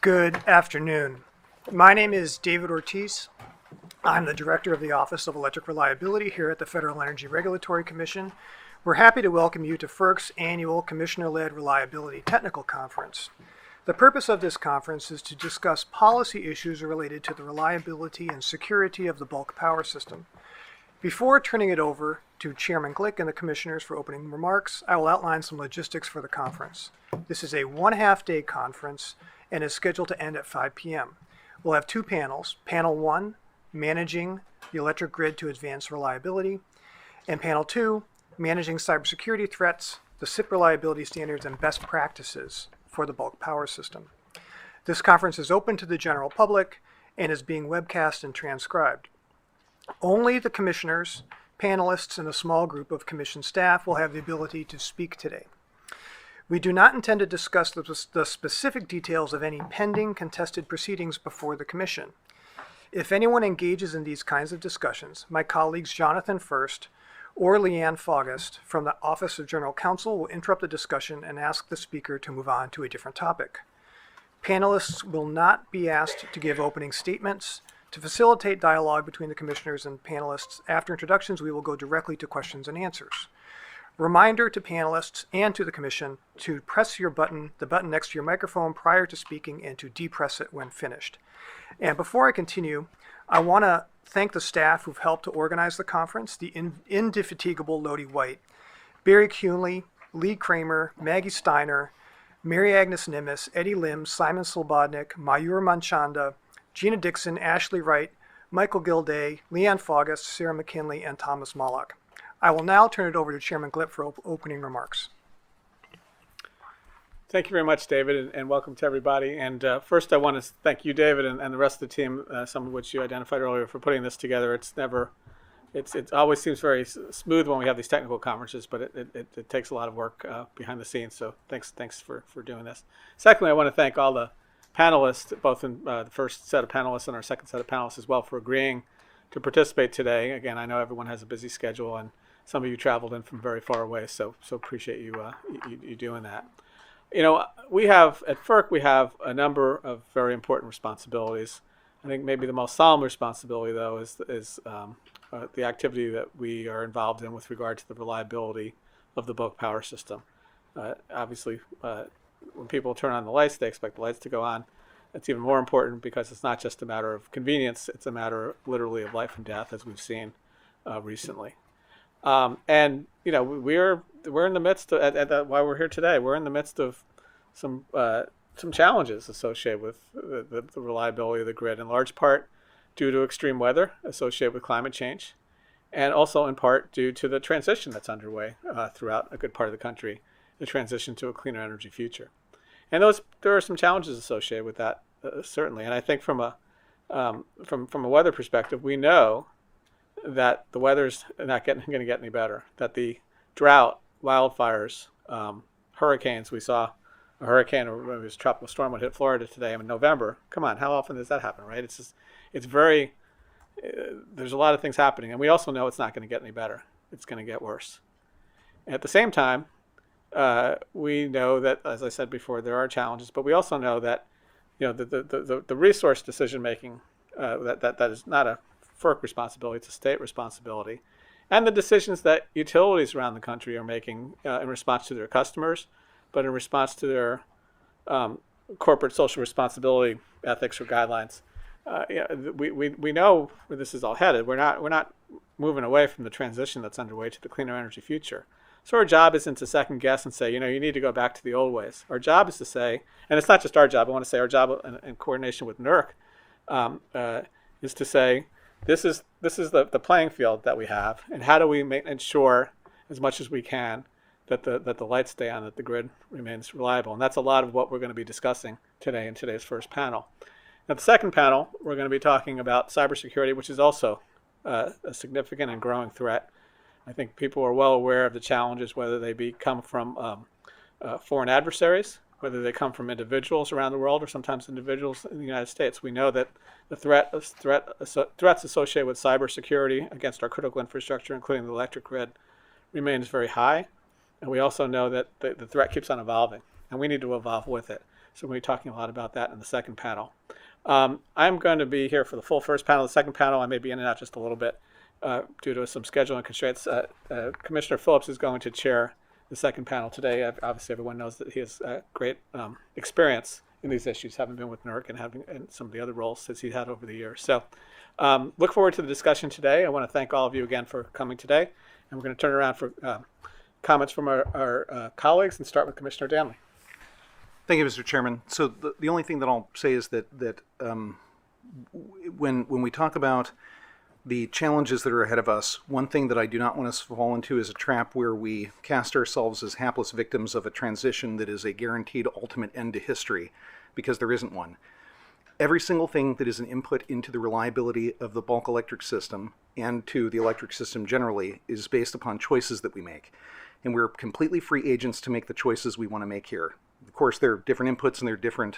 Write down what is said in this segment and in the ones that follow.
Good afternoon. My name is David Ortiz. I'm the Director of the Office of Electric Reliability here at the Federal Energy Regulatory Commission. We're happy to welcome you to FERC's annual Commissioner-led Reliability Technical Conference. The purpose of this conference is to discuss policy issues related to the reliability and security of the bulk power system. Before turning it over to Chairman Glick and the Commissioners for opening remarks, I will outline some logistics for the conference. This is a one-half-day conference and is scheduled to end at 5 p.m. We'll have two panels. Panel 1, Managing the Electric Grid to Advance Reliability, and Panel 2, Managing Cybersecurity Threats, the SIP Reliability Standards, and Best Practices for the Bulk Power System. This conference is open to the general public and is being webcast and transcribed. Only the commissioners, panelists, and a small group of commission staff will have the ability to speak today. We do not intend to discuss the specific details of any pending contested proceedings before the Commission. If anyone engages in these kinds of discussions, my colleagues Jonathan First or Leanne Faugust from the Office of General Counsel will interrupt the discussion and ask the speaker to move on to a different topic. Panelists will not be asked to give opening statements. To facilitate dialogue between the commissioners and panelists, after introductions, we will go directly to questions and answers. Reminder to panelists and to the Commission to press the button next to your microphone prior to speaking and to depress it when finished. And before I continue, I want to thank the staff who've helped to organize the conference, the indefatigable Lodi White, Barry Kuhnley, Lee Kramer, Maggie Steiner, Mary Agnes Nimis, Eddie Lim, Simon Slobodnik, Mayur Manchanda, Gina Dixon, Ashley Wright, Michael Gilday, Leanne Faugust, Sarah McKinley, and Thomas Mallock. I will now turn it over to Chairman Glick for opening remarks. Thank you very much, David, and welcome to everybody. And first, I want to thank you, David, and the rest of the team, some of which you identified earlier, for putting this together. It always seems very smooth when we have these technical conferences, but it takes a lot of work behind the scenes. So thanks for doing this. Secondly, I want to thank all the panelists, both in the first set of panelists and our second set of panelists as well, for agreeing to participate today. Again, I know everyone has a busy schedule, and some of you traveled in from very far away, so appreciate you doing that. You know, we have at FERC, we have a number of very important responsibilities. I think maybe the most solemn responsibility, though, is the activity that we are involved in with regard to the reliability of the bulk power system. Obviously, when people turn on the lights, they expect the lights to go on. It's even more important because it's not just a matter of convenience; it's a matter literally of life and death, as we've seen recently. And you know, we're in the midst of why we're here today. We're in the midst of some challenges associated with the reliability of the grid, in large part due to extreme weather associated with climate change, and also in part due to the transition that's underway throughout a good part of the country, the transition to a cleaner energy future. And there are some challenges associated with that, certainly. And I think from a weather perspective, we know that the weather's not going to get any better, that the drought, wildfires, hurricanes, we saw a hurricane or a tropical storm would hit Florida today in November. Come on, how often does that happen, right? There's a lot of things happening, and we also know it's not going to get any better. It's going to get worse. At the same time, we know that, as I said before, there are challenges, but we also know that, you know, the resource decision making that is not a FERC responsibility, it's a state responsibility, and the decisions that utilities around the country are making in response to their customers, but in response to their corporate social responsibility ethics or guidelines. We know where this is all headed. We're not moving away from the transition that's underway to the cleaner energy future. So our job isn't to second guess and say, you know, you need to go back to the old ways. Our job is to say, and it's not just our job, I want to say our job in coordination with NERC is to say, this is the playing field that we have, and how do we ensure as much as we can that the lights stay on, that the grid remains reliable. And that's a lot of what we're going to be discussing today in today's first panel. Now, the second panel, we're going to be talking about cybersecurity, which is also a significant and growing threat. I think people are well aware of the challenges, whether they come from foreign adversaries, whether they come from individuals around the world or sometimes individuals in the United States. We know that the threats associated with cybersecurity against our critical infrastructure, including the electric grid, remains very high. And we also know that the threat keeps on evolving. and we need to evolve with it. So we'll be talking a lot about that in the second panel. I'm going to be here for the full first panel. The second panel, I may be in and out just a little bit due to some scheduling constraints. Commissioner Phillips is going to chair the second panel today. Obviously, everyone knows that he has great experience in these issues, having been with NERC and having in some of the other roles that he's had over the years. So look forward to the discussion today. I want to thank all of you again for coming today. And we're going to turn around for comments from our colleagues and start with Commissioner Danley. Thank you, Mr. Chairman. So the only thing that I'll say is that when we talk about the challenges that are ahead of us, one thing that I do not want us to fall into is a trap where we cast ourselves as hapless victims of a transition that is a guaranteed ultimate end to history, because there isn't one. Every single thing that is an input into the reliability of the bulk electric system and to the electric system generally is based upon choices that we make. And we're completely free agents to make the choices we want to make here. Of course, there are different inputs and there are different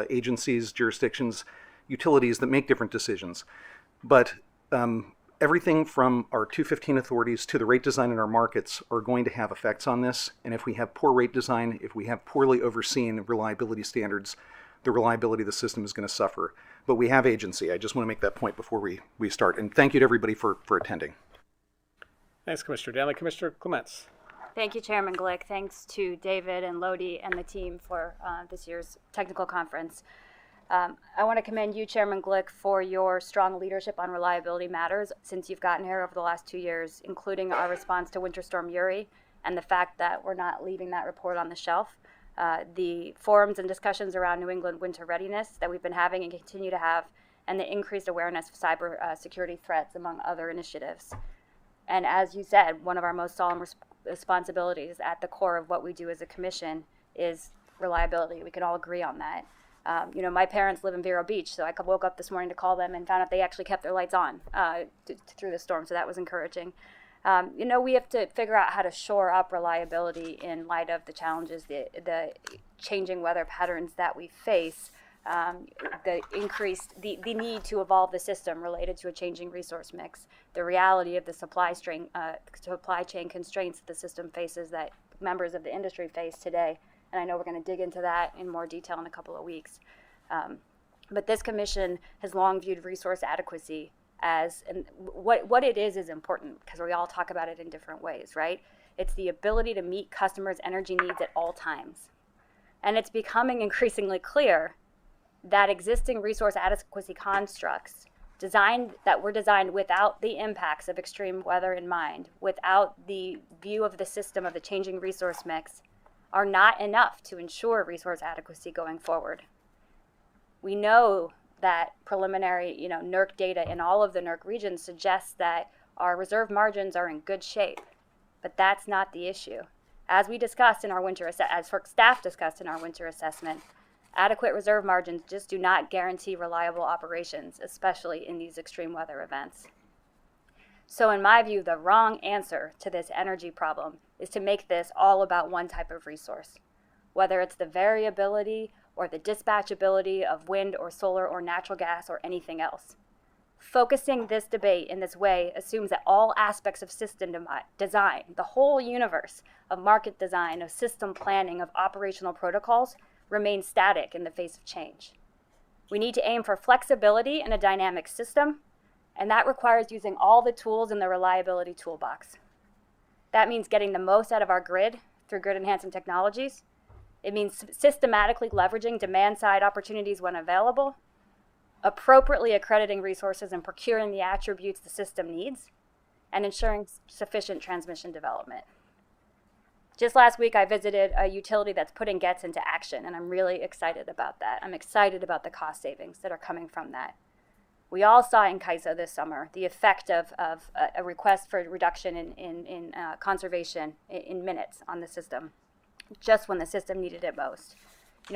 agencies, jurisdictions, utilities that make different decisions. But everything from our 215 authorities to the rate design in our markets are going to have effects on this. And if we have poor rate design, if we have poorly overseen reliability standards, the reliability of the system is going to suffer. But we have agency. I just want to make that point before we start. And thank you to everybody for attending. Thanks, Commissioner Danley. Commissioner Clements. Thank you, Chairman Glick. Thanks to David and Lodi and the team for this year's technical conference. I want to commend you, Chairman Glick, for your strong leadership on reliability matters since you've gotten here over the last 2 years, including our response to Winter Storm Uri and the fact that we're not leaving that report on the shelf. The forums and discussions around New England winter readiness that we've been having and continue to have, and the increased awareness of cyber security threats, among other initiatives. And as you said, one of our most solemn responsibilities at the core of what we do as a commission is reliability. We can all agree on that. My parents live in Vero Beach, so I woke up this morning to call them and found out they actually kept their lights on through the storm, so that was encouraging. We have to figure out how to shore up reliability in light of the challenges, the changing weather patterns that we face, the need to evolve the system related to a changing resource mix, the reality of the supply chain constraints that the system faces that members of the industry face today. And I know we're going to dig into that in more detail in a couple of weeks. But this commission has long viewed resource adequacy as, and what it is important, because we all talk about it in different ways, right? It's the ability to meet customers' energy needs at all times. And it's becoming increasingly clear that existing resource adequacy constructs were designed without the impacts of extreme weather in mind, without the view of the system of the changing resource mix, are not enough to ensure resource adequacy going forward. We know that preliminary, NERC data in all of the NERC regions suggests that our reserve margins are in good shape, but that's not the issue. As we discussed in our as FERC staff discussed in our winter assessment, adequate reserve margins just do not guarantee reliable operations, especially in these extreme weather events. So in my view, the wrong answer to this energy problem is to make this all about one type of resource, whether it's the variability or the dispatchability of wind or solar or natural gas or anything else. Focusing this debate in this way assumes that all aspects of system design, the whole universe of market design, of system planning, of operational protocols, remain static in the face of change. We need to aim for flexibility in a dynamic system, and that requires using all the tools in the reliability toolbox. That means getting the most out of our grid through grid-enhancing technologies. It means systematically leveraging demand-side opportunities when available, appropriately accrediting resources and procuring the attributes the system needs, and ensuring sufficient transmission development. Just last week, I visited a utility that's putting GETS into action, and I'm really excited about that. I'm excited about the cost savings that are coming from that. We all saw in CAISO this summer the effect of a request for reduction in conservation in minutes on the system, just when the system needed it most.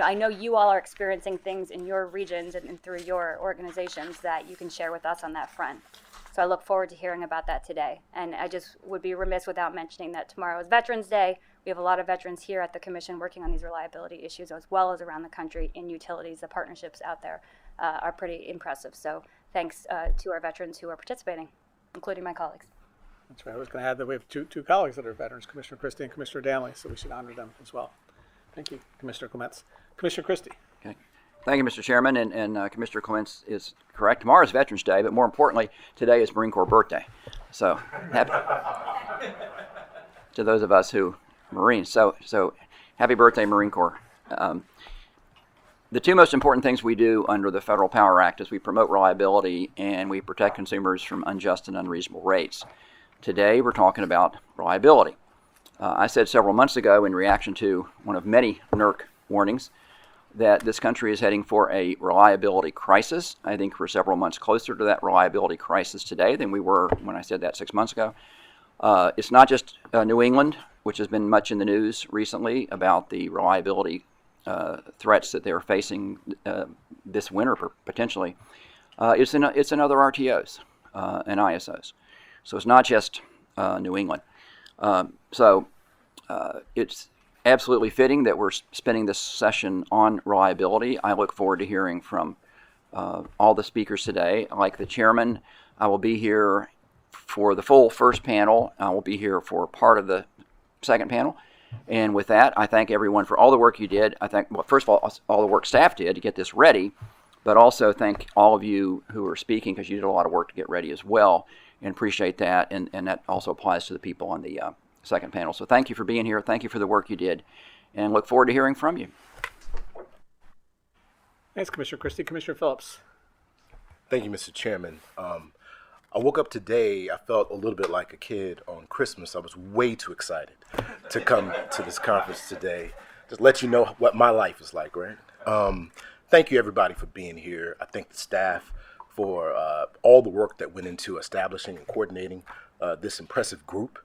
I know you all are experiencing things in your regions and through your organizations that you can share with us on that front. So I look forward to hearing about that today. And I just would be remiss without mentioning that tomorrow is Veterans Day. We have a lot of veterans here at the Commission working on these reliability issues, as well as around the country in utilities. The partnerships out there are pretty impressive. So thanks to our veterans who are participating, including my colleagues. That's right. I was going to add that we have two colleagues that are veterans, Commissioner Christie and Commissioner Danley, so we should honor them as well. Thank you, Commissioner Clements. Commissioner Christie. Okay. Thank you, Mr. Chairman, and Commissioner Clements is correct. Tomorrow is Veterans Day, but more importantly, today is Marine Corps birthday. So, happy to those of us who are Marines. So happy birthday, Marine Corps. The two most important things we do under the Federal Power Act is we promote reliability and we protect consumers from unjust and unreasonable rates. Today, we're talking about reliability. I said several months ago in reaction to one of many NERC warnings that this country is heading for a reliability crisis. I think we're several months closer to that reliability crisis today than we were when I said that 6 months ago. It's not just New England, which has been much in the news recently about the reliability threats that they're facing this winter potentially. It's in other RTOs and ISOs. So it's not just New England. It's absolutely fitting that we're spending this session on reliability. I look forward to hearing from all the speakers today. Like the chairman, I will be here for the full first panel. I will be here for part of the second panel. And with that, I thank everyone for all the work you did. I thank, well, first of all the work staff did to get this ready, but also thank all of you who are speaking because you did a lot of work to get ready as well, and appreciate that. And that also applies to the people on the second panel. So thank you for being here. Thank you for the work you did, and look forward to hearing from you. Thanks, Commissioner Christie. Commissioner Phillips. Thank you, Mr. Chairman. I woke up today, I felt a little bit like a kid on Christmas. I was way too excited to come to this conference today. Just let you know what my life is like, right? Thank you, everybody, for being here. I thank the staff for all the work that went into establishing and coordinating this impressive group.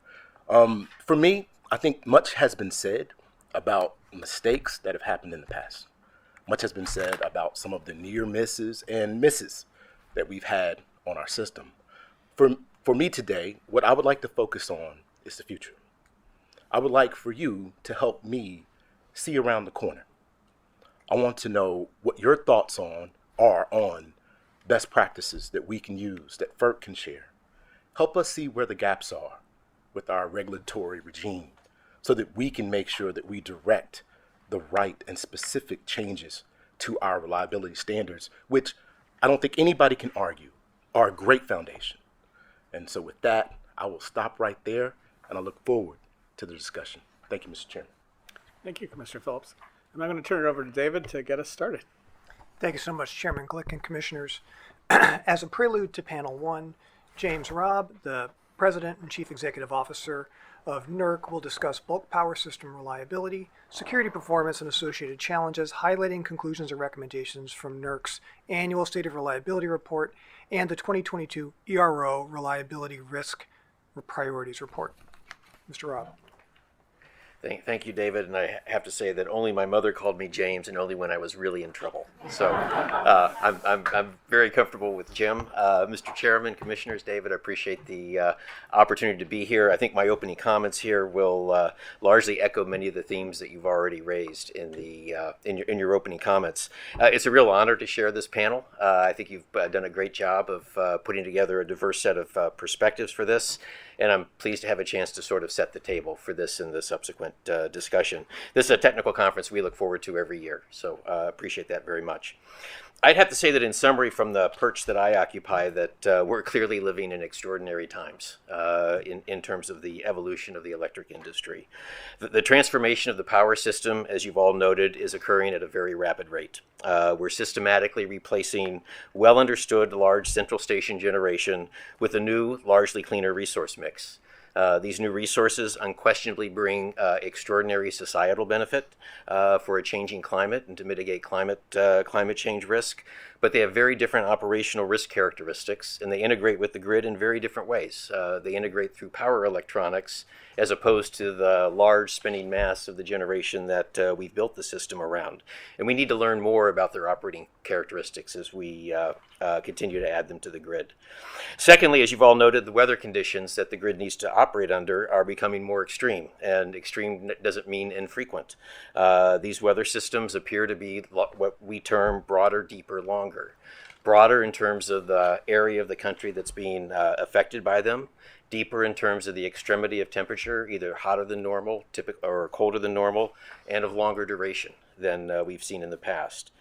For me, I think much has been said about mistakes that have happened in the past. Much has been said about some of the near misses and misses that we've had on our system. For me today, what I would like to focus on is the future. I would like for you to help me see around the corner. I want to know what your thoughts are on best practices that we can use, that FERC can share. Help us see where the gaps are with our regulatory regime so that we can make sure that we direct the right and specific changes to our reliability standards, which I don't think anybody can argue are a great foundation. And so with that, I will stop right there, and I look forward to the discussion. Thank you, Mr. Chairman. Thank you, Commissioner Phillips. And I'm going to turn it over to David to get us started. Thank you so much, Chairman Glick and Commissioners. As a prelude to Panel 1, James Robb, the President and Chief Executive Officer of NERC, will discuss bulk power system reliability, security performance, and associated challenges, highlighting conclusions and recommendations from NERC's annual State of Reliability Report and the 2022 ERO Reliability Risk Priorities Report. Mr. Robb. Thank you, David. And I have to say that only my mother called me James, and only when I was really in trouble. So I'm very comfortable with Jim. Mr. Chairman, Commissioners, David, I appreciate the opportunity to be here. I think my opening comments here will largely echo many of the themes that you've already raised in your opening comments. It's a real honor to share this panel. I think you've done a great job of putting together a diverse set of perspectives for this. And I'm pleased to have a chance to sort of set the table for this in the subsequent discussion. This is a technical conference we look forward to every year, so appreciate that very much. I'd have to say that in summary from the perch that I occupy that we're clearly living in extraordinary times in terms of the evolution of the electric industry. The transformation of the power system, as you've all noted, is occurring at a very rapid rate. We're systematically replacing well understood large central station generation with a new, largely cleaner resource mix. These new resources unquestionably bring extraordinary societal benefit for a changing climate and to mitigate climate change risk, but they have very different operational risk characteristics, and they integrate with the grid in very different ways. They integrate through power electronics as opposed to the large spinning mass of the generation that we've built the system around. And we need to learn more about their operating characteristics as we continue to add them to the grid. Secondly, as you've all noted, the weather conditions that the grid needs to operate under are becoming more extreme, and extreme doesn't mean infrequent. These weather systems appear to be what we term broader, deeper, longer. Broader in terms of the area of the country that's being affected by them, deeper in terms of the extremity of temperature, either hotter than normal, or colder than normal, and of longer duration than we've seen in the past.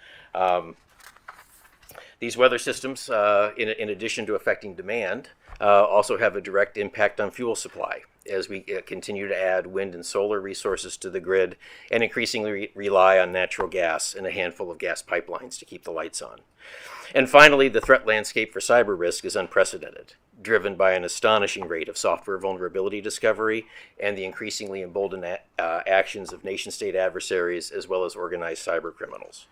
These weather systems, in addition to affecting demand, also have a direct impact on fuel supply as we continue to add wind and solar resources to the grid and increasingly rely on natural gas and a handful of gas pipelines to keep the lights on. And finally, the threat landscape for cyber risk is unprecedented, driven by an astonishing rate of software vulnerability discovery and the increasingly emboldened actions of nation-state adversaries as well as organized cyber criminals.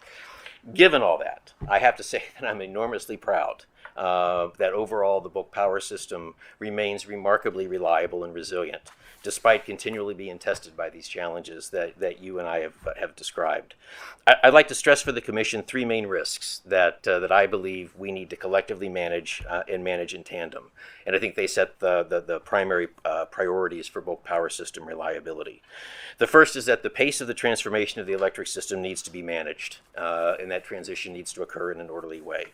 Given all that, I have to say that I'm enormously proud that overall the Bulk Power system remains remarkably reliable and resilient, despite continually being tested by these challenges that you and I have described. I'd like to stress for the Commission three main risks that I believe we need to collectively manage and manage in tandem. And I think they set the primary priorities for Bulk Power system reliability. The first is that the pace of the transformation of the electric system needs to be managed, and that transition needs to occur in an orderly way.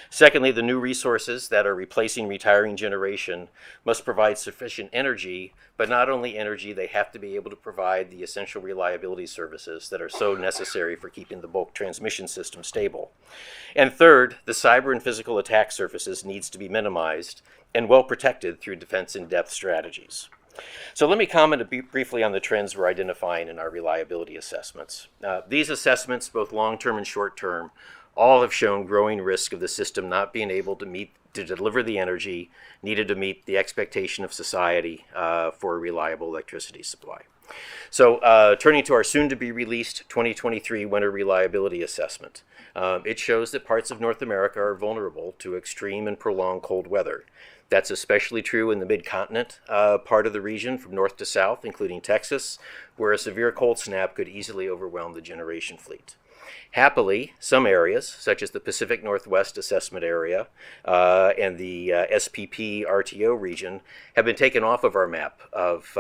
Secondly, the new resources that are replacing retiring generation must provide sufficient energy, but not only energy, they have to be able to provide the essential reliability services that are so necessary for keeping the bulk transmission system stable. And third, the cyber and physical attack surfaces needs to be minimized and well protected through defense in-depth strategies. So let me comment briefly on the trends we're identifying in our reliability assessments. These assessments, both long-term and short-term, all have shown growing risk of the system not being able to deliver the energy needed to meet the expectation of society for a reliable electricity supply. So turning to our soon-to-be-released 2023 Winter Reliability Assessment, it shows that parts of North America are vulnerable to extreme and prolonged cold weather. That's especially true in the mid-continent part of the region from north to south, including Texas, where a severe cold snap could easily overwhelm the generation fleet. Happily, some areas, such as the Pacific Northwest Assessment Area and the SPP RTO region, have been taken off of our map of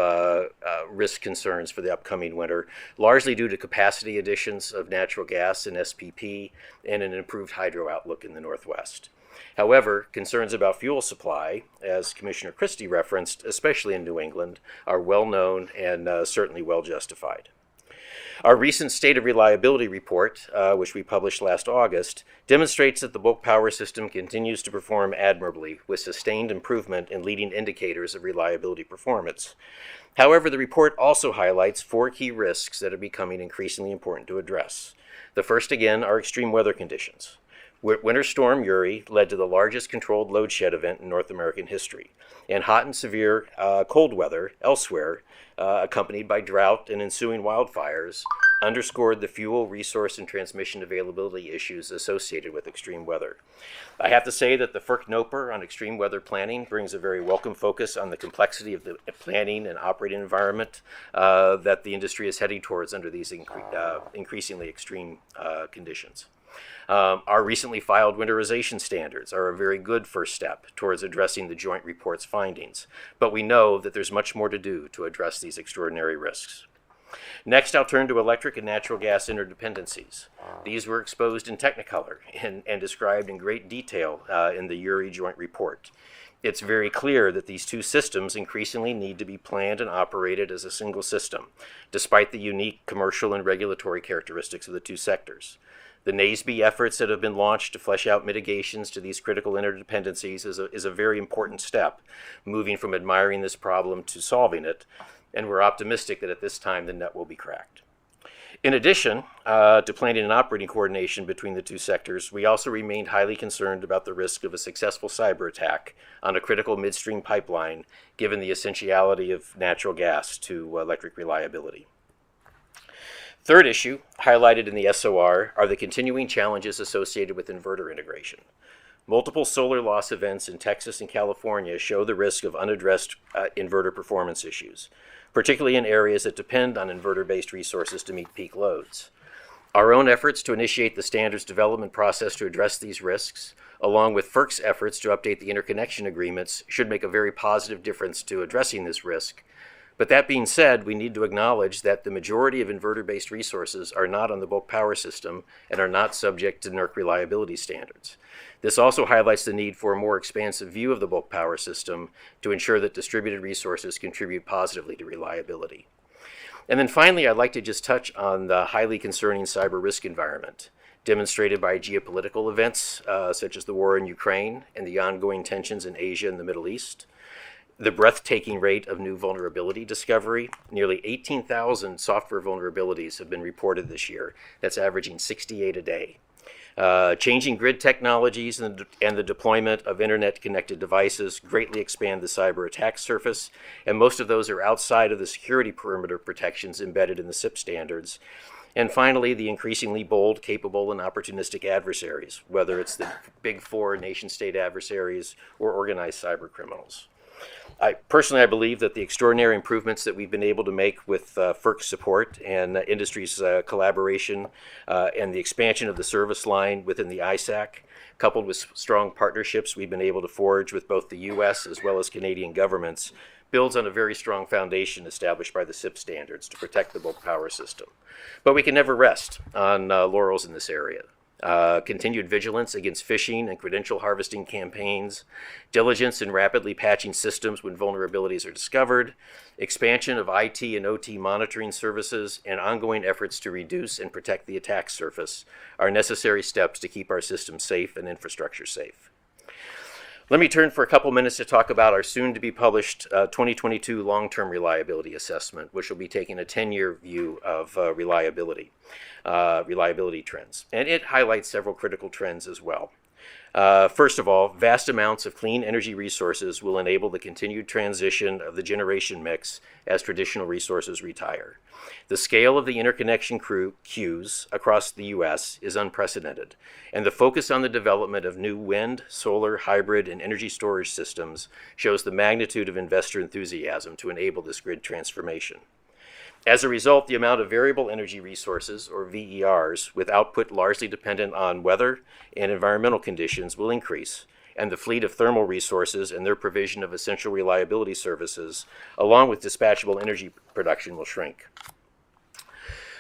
risk concerns for the upcoming winter, largely due to capacity additions of natural gas in SPP and an improved hydro outlook in the Northwest. However, concerns about fuel supply, as Commissioner Christie referenced, especially in New England, are well known and certainly well justified. Our recent State of Reliability report, which we published last August, demonstrates that the Bulk Power system continues to perform admirably with sustained improvement in leading indicators of reliability performance. However, the report also highlights four key risks that are becoming increasingly important to address. The first, again, are extreme weather conditions. Winter Storm Uri led to the largest controlled load shed event in North American history, and hot and severe cold weather elsewhere, accompanied by drought and ensuing wildfires, underscored the fuel, resource, and transmission availability issues associated with extreme weather. I have to say that the FERC NOPR on extreme weather planning brings a very welcome focus on the complexity of the planning and operating environment that the industry is heading towards under these increasingly extreme conditions. Our recently filed winterization standards are a very good first step towards addressing the joint report's findings, but we know that there's much more to do to address these extraordinary risks. Next, I'll turn to electric and natural gas interdependencies. These were exposed in Technicolor and described in great detail in the URI joint report. It's very clear that these two systems increasingly need to be planned and operated as a single system, despite the unique commercial and regulatory characteristics of the two sectors. The NASB efforts that have been launched to flesh out mitigations to these critical interdependencies is a very important step, moving from admiring this problem to solving it, and we're optimistic that at this time the nut will be cracked. In addition to planning and operating coordination between the two sectors, we also remained highly concerned about the risk of a successful cyber attack on a critical midstream pipeline, given the essentiality of natural gas to electric reliability. Third issue, highlighted in the SOR, are the continuing challenges associated with inverter integration. Multiple solar loss events in Texas and California show the risk of unaddressed inverter performance issues, particularly in areas that depend on inverter-based resources to meet peak loads. Our own efforts to initiate the standards development process to address these risks, along with FERC's efforts to update the interconnection agreements, should make a very positive difference to addressing this risk. But that being said, we need to acknowledge that the majority of inverter-based resources are not on the bulk power system and are not subject to NERC reliability standards. This also highlights the need for a more expansive view of the bulk power system to ensure that distributed resources contribute positively to reliability. And then finally, I'd like to just touch on the highly concerning cyber risk environment demonstrated by geopolitical events such as the war in Ukraine and the ongoing tensions in Asia and the Middle East. The breathtaking rate of new vulnerability discovery. Nearly 18,000 software vulnerabilities have been reported this year. That's averaging 68 a day. Changing grid technologies and the deployment of internet-connected devices greatly expand the cyber attack surface, and most of those are outside of the security perimeter protections embedded in the SIP standards. And finally, the increasingly bold, capable, and opportunistic adversaries, whether it's the big four nation-state adversaries or organized cyber criminals. I believe that the extraordinary improvements that we've been able to make with FERC support and industry's collaboration and the expansion of the service line within the ISAC, coupled with strong partnerships we've been able to forge with both the U.S. as well as Canadian governments, builds on a very strong foundation established by the SIP standards to protect the bulk power system. But we can never rest on laurels in this area. Continued vigilance against phishing and credential harvesting campaigns, diligence in rapidly patching systems when vulnerabilities are discovered, expansion of IT and OT monitoring services, and ongoing efforts to reduce and protect the attack surface are necessary steps to keep our systems safe and infrastructure safe. Let me turn for a couple minutes to talk about our soon-to-be-published 2022 long-term reliability assessment, which will be taking a 10-year view of reliability trends. And it highlights several critical trends as well. First of all, vast amounts of clean energy resources will enable the continued transition of the generation mix as traditional resources retire. The scale of the interconnection queues across the U.S. is unprecedented, and the focus on the development of new wind, solar, hybrid, and energy storage systems shows the magnitude of investor enthusiasm to enable this grid transformation. As a result, the amount of variable energy resources, or VERs, with output largely dependent on weather and environmental conditions will increase, and the fleet of thermal resources and their provision of essential reliability services, along with dispatchable energy production, will shrink.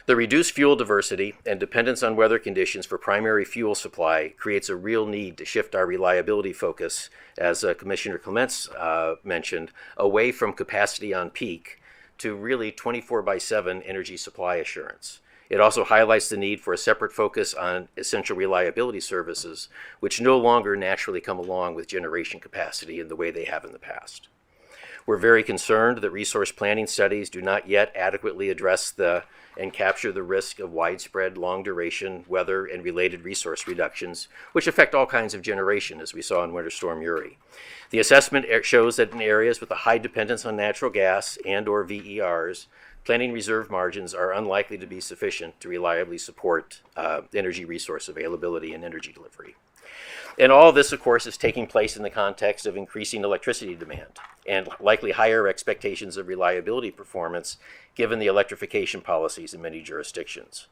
The reduced fuel diversity and dependence on weather conditions for primary fuel supply creates a real need to shift our reliability focus, as Commissioner Clements mentioned, away from capacity on peak to really 24/7 energy supply assurance. It also highlights the need for a separate focus on essential reliability services, which no longer naturally come along with generation capacity in the way they have in the past. We're very concerned that resource planning studies do not yet adequately address and capture the risk of widespread long-duration weather and related resource reductions, which affect all kinds of generation, as we saw in Winter Storm Uri. The assessment shows that in areas with a high dependence on natural gas and/or VERs, planning reserve margins are unlikely to be sufficient to reliably support energy resource availability and energy delivery. And all this, of course, is taking place in the context of increasing electricity demand and likely higher expectations of reliability performance given the electrification policies in many jurisdictions.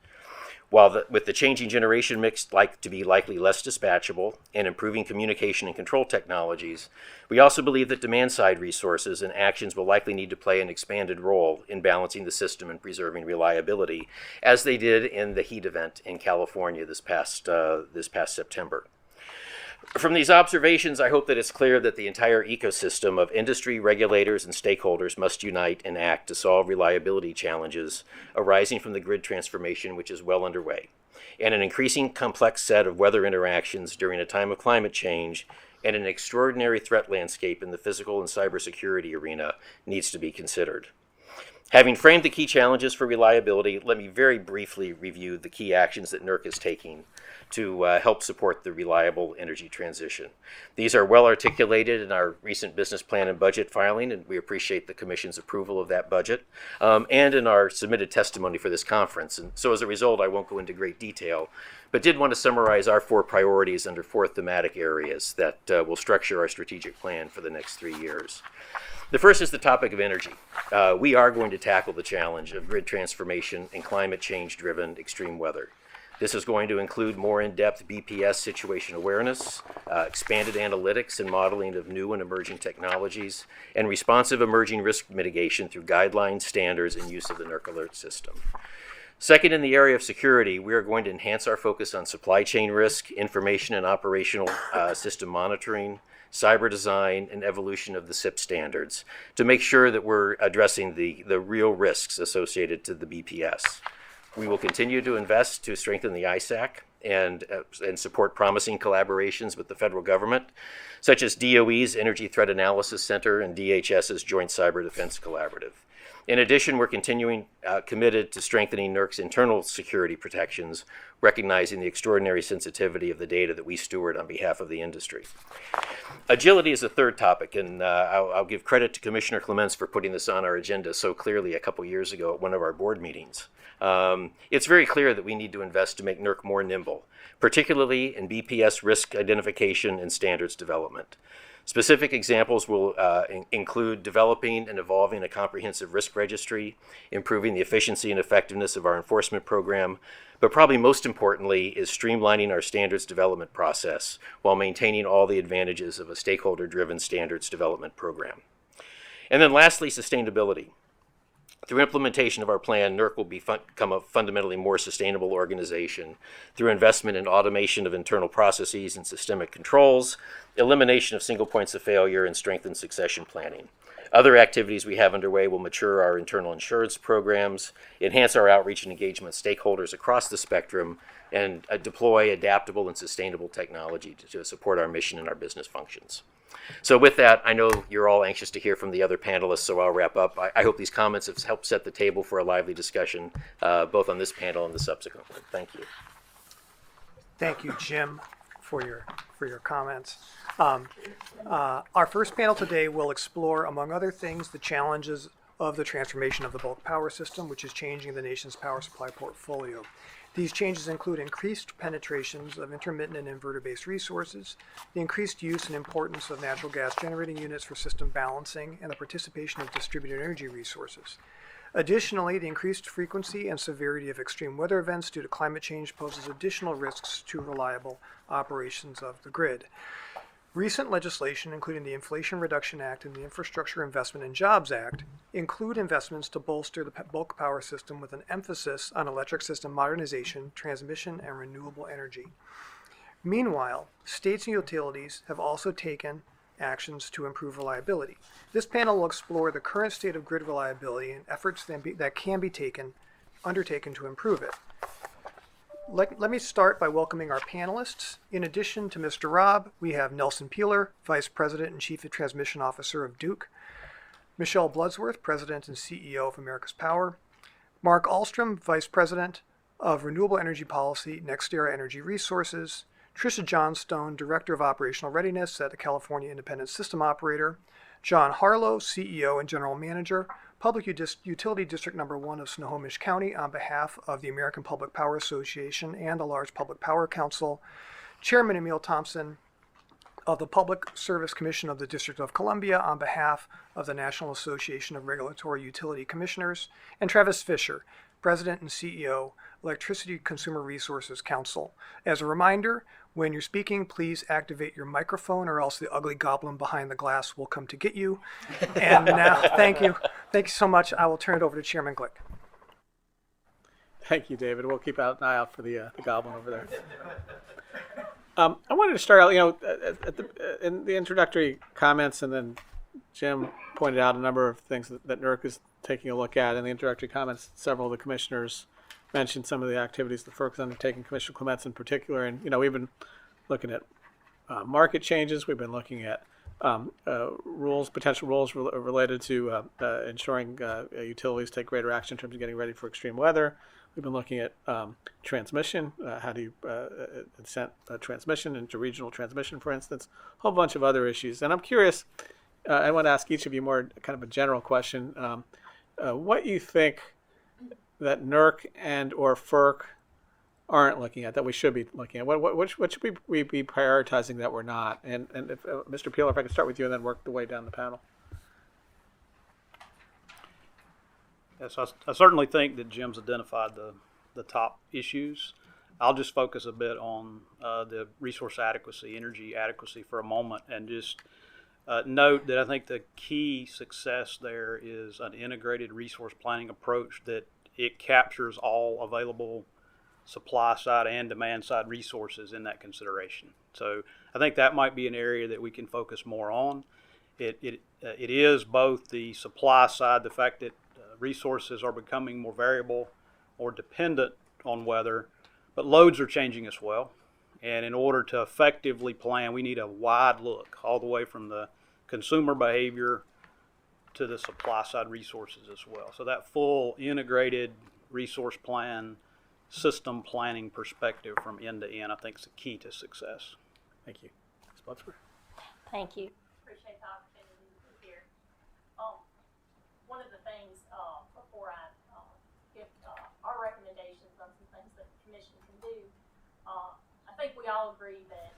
While with the changing generation mix to be likely less dispatchable and improving communication and control technologies, we also believe that demand-side resources and actions will likely need to play an expanded role in balancing the system and preserving reliability, as they did in the heat event in California this past September. From these observations, I hope that it's clear that the entire ecosystem of industry, regulators, and stakeholders must unite and act to solve reliability challenges arising from the grid transformation, which is well underway, and an increasing complex set of weather interactions during a time of climate change and an extraordinary threat landscape in the physical and cybersecurity arena needs to be considered. Having framed the key challenges for reliability, let me very briefly review the key actions that NERC is taking to help support the reliable energy transition. These are well articulated in our recent business plan and budget filing, and we appreciate the Commission's approval of that budget, and in our submitted testimony for this conference. And so as a result, I won't go into great detail, but did want to summarize our 4 priorities under 4 thematic areas that will structure our strategic plan for the next 3 years. The first is the topic of energy. We are going to tackle the challenge of grid transformation and climate change-driven extreme weather. This is going to include more in-depth BPS situation awareness, expanded analytics and modeling of new and emerging technologies, and responsive emerging risk mitigation through guidelines, standards, and use of the NERC alert system. Second, in the area of security, we are going to enhance our focus on supply chain risk, information and operational system monitoring, cyber design, and evolution of the SIP standards to make sure that we're addressing the real risks associated to the BPS. We will continue to invest to strengthen the ISAC and support promising collaborations with the federal government, such as DOE's Energy Threat Analysis Center and DHS's Joint Cyber Defense Collaborative. In addition, we're continuing committed to strengthening NERC's internal security protections, recognizing the extraordinary sensitivity of the data that we steward on behalf of the industry. Agility is a third topic, and I'll give credit to Commissioner Clements for putting this on our agenda so clearly a couple years ago at one of our board meetings. It's very clear that we need to invest to make NERC more nimble, particularly in BPS risk identification and standards development. Specific examples will include developing and evolving a comprehensive risk registry, improving the efficiency and effectiveness of our enforcement program, but probably most importantly is streamlining our standards development process while maintaining all the advantages of a stakeholder-driven standards development program. And then lastly, sustainability. Through implementation of our plan, NERC will become a fundamentally more sustainable organization through investment in automation of internal processes and systemic controls, elimination of single points of failure, and strengthened succession planning. Other activities we have underway will mature our internal insurance programs, enhance our outreach and engagement with stakeholders across the spectrum, and deploy adaptable and sustainable technology to support our mission and our business functions. So with that, I know you're all anxious to hear from the other panelists, so I'll wrap up. I hope these comments have helped set the table for a lively discussion, both on this panel and the subsequent one. Thank you. Thank you, Jim, for your comments. Our first panel today will explore, among other things, the challenges of the transformation of the bulk power system, which is changing the nation's power supply portfolio. These changes include increased penetrations of intermittent and inverter-based resources, the increased use and importance of natural gas generating units for system balancing, and the participation of distributed energy resources. Additionally, the increased frequency and severity of extreme weather events due to climate change poses additional risks to reliable operations of the grid. Recent legislation, including the Inflation Reduction Act and the Infrastructure Investment and Jobs Act, include investments to bolster the bulk power system with an emphasis on electric system modernization, transmission, and renewable energy. Meanwhile, states and utilities have also taken actions to improve reliability. This panel will explore the current state of grid reliability and efforts that can be undertaken to improve it. Let me start by welcoming our panelists. In addition to Mr. Robb, we have Nelson Peeler, Vice President and Chief Transmission Officer of Duke, Michelle Bloodsworth, President and CEO of America's Power, Mark Ahlstrom, Vice President of Renewable Energy Policy, NextEra Energy Resources, Tricia Johnstone, Director of Operational Readiness at the California Independent System Operator, John Harlow, CEO and General Manager, Public Utility District Number 1 of Snohomish County on behalf of the American Public Power Association and the Large Public Power Council, Chairman Emil Thompson of the Public Service Commission of the District of Columbia on behalf of the National Association of Regulatory Utility Commissioners, and Travis Fisher, President and CEO, Electricity Consumer Resources Council. As a reminder, when you're speaking, please activate your microphone or else the ugly goblin behind the glass will come to get you. And now, thank you. Thank you so much. I will turn it over to Chairman Glick. Thank you, David. We'll keep an eye out for the goblin over there. I wanted to start out, in the introductory comments, and then Jim pointed out a number of things that NERC is taking a look at. In the introductory comments, several of the commissioners mentioned some of the activities the FERC is undertaking, Commissioner Clements in particular. And, we've been looking at market changes. We've been looking at potential rules related to ensuring utilities take greater action in terms of getting ready for extreme weather. We've been looking at transmission, how do you incent transmission into regional transmission, for instance, a whole bunch of other issues. And I'm curious, I want to ask each of you more kind of a general question. What you think that NERC and or FERC aren't looking at that we should be looking at? What should we be prioritizing that we're not? And if, Mr. Peeler, if I could start with you and then work the way down the panel. Yes, I certainly think that Jim's identified the top issues. I'll just focus a bit on the resource adequacy, energy adequacy for a moment, and just note that I think the key success there is an integrated resource planning approach that it captures all available supply side and demand side resources in that consideration. So I think that might be an area that we can focus more on. It is both the supply side, the fact that resources are becoming more variable or dependent on weather, but loads are changing as well. And in order to effectively plan, we need a wide look all the way from the consumer behavior to the supply side resources as well. So that full integrated resource plan, system planning perspective from end to end, I think is the key to success. Thank you. Ms. Buttsford? Thank you. Appreciate the opportunity to be here. One of the things, before I give our recommendations on some things that the commission can do, I think we all agree that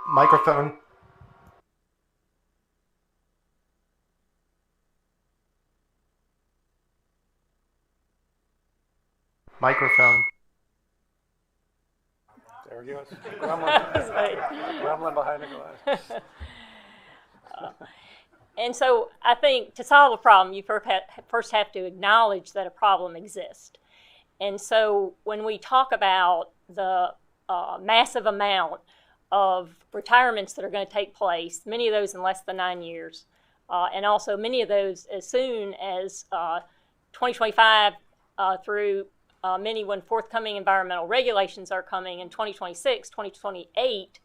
Microphone. Microphone. There he goes. Grumbling behind the glass. and so I think to solve a problem, you first have to acknowledge that a problem exists. And so when we talk about the massive amount of retirements that are going to take place, many of those in less than 9 years, and also many of those as soon as 2025 through many when forthcoming environmental regulations are coming in 2026, 2028,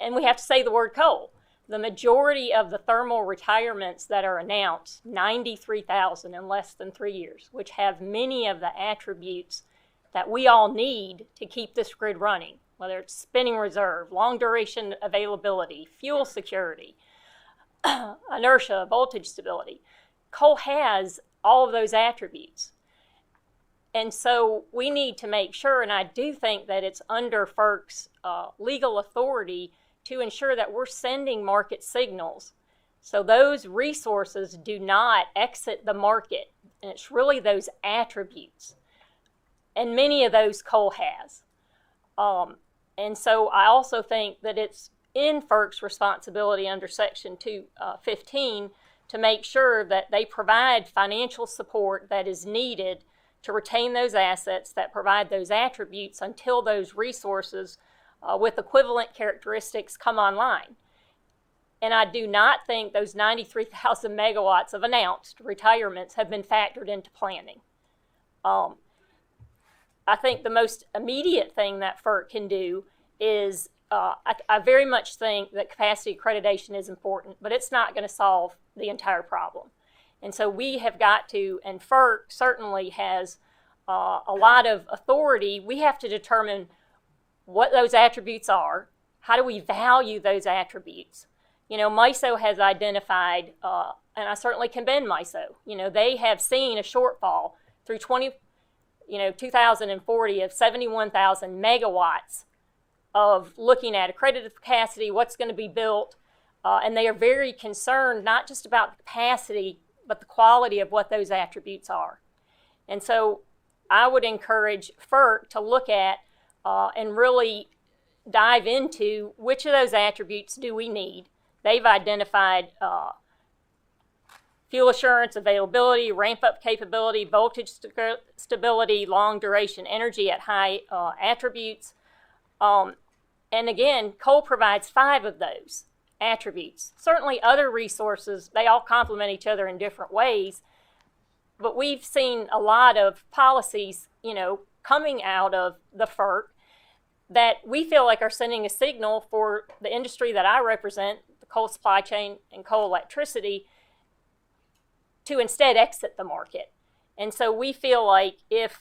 and we have to say the word coal. The majority of the thermal retirements that are announced, 93,000 in less than 3 years, which have many of the attributes that we all need to keep this grid running, whether it's spinning reserve, long duration availability, fuel security, inertia, voltage stability. Coal has all of those attributes. And so we need to make sure, and I do think that it's under FERC's legal authority to ensure that we're sending market signals so those resources do not exit the market. And it's really those attributes. And many of those coal has. And so I also think that it's in FERC's responsibility under Section 215 to make sure that they provide financial support that is needed to retain those assets that provide those attributes until those resources with equivalent characteristics come online. And I do not think those 93,000 megawatts of announced retirements have been factored into planning. I think the most immediate thing that FERC can do is, I very much think that capacity accreditation is important, but it's not going to solve the entire problem. And so we have got to, and FERC certainly has a lot of authority, we have to determine what those attributes are. How do we value those attributes? You know, MISO has identified, and I certainly commend MISO, you know, they have seen a shortfall through 2040 of 71,000 megawatts of looking at accredited capacity, what's going to be built, and they are very concerned not just about the capacity, but the quality of what those attributes are. And so I would encourage FERC to look at and really dive into which of those attributes do we need. They've identified fuel assurance, availability, ramp-up capability, voltage stability, long-duration energy at high attributes. And again, coal provides 5 of those attributes. Certainly other resources, they all complement each other in different ways, but we've seen a lot of policies, you know, coming out of the FERC that we feel like are sending a signal for the industry that I represent, the coal supply chain and coal electricity, to instead exit the market. And so we feel like if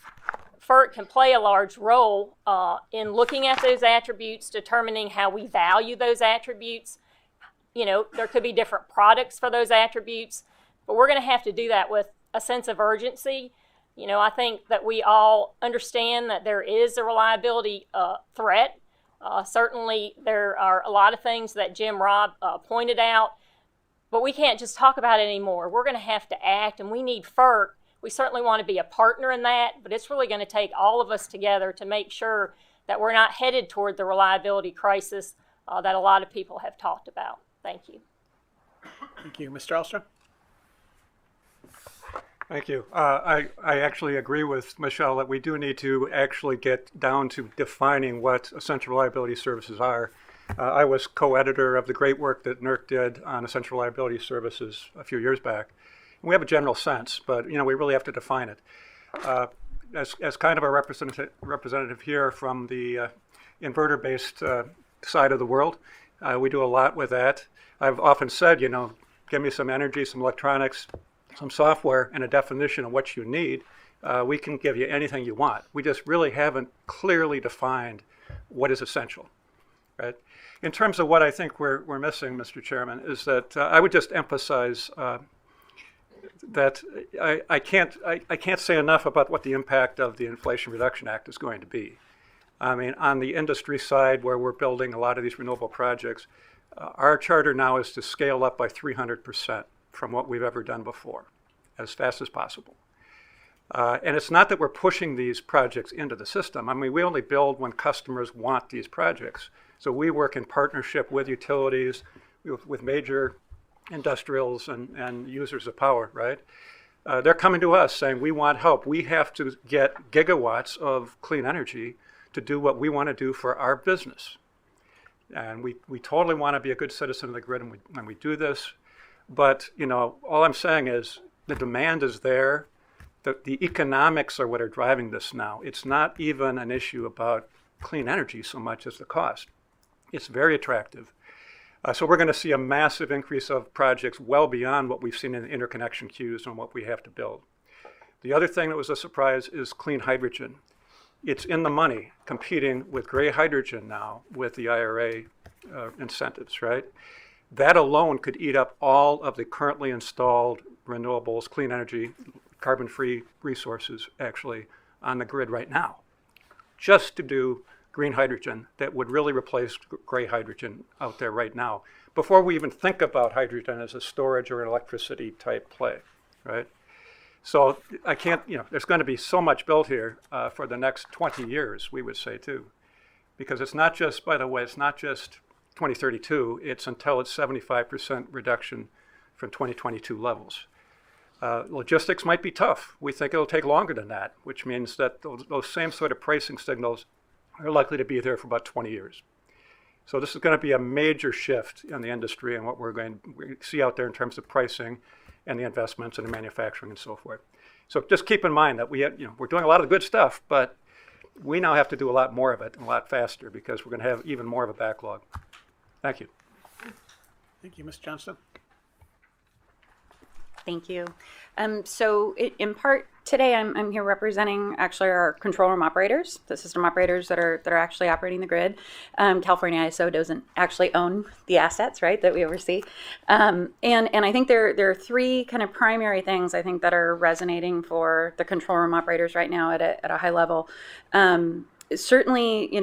FERC can play a large role in looking at those attributes, determining how we value those attributes, you know, there could be different products for those attributes, but we're going to have to do that with a sense of urgency. You know, I think that we all understand that there is a reliability threat Certainly, there are a lot of things that Jim Robb pointed out, but we can't just talk about it anymore. We're going to have to act, and we need FERC. We certainly want to be a partner in that, but it's really going to take all of us together to make sure that we're not headed toward the reliability crisis that a lot of people have talked about. Thank you. Thank you. Mr. Elstrom? Thank you. I actually agree with Michelle that we do need to actually get down to defining what essential reliability services are. I was co-editor of the great work that NERC did on essential reliability services a few years back. We have a general sense, but we really have to define it. As kind of a representative here from the inverter-based side of the world, we do a lot with that. I've often said, give me some energy, some electronics, some software, and a definition of what you need. We can give you anything you want. We just really haven't clearly defined what is essential, right? In terms of what I think we're missing, Mr. Chairman, is that I would just emphasize that I can't say enough about what the impact of the Inflation Reduction Act is going to be. I mean, on the industry side, where we're building a lot of these renewable projects, our charter now is to scale up by 300% from what we've ever done before, as fast as possible. And it's not that we're pushing these projects into the system. I mean, we only build when customers want these projects. So we work in partnership with utilities, with major industrials and users of power, right? They're coming to us saying, we want help. We have to get gigawatts of clean energy to do what we want to do for our business. And we totally want to be a good citizen of the grid when we do this. But, all I'm saying is the demand is there. The economics are what are driving this now. It's not even an issue about clean energy so much as the cost. It's very attractive. So we're going to see a massive increase of projects well beyond what we've seen in the interconnection queues and what we have to build. The other thing that was a surprise is clean hydrogen. It's in the money, competing with gray hydrogen now with the IRA incentives, right? That alone could eat up all of the currently installed renewables, clean energy, carbon-free resources actually on the grid right now, just to do green hydrogen that would really replace gray hydrogen out there right now, before we even think about hydrogen as a storage or an electricity type play, right? So I can't, there's going to be so much built here for the next 20 years, we would say too, because it's not just, by the way, it's not just 2032, it's until it's 75% reduction from 2022 levels. Logistics might be tough. We think it'll take longer than that, which means that those same sort of pricing signals are likely to be there for about 20 years. So this is going to be a major shift in the industry and what we're going to see out there in terms of pricing and the investments and the manufacturing and so forth. So just keep in mind that we're doing a lot of good stuff, but we now have to do a lot more of it and a lot faster because we're going to have even more of a backlog. Thank you. Thank you, Ms. Johnston. Thank you. In part today, I'm here representing actually our control room operators, the system operators that are actually operating the grid. California ISO doesn't actually own the assets, right, that we oversee. And I think there are three kind of primary things I think that are resonating for the control room operators right now at a high level. Certainly,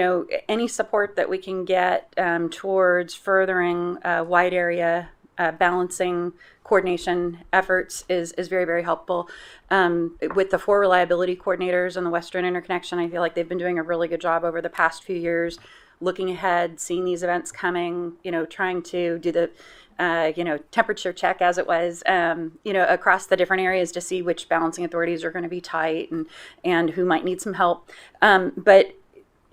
any support that we can get towards furthering wide area balancing coordination efforts is very, very helpful. With the 4 reliability coordinators on the Western Interconnection, I feel like they've been doing a really good job over the past few years, looking ahead, seeing these events coming, trying to do the temperature check as it was, across the different areas to see which balancing authorities are going to be tight and who might need some help. But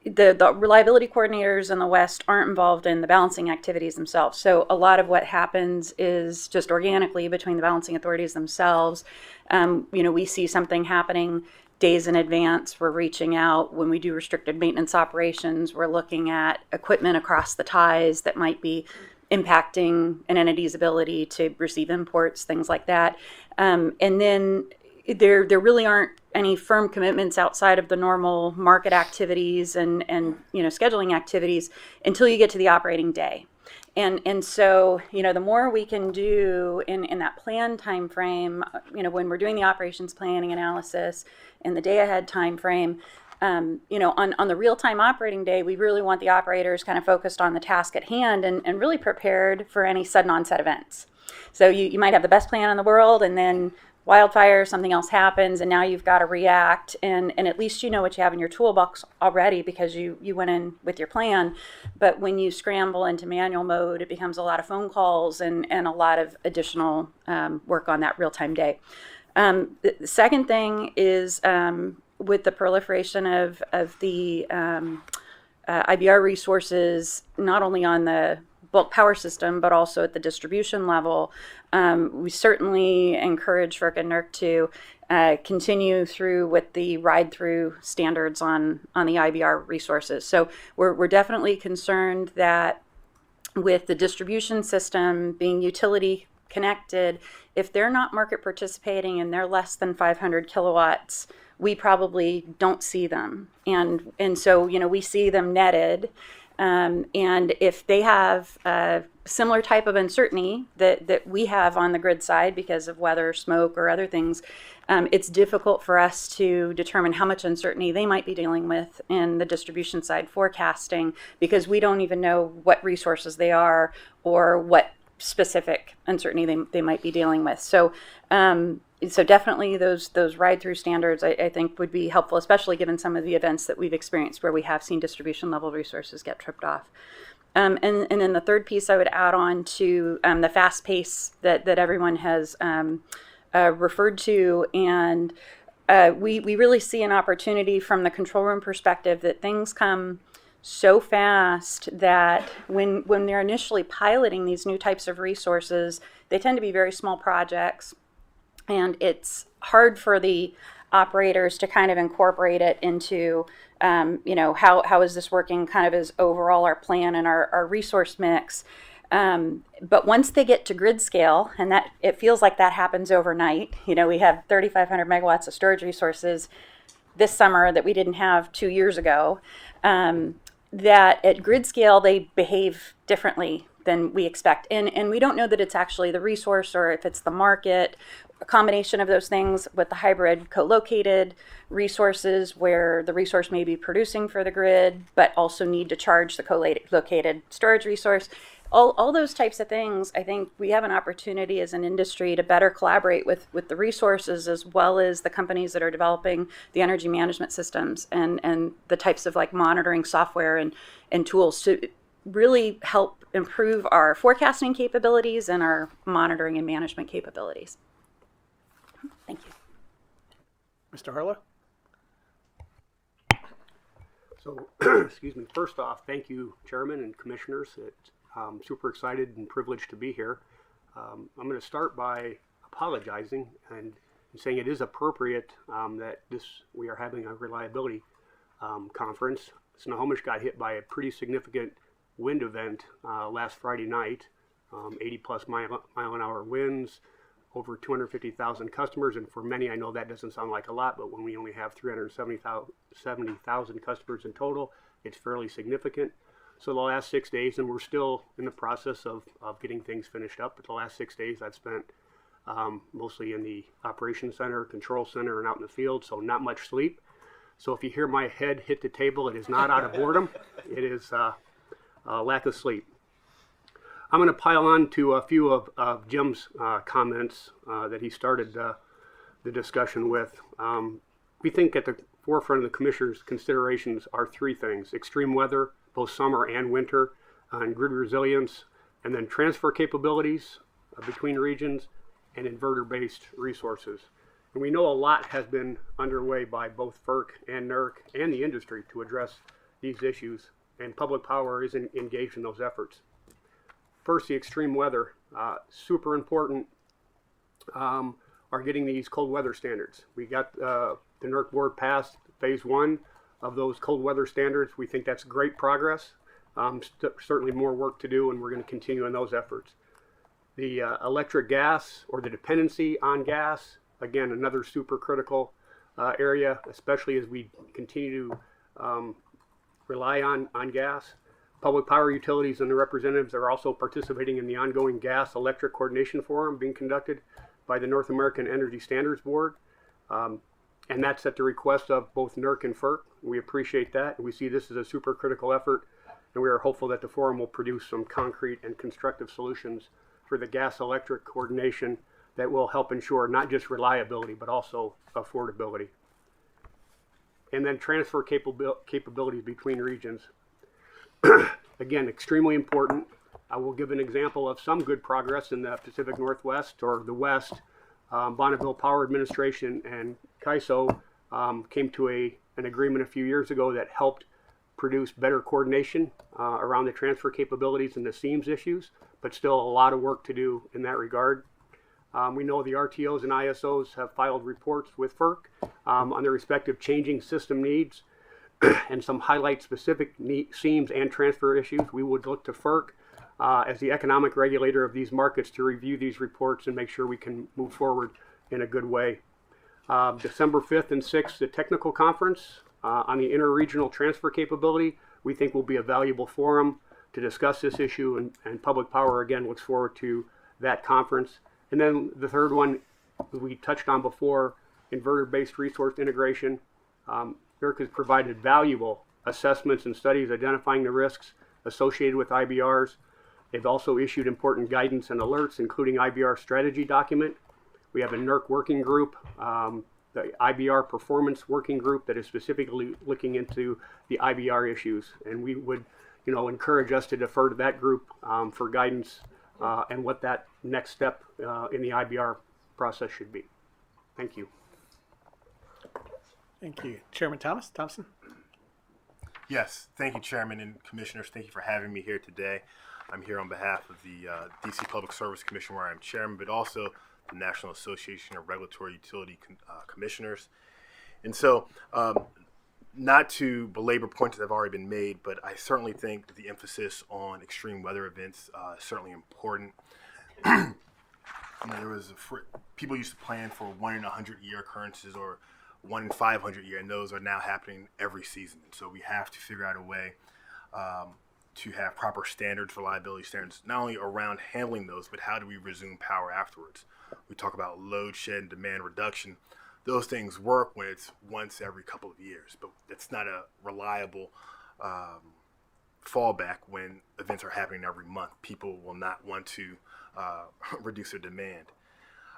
the reliability coordinators in the West aren't involved in the balancing activities themselves. So a lot of what happens is just organically between the balancing authorities themselves. We see something happening days in advance. We're reaching out. When we do restricted maintenance operations, we're looking at equipment across the ties that might be impacting an entity's ability to receive imports, things like that. And then there really aren't any firm commitments outside of the normal market activities and scheduling activities until you get to the operating day. And so, the more we can do in that plan time frame, when we're doing the operations planning analysis in the day ahead time frame, On the real-time operating day, we really want the operators kind of focused on the task at hand and really prepared for any sudden onset events. So you might have the best plan in the world, and then wildfire, something else happens, and now you've got to react, and at least you know what you have in your toolbox already because you went in with your plan. But when you scramble into manual mode, it becomes a lot of phone calls and a lot of additional work on that real-time day. The second thing is with the proliferation of the IBR resources, not only on the bulk power system, but also at the distribution level, we certainly encourage FERC and NERC to continue through with the ride-through standards on the IBR resources. So we're definitely concerned that with the distribution system being utility connected, if they're not market participating and they're less than 500 kilowatts, we probably don't see them. And so, we see them netted. And if they have a similar type of uncertainty that we have on the grid side because of weather, smoke, or other things, it's difficult for us to determine how much uncertainty they might be dealing with in the distribution side forecasting because we don't even know what resources they are or what specific uncertainty they might be dealing with. So definitely those ride-through standards, I think, would be helpful, especially given some of the events that we've experienced where we have seen distribution level resources get tripped off. And then the third piece I would add on to the fast pace that everyone has referred to, and we really see an opportunity from the control room perspective that things come so fast that when they're initially piloting these new types of resources, they tend to be very small projects. And it's hard for the operators to kind of incorporate it into, how is this working kind of as overall our plan and our resource mix. But once they get to grid scale, and that it feels like that happens overnight, we have 3,500 megawatts of storage resources this summer that we didn't have 2 years ago, that at grid scale, they behave differently than we expect. And we don't know that it's actually the resource or if it's the market. A combination of those things with the hybrid co-located resources where the resource may be producing for the grid, but also need to charge the co-located storage resource. All those types of things, I think we have an opportunity as an industry to better collaborate with the resources as well as the companies that are developing the energy management systems and the types of monitoring software and tools to really help improve our forecasting capabilities and our monitoring and management capabilities. Thank you. Mr. Harlow? So, excuse me. First off, thank you, Chairman and Commissioners. I'm super excited and privileged to be here. I'm going to start by apologizing and saying it is appropriate that we are having a reliability conference. Snohomish got hit by a pretty significant wind event last Friday night, 80-plus mile-an-hour winds, over 250,000 customers, and for many, I know that doesn't sound like a lot, but when we only have 370,000 customers in total, it's fairly significant. So the last 6 days, and we're still in the process of getting things finished up, but the last 6 days I've spent mostly in the operations center, control center, and out in the field, so not much sleep. So if you hear my head hit the table, it is not out of boredom. It is lack of sleep. I'm going to pile on to a few of Jim's comments that he started the discussion with. We think at the forefront of the Commissioner's considerations are three things: extreme weather, both summer and winter, and grid resilience, and then transfer capabilities between regions, and inverter-based resources. And we know a lot has been underway by both FERC and NERC and the industry to address these issues, and Public Power is engaged in those efforts. First, the extreme weather, super important, are getting these cold weather standards. We got the NERC board passed phase 1 of those cold weather standards. We think that's great progress. Certainly more work to do, and we're going to continue in those efforts. The electric gas, or the dependency on gas, again, another super critical area, especially as we continue to rely on gas. Public power utilities and the representatives are also participating in the ongoing Gas Electric Coordination Forum being conducted by the North American Energy Standards Board. And that's at the request of both NERC and FERC. We appreciate that, and we see this as a super critical effort, and we are hopeful that the forum will produce some concrete and constructive solutions for the gas-electric coordination that will help ensure not just reliability, but also affordability. And then transfer capabilities between regions. Again, extremely important. I will give an example of some good progress in the Pacific Northwest or the West. Bonneville Power Administration and CAISO came to an agreement a few years ago that helped produce better coordination around the transfer capabilities and the seams issues, but still a lot of work to do in that regard. We know the RTOs and ISOs have filed reports with FERC on their respective changing system needs and some highlight specific seams and transfer issues. We would look to FERC as the economic regulator of these markets to review these reports and make sure we can move forward in a good way. December 5th and 6th, the technical conference on the interregional transfer capability, we think will be a valuable forum to discuss this issue, and Public Power again looks forward to that conference. And then the third one we touched on before, inverter-based resource integration. NERC has provided valuable assessments and studies identifying the risks associated with IBRs. They've also issued important guidance and alerts, including IBR strategy document. We have a NERC working group, the IBR performance working group that is specifically looking into the IBR issues. And we would, encourage us to defer to that group for guidance and what that next step in the IBR process should be. Thank you. Thank you. Chairman Thompson? Yes, thank you, Chairman and Commissioners. Thank you for having me here today. I'm here on behalf of the DC Public Service Commission, where I'm chairman, but also the National Association of Regulatory Utility Commissioners. And so, not to belabor points that have already been made, but I certainly think that the emphasis on extreme weather events is certainly important. People used to plan for 1 in 100-year occurrences or 1 in 500-year, and those are now happening every season. So we have to figure out a way to have proper standards, reliability standards, not only around handling those, but how do we resume power afterwards? We talk about load shed and demand reduction. Those things work when it's once every couple of years, but it's not a reliable fallback when events are happening every month. People will not want to reduce their demand.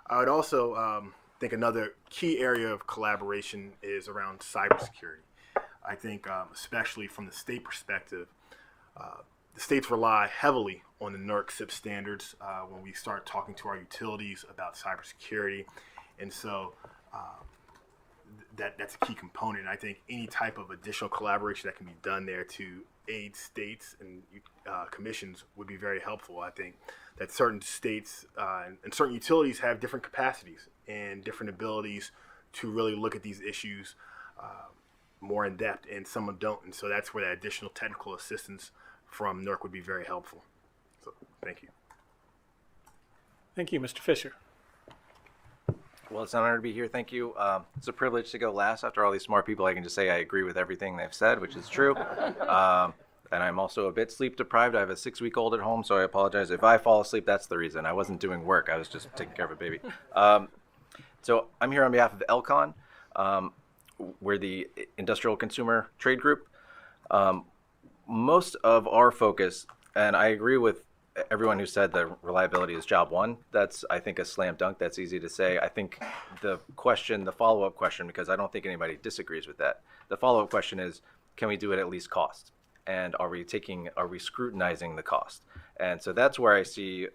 I would also think another key area of collaboration is around cybersecurity. I think especially from the state perspective, the states rely heavily on the NERC CIP standards when we start talking to our utilities about cybersecurity. And so that's a key component. I think any type of additional collaboration that can be done there to aid states and commissions would be very helpful. I think that certain states and certain utilities have different capacities and different abilities to really look at these issues more in depth, and some don't. And so that's where that additional technical assistance from NERC would be very helpful. So thank you. Thank you, Mr. Fisher. Well, it's an honor to be here. Thank you. It's a privilege to go last. After all these smart people, I can just say I agree with everything they've said, which is true. And I'm also a bit sleep deprived. I have a 6-week-old at home, so I apologize. If I fall asleep, that's the reason. I wasn't doing work. I was just taking care of a baby. So I'm here on behalf of ELCON. We're the Industrial Consumer Trade Group. Most of our focus, and I agree with everyone who said that reliability is job one. That's, I think, a slam dunk. That's easy to say. I think the follow-up question, because I don't think anybody disagrees with that, the follow-up question is, can we do it at least cost? And are we scrutinizing the cost? And so that's where I see,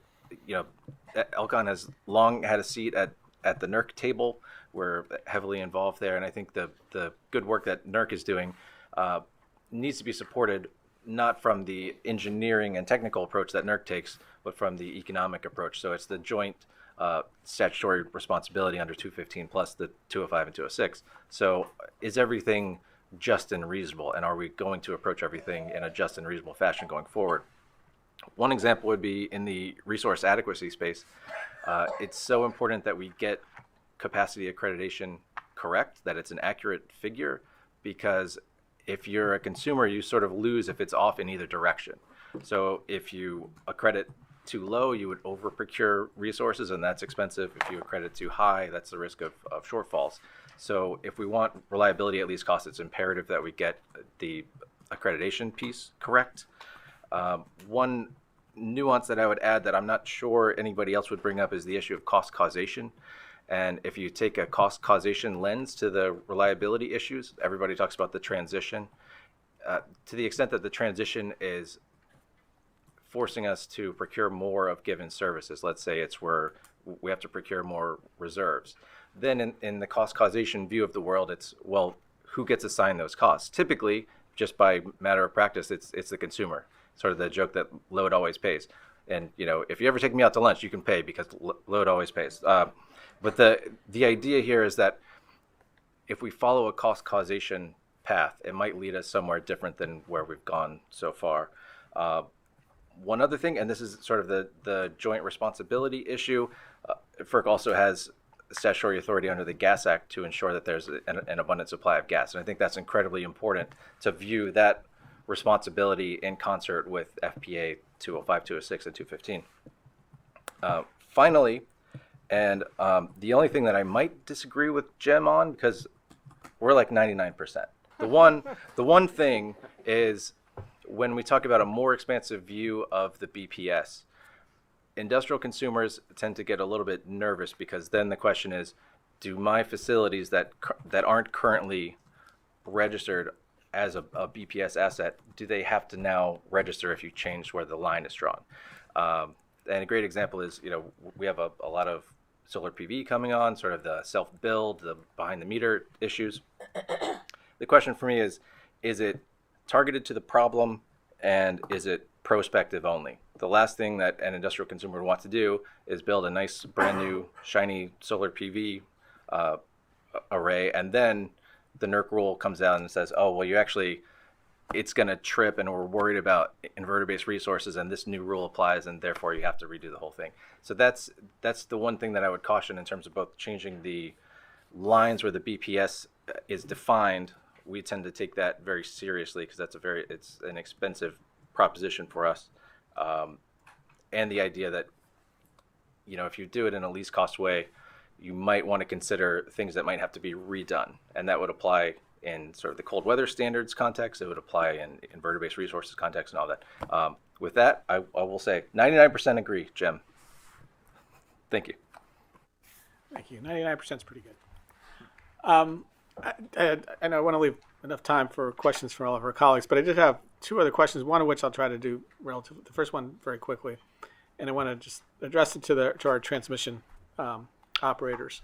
ELCON has long had a seat at the NERC table. We're heavily involved there, and I think the good work that NERC is doing needs to be supported, not from the engineering and technical approach that NERC takes, but from the economic approach. So it's the joint statutory responsibility under 215 plus the 205 and 206. So is everything just and reasonable, and are we going to approach everything in a just and reasonable fashion going forward? One example would be in the resource adequacy space. It's so important that we get capacity accreditation correct, that it's an accurate figure, because if you're a consumer, you sort of lose if it's off in either direction. So if you accredit too low, you would over procure resources, and that's expensive. If you accredit too high, that's the risk of shortfalls. So if we want reliability at least cost, it's imperative that we get the accreditation piece correct. One nuance that I would add that I'm not sure anybody else would bring up is the issue of cost causation. And if you take a cost causation lens to the reliability issues, everybody talks about the transition. To the extent that the transition is forcing us to procure more of given services, let's say it's where we have to procure more reserves, then in the cost causation view of the world, it's, well, who gets assigned those costs? Typically, just by matter of practice, it's the consumer. Sort of the joke that load always pays. And, you know, if you ever take me out to lunch, you can pay because load always pays. But the idea here is that if we follow a cost causation path, it might lead us somewhere different than where we've gone so far. One other thing, and this is sort of the joint responsibility issue, FERC also has statutory authority under the Gas Act to ensure that there's an abundant supply of gas. And I think that's incredibly important to view that responsibility in concert with FPA 205, 206, and 215. Finally, and the only thing that I might disagree with Jim on, because we're like 99%. The one thing is when we talk about a more expansive view of the BPS, industrial consumers tend to get a little bit nervous because then the question is, do my facilities that aren't currently registered as a BPS asset, do they have to now register if you change where the line is drawn? And a great example is, you know, we have a lot of solar PV coming on, sort of the self-build, the behind-the-meter issues. The question for me is it targeted to the problem and is it prospective only? The last thing that an industrial consumer would want to do is build a nice, brand new, shiny solar PV array, and then the NERC rule comes out and says, oh, well, it's going to trip and we're worried about inverter-based resources and this new rule applies and therefore you have to redo the whole thing. So that's the one thing that I would caution in terms of both changing the lines where the BPS is defined. We tend to take that very seriously because it's an expensive proposition for us. And the idea that, you know, if you do it in a least cost way, you might want to consider things that might have to be redone. And that would apply in sort of the cold weather standards context. It would apply in inverter-based resources context and all that. With that, I will say 99% agree, Jim. Thank you. Thank you. 99% is pretty good. I know I want to leave enough time for questions from all of our colleagues, but I did have two other questions, one of which I'll try to do relatively, the first one very quickly. And I want to just address it to our transmission operators.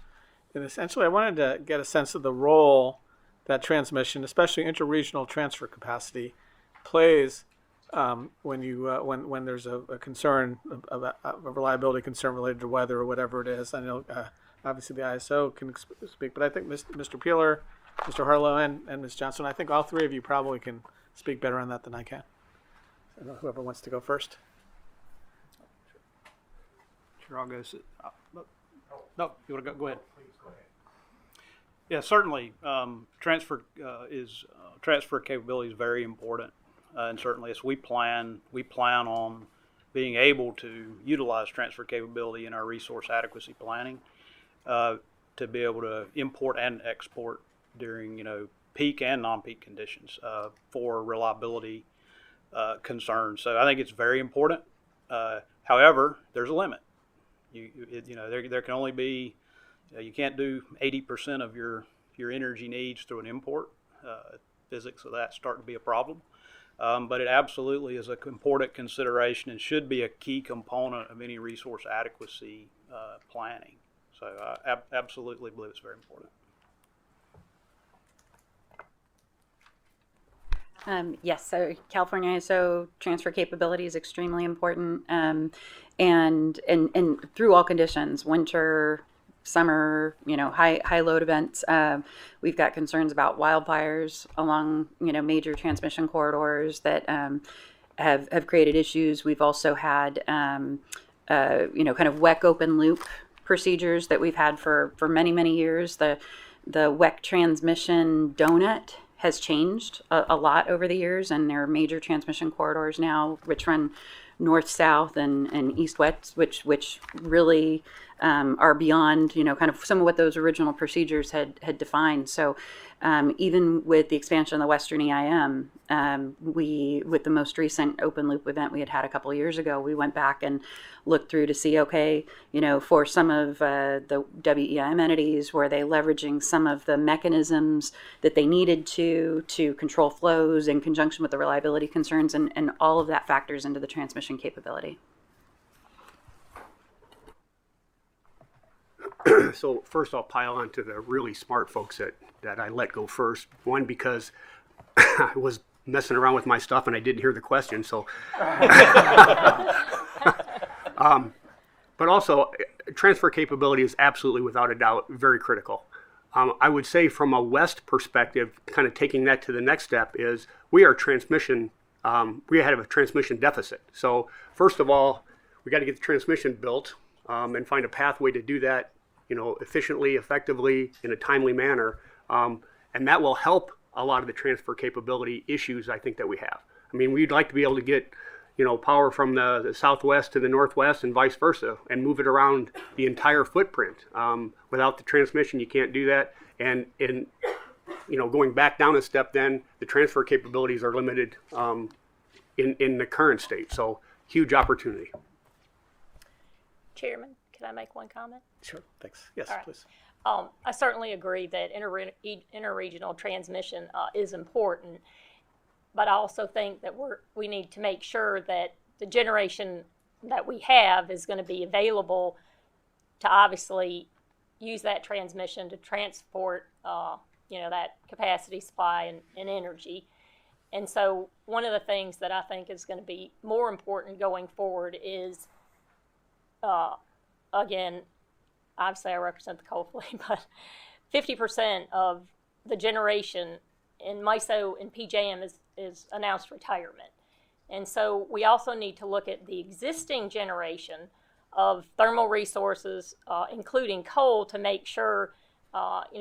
And essentially, I wanted to get a sense of the role that transmission, especially interregional transfer capacity, plays when there's a concern, a reliability concern related to weather or whatever it is. I know obviously the ISO can speak, but I think Mr. Peeler, Mr. Harlow, and Ms. Johnson, I think all three of you probably can speak better on that than I can. So whoever wants to go first. Sure, I'll go. No, you want to go ahead. Yeah, certainly. Transfer capability is very important, and certainly as we plan on being able to utilize transfer capability in our resource adequacy planning to be able to import and export during peak and non-peak conditions for reliability concerns. So I think it's very important. However, there's a limit. There can only be, you can't do 80% of your energy needs through an import. Physics of that start to be a problem. But it absolutely is an important consideration and should be a key component of any resource adequacy planning. So I absolutely believe it's very important. Yes, so California ISO transfer capability is extremely important, and through all conditions, winter, summer, high load events. We've got concerns about wildfires along, major transmission corridors that have created issues. We've also had, kind of WEC open loop procedures that we've had for many, many years. The WEC transmission donut has changed a lot over the years, and there are major transmission corridors now which run north-south and east-west, which really are beyond, kind of some of what those original procedures had defined. So even with the expansion of the Western EIM, with the most recent open loop event we had a couple of years ago, we went back and looked through to see, okay, for some of the WEIM entities, were they leveraging some of the mechanisms that they needed to control flows in conjunction with the reliability concerns, and all of that factors into the transmission capability. So first I'll pile on to the really smart folks that I let go first. One, because I was messing around with my stuff and I didn't hear the question. So, but also transfer capability is absolutely, without a doubt, very critical. I would say from a West perspective, kind of taking that to the next step, is we have a transmission deficit. So first of all, we got to get the transmission built and find a pathway to do that, efficiently, effectively, in a timely manner. And that will help a lot of the transfer capability issues I think that we have. I mean, we'd like to be able to get, power from the southwest to the northwest and vice versa, and move it around the entire footprint. Without the transmission, you can't do that. And going back down a step, then the transfer capabilities are limited in the current state. So huge opportunity. Chairman, can I make one comment? Sure, thanks. Yes, All right. please. I certainly agree that interregional transmission is important, but I also think that we need to make sure that the generation that we have is going to be available to obviously use that transmission to transport, that capacity, supply, and energy. And so one of the things that I think is going to be more important going forward is, again, obviously I represent the coal fleet, but 50% of the generation in MISO and PJM is announced retirement. And so we also need to look at the existing generation of thermal resources, including coal, to make sure,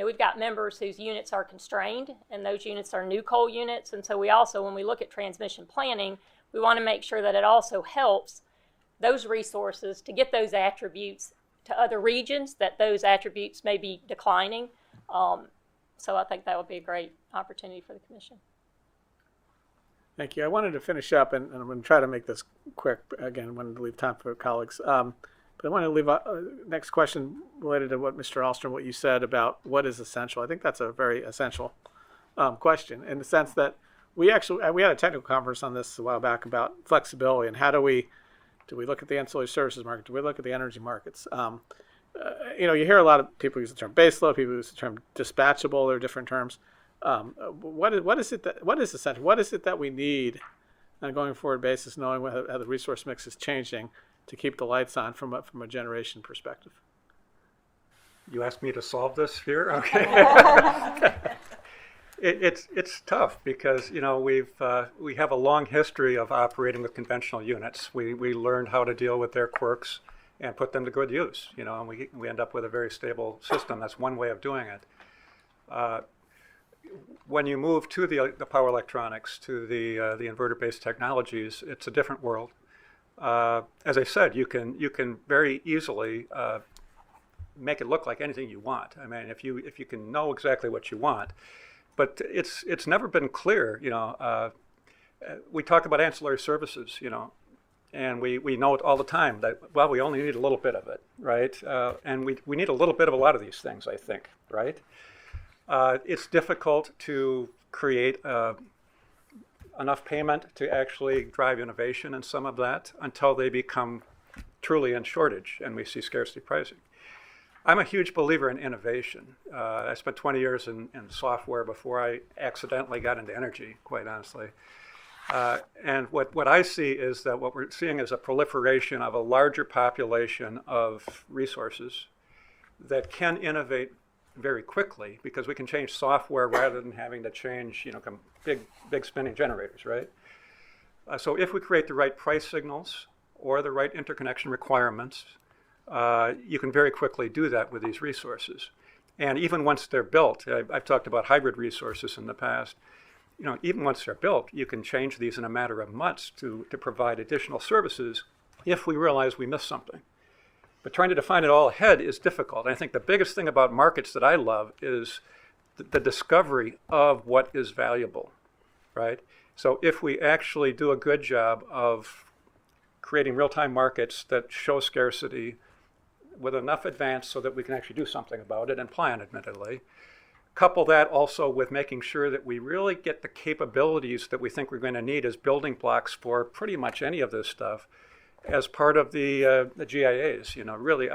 we've got members whose units are constrained, and those units are new coal units. And so we also, when we look at transmission planning, we want to make sure that it also helps those resources to get those attributes to other regions, that those attributes may be declining. So I think that would be a great opportunity for the Commission. Thank you. I wanted to finish up, and I'm going to try to make this quick. Again, I wanted to leave time for colleagues. But I want to leave next question related to what Mr. Ahlstrom, what you said about what is essential. I think that's a very essential question, in the sense that we had a technical conference on this a while back about flexibility and how do we look at the ancillary services market? Do we look at the energy markets? You hear a lot of people use the term baseload, people use the term dispatchable. There are different terms. What is essential? What is it that we need on a going forward basis, knowing how the resource mix is changing, to keep the lights on from a generation perspective? You asked me to solve this here? Okay. It's tough because we have a long history of operating with conventional units. We learned how to deal with their quirks and put them to good use. And we end up with a very stable system. That's one way of doing it. When you move to the power electronics, to the inverter-based technologies, it's a different world. As I said, you can very easily make it look like anything you want. I mean, if you can know exactly what you want. But it's never been clear, we talk about ancillary services, and we know it all the time that, well, we only need a little bit of it, right? And we need a little bit of a lot of these things, I think, right? It's difficult to create enough payment to actually drive innovation in some of that until they become truly in shortage and we see scarcity pricing. I'm a huge believer in innovation. I spent 20 years in software before I accidentally got into energy, quite honestly. And what I see is that what we're seeing is a proliferation of a larger population of resources that can innovate very quickly because we can change software rather than having to change, big spinning generators, right? So if we create the right price signals or the right interconnection requirements, you can very quickly do that with these resources. And even once they're built, I've talked about hybrid resources in the past, even once they're built, you can change these in a matter of months to provide additional services if we realize we missed something. But trying to define it all ahead is difficult. And I think the biggest thing about markets that I love is the discovery of what is valuable, right? So if we actually do a good job of creating real-time markets that show scarcity with enough advance so that we can actually do something about it and plan, admittedly, couple that also with making sure that we really get the capabilities that we think we're going to need as building blocks for pretty much any of this stuff as part of the GIAs. Really,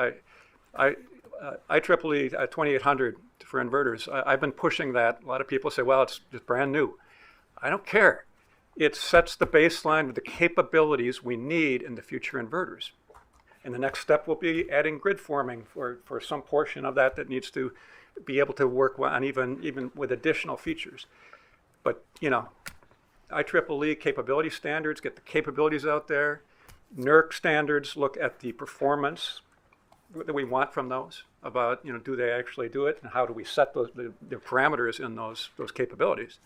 IEEE 2800 for inverters, I've been pushing that. A lot of people say, well, it's just brand new. I don't care. It sets the baseline with the capabilities we need in the future inverters. And the next step will be adding grid forming for some portion of that needs to be able to work on even with additional features. But, IEEE capability standards, get the capabilities out there. NERC standards look at the performance that we want from those, about, do they actually do it, and how do we set the parameters in those capabilities.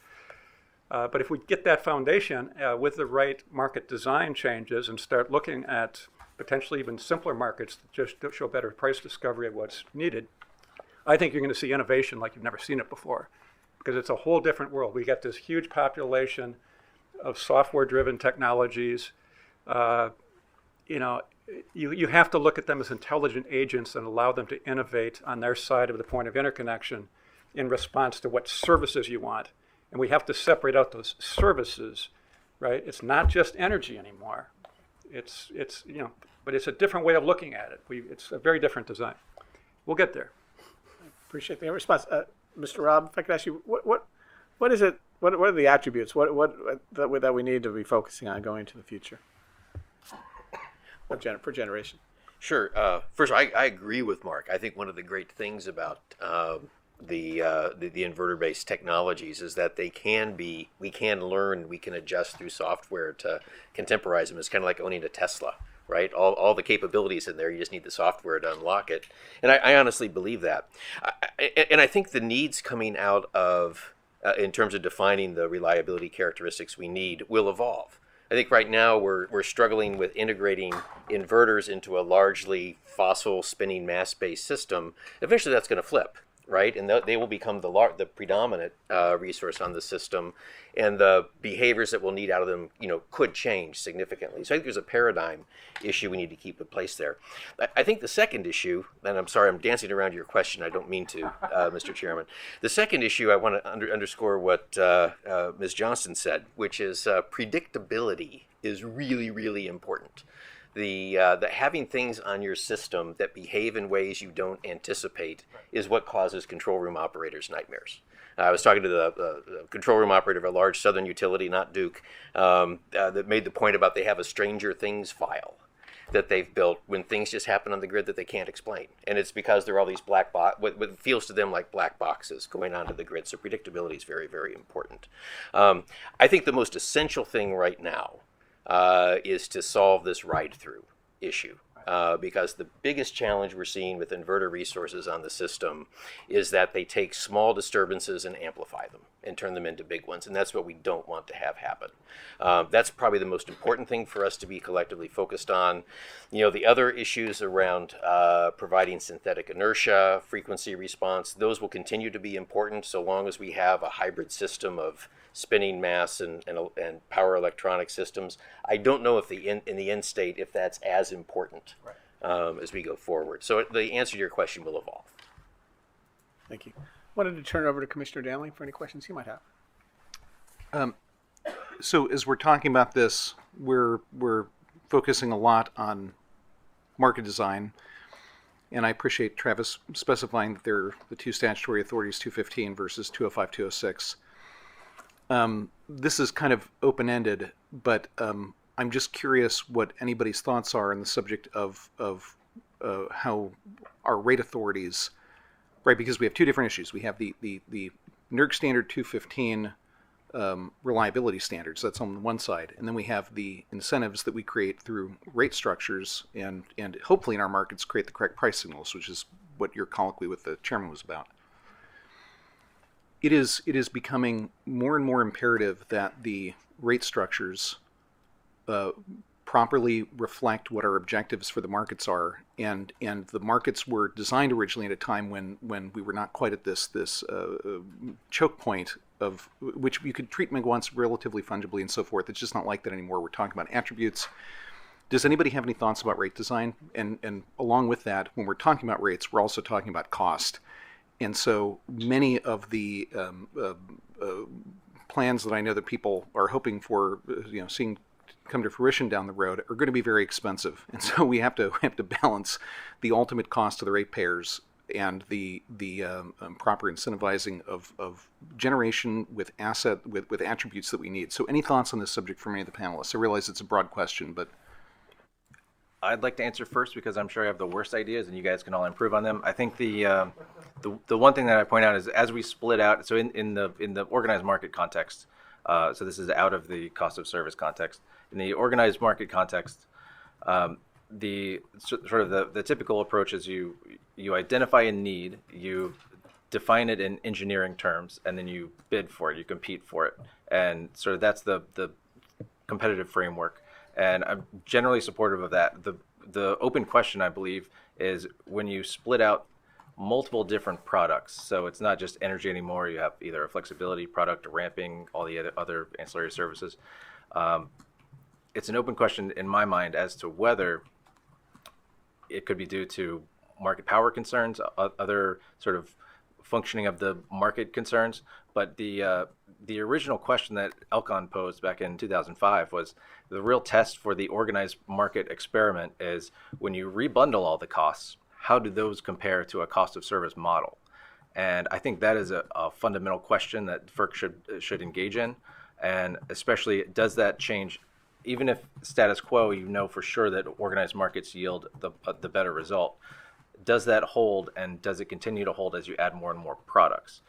But if we get that foundation with the right market design changes and start looking at potentially even simpler markets that just show better price discovery of what's needed, I think you're going to see innovation like you've never seen it before, because it's a whole different world. We got this huge population of software-driven technologies. You have to look at them as intelligent agents and allow them to innovate on their side of the point of interconnection in response to what services you want. And we have to separate out those services, right? It's not just energy anymore. But it's a different way of looking at it. It's a very different design. We'll get there. Appreciate the response. Mr. Rob, if I could ask you, what is it, what are the attributes that we need to be focusing on going into the future for generation? Sure. First, I agree with Mark. I think one of the great things about the inverter-based technologies is that we can learn, we can adjust through software to contemporize them. It's kind of like owning a Tesla, right? All the capabilities in there, you just need the software to unlock it. And I honestly believe that. And I think the needs coming out of, in terms of defining the reliability characteristics we need, will evolve. I think right now we're struggling with integrating inverters into a largely fossil spinning mass-based system. Eventually that's going to flip, right? And they will become the predominant resource on the system, and the behaviors that we'll need out of them, could change significantly. So I think there's a paradigm issue we need to keep in place there. I think the second issue, and I'm sorry, I'm dancing around your question. I don't mean to, Mr. Chairman. The second issue, I want to underscore what Ms. Johnston said, which is predictability is really, really important. The having things on your system that behave in ways you don't anticipate is what causes control room operators nightmares. I was talking to the control room operator of a large southern utility, not Duke, that made the point about they have a Stranger Things file that they've built when things just happen on the grid that they can't explain. And it's because there are all these what feels to them like black boxes going onto the grid. So predictability is very, very important. I think the most essential thing right now is to solve this ride-through issue. Because the biggest challenge we're seeing with inverter resources on the system is that they take small disturbances and amplify them and turn them into big ones, and that's what we don't want to have happen. That's probably the most important thing for us to be collectively focused on. The other issues around providing synthetic inertia, frequency response, those will continue to be important so long as we have a hybrid system of spinning mass and power electronic systems. I don't know if in the end state if that's as important as we go forward. So the answer to your question will evolve. Thank you. Wanted to turn it over to Commissioner Danley for any questions he might have. So as we're talking about this, we're focusing a lot on market design, and I appreciate Travis specifying that they're the two statutory authorities, 215 versus 205, 206. This is kind of open-ended, but I'm just curious what anybody's thoughts are on the subject of how our rate authorities, right? Because we have two different issues. We have the NERC standard 215 reliability standards. That's on one side, and then we have the incentives that we create through rate structures, and hopefully in our markets create the correct price signals, which is what your colloquy with the chairman was about. it is becoming more and more imperative that the rate structures properly reflect what our objectives for the markets are, and the markets were designed originally at a time when we were not quite at this choke point of which you could treat megawatts relatively fungibly and so forth. It's just not like that anymore. We're talking about attributes. Does anybody have any thoughts about rate design? And along with that, when we're talking about rates, we're also talking about cost. And so many of the plans that I know that people are hoping for, seeing come to fruition down the road are going to be very expensive. And so we have to balance the ultimate cost to the ratepayers and the proper incentivizing of generation with with attributes that we need. So any thoughts on this subject from any of the panelists? I realize it's a broad question, but I'd like to answer first because I'm sure I have the worst ideas and you guys can all improve on them. I think the one thing that I point out is as we split out, so in the organized market context, so this is out of the cost of service context. In the organized market context, the typical approach is you identify a need, you define it in engineering terms, and then you bid for it, you compete for it, and sort of that's the competitive framework. And I'm generally supportive of that. The open question, I believe, is when you split out multiple different products. So it's not just energy anymore. You have either a flexibility product, ramping, all the other ancillary services. It's an open question in my mind as to whether it could be due to market power concerns, other sort of functioning of the market concerns. But the original question that Elcon posed back in 2005 was the real test for the organized market experiment is when you rebundle all the costs, how do those compare to a cost of service model? And I think that is a fundamental question that FERC should engage in. And especially, does that change, even if status quo, you know for sure that organized markets yield the better result. Does that hold, and does it continue to hold as you add more and more products?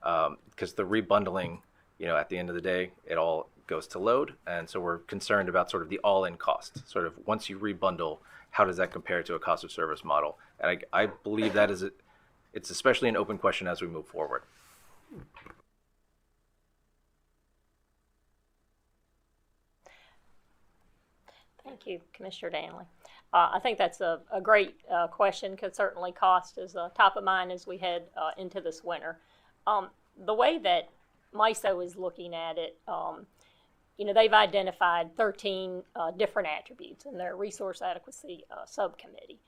Because the rebundling, at the end of the day, it all goes to load, and so we're concerned about sort of the all-in cost. Sort of once you rebundle, how does that compare to a cost of service model? And I believe that it's especially an open question as we move forward. Thank you, Commissioner Danley. I think that's a great question because certainly cost is top of mind as we head into this winter. The way that MISO is looking at it, they've identified 13 different attributes in their resource adequacy subcommittee.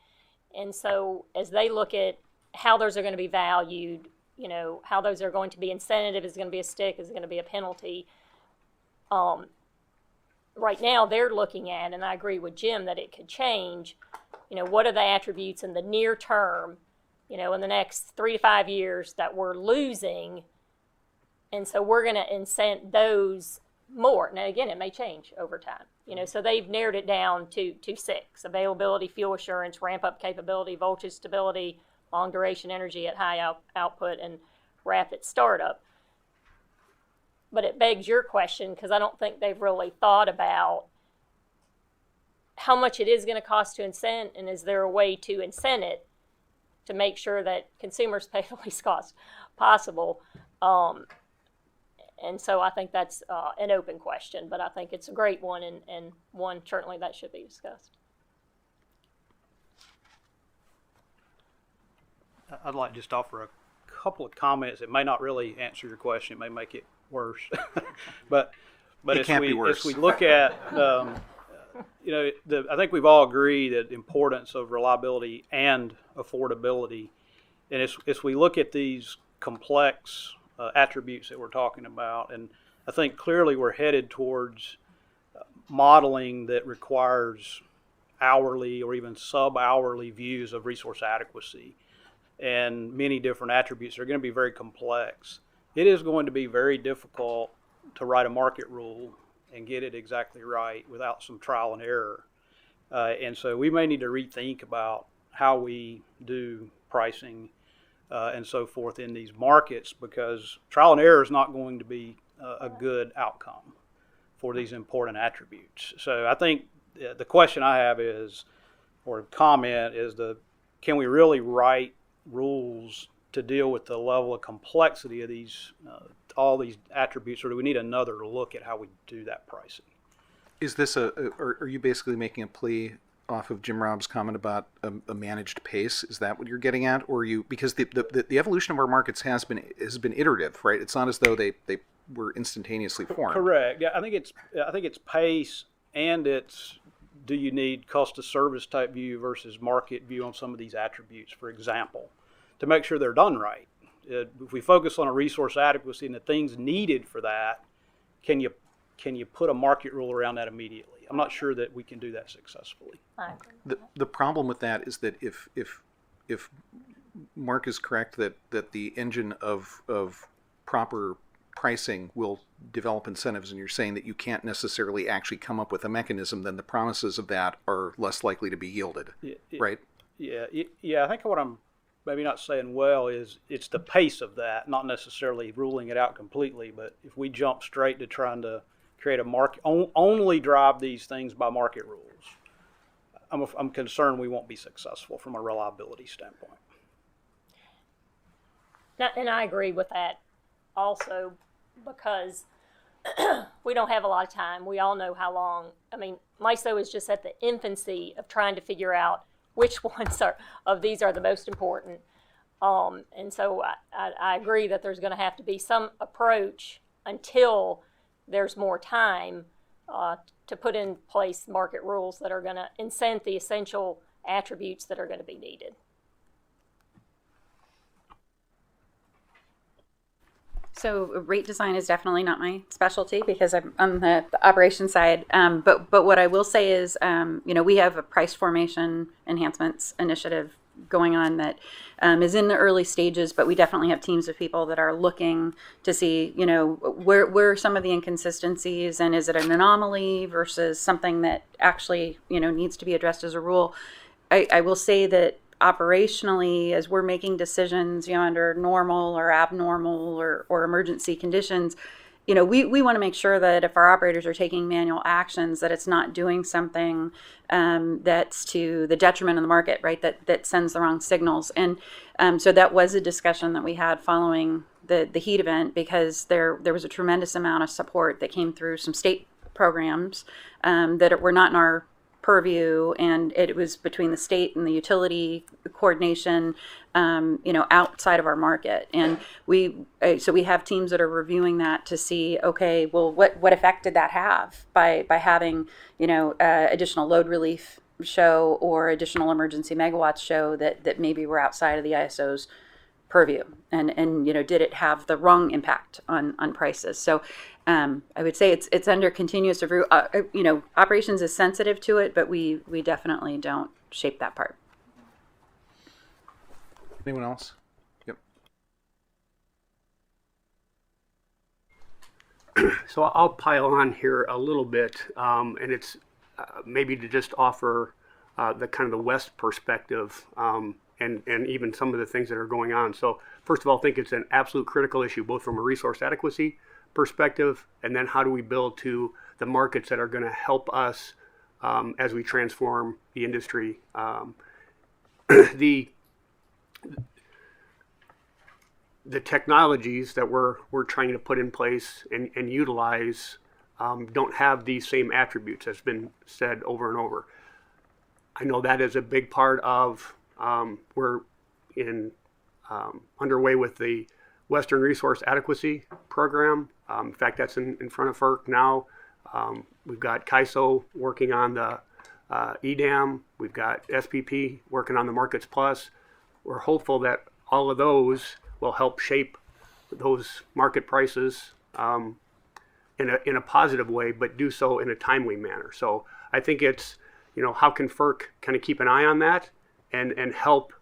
And so as they look at how those are going to be valued, how those are going to be incentive, is it going to be a stick, is it going to be a penalty? Right now they're looking at, and I agree with Jim that it could change, what are the attributes in the near term, in the next 3 to 5 years that we're losing, and so we're going to incent those more. Now again, it may change over time, so they've narrowed it down to 6: availability, fuel assurance, ramp up capability, voltage stability, long duration energy at high output, and rapid startup. But it begs your question, because I don't think they've really thought about how much it is going to cost to incent, and is there a way to incent it to make sure that consumers pay the least cost possible? And so I think that's an open question, but I think it's a great one, and one certainly that should be discussed. I'd like to just offer a couple of comments. It may not really answer your question. It may make it worse. but it can't be worse. As we look at, I think we've all agreed that the importance of reliability and affordability. And as we look at these complex attributes that we're talking about, and I think clearly we're headed towards modeling that requires hourly or even sub-hourly views of resource adequacy, and many different attributes are going to be very complex. It is going to be very difficult to write a market rule and get it exactly right without some trial and error. And so we may need to rethink about how we do pricing and so forth in these markets, because trial and error is not going to be a good outcome for these important attributes. So I think the question I have is, or comment is, can we really write rules to deal with the level of complexity of these, all these attributes, or do we need another look at how we do that pricing? Is this are you basically making a plea off of Jim Rob's comment about a managed pace? Is that what you're getting at? Or because the evolution of our markets has been iterative, right? It's not as though they were instantaneously formed. Correct. Yeah, I think it's pace, and it's, do you need cost of service type view versus market view on some of these attributes, for example, to make sure they're done right. If we focus on a resource adequacy and the things needed for that, can you put a market rule around that immediately? I'm not sure that we can do that successfully. The problem with that is that if Mark is correct that the engine of proper pricing will develop incentives, and you're saying that you can't necessarily actually come up with a mechanism, then the promises of that are less likely to be yielded, right? Yeah. I think what I'm maybe not saying well is it's the pace of that, not necessarily ruling it out completely, but if we jump straight to trying to create a market, only drive these things by market rules, I'm concerned we won't be successful from a reliability standpoint. Now, and I agree with that also, because we don't have a lot of time. We all know how long. I mean, MISO is just at the infancy of trying to figure out which ones of these are the most important. And so I agree that there's going to have to be some approach until there's more time to put in place market rules that are going to incent the essential attributes that are going to be needed. So rate design is definitely not my specialty because I'm on the operations side. But what I will say is, we have a price formation enhancements initiative going on that is in the early stages, but we definitely have teams of people that are looking to see, where are some of the inconsistencies, and is it an anomaly versus something that actually, needs to be addressed as a rule. I will say that operationally, as we're making decisions, under normal or abnormal or emergency conditions, we want to make sure that if our operators are taking manual actions, that it's not doing something that's to the detriment of the market, right? That sends the wrong signals. And so that was a discussion that we had following the heat event, because there was a tremendous amount of support that came through some state programs that were not in our purview, and it was between the state and the utility coordination, outside of our market. And we have teams that are reviewing that to see, okay, well, what effect did that have by having, additional load relief show or additional emergency megawatts show that maybe were outside of the ISO's purview, and did it have the wrong impact on prices? So I would say it's under continuous review. Operations is sensitive to it, but we definitely don't shape that part. Anyone else? Yep. So I'll pile on here a little bit, and it's maybe to just offer the kind of the West perspective, and even some of the things that are going on. So first of all, I think it's an absolute critical issue, both from a resource adequacy perspective, and then how do we build to the markets that are going to help us as we transform the industry. The technologies that we're trying to put in place and utilize don't have these same attributes, as been said over and over. I know that is a big part of we're underway with the Western Resource Adequacy Program. In fact, that's in front of FERC now. We've got CAISO working on the EDAM. We've got SPP working on the Markets Plus. We're hopeful that all of those will help shape those market prices in a positive way, but do so in a timely manner. So I think it's, how can FERC kind of keep an eye on that and help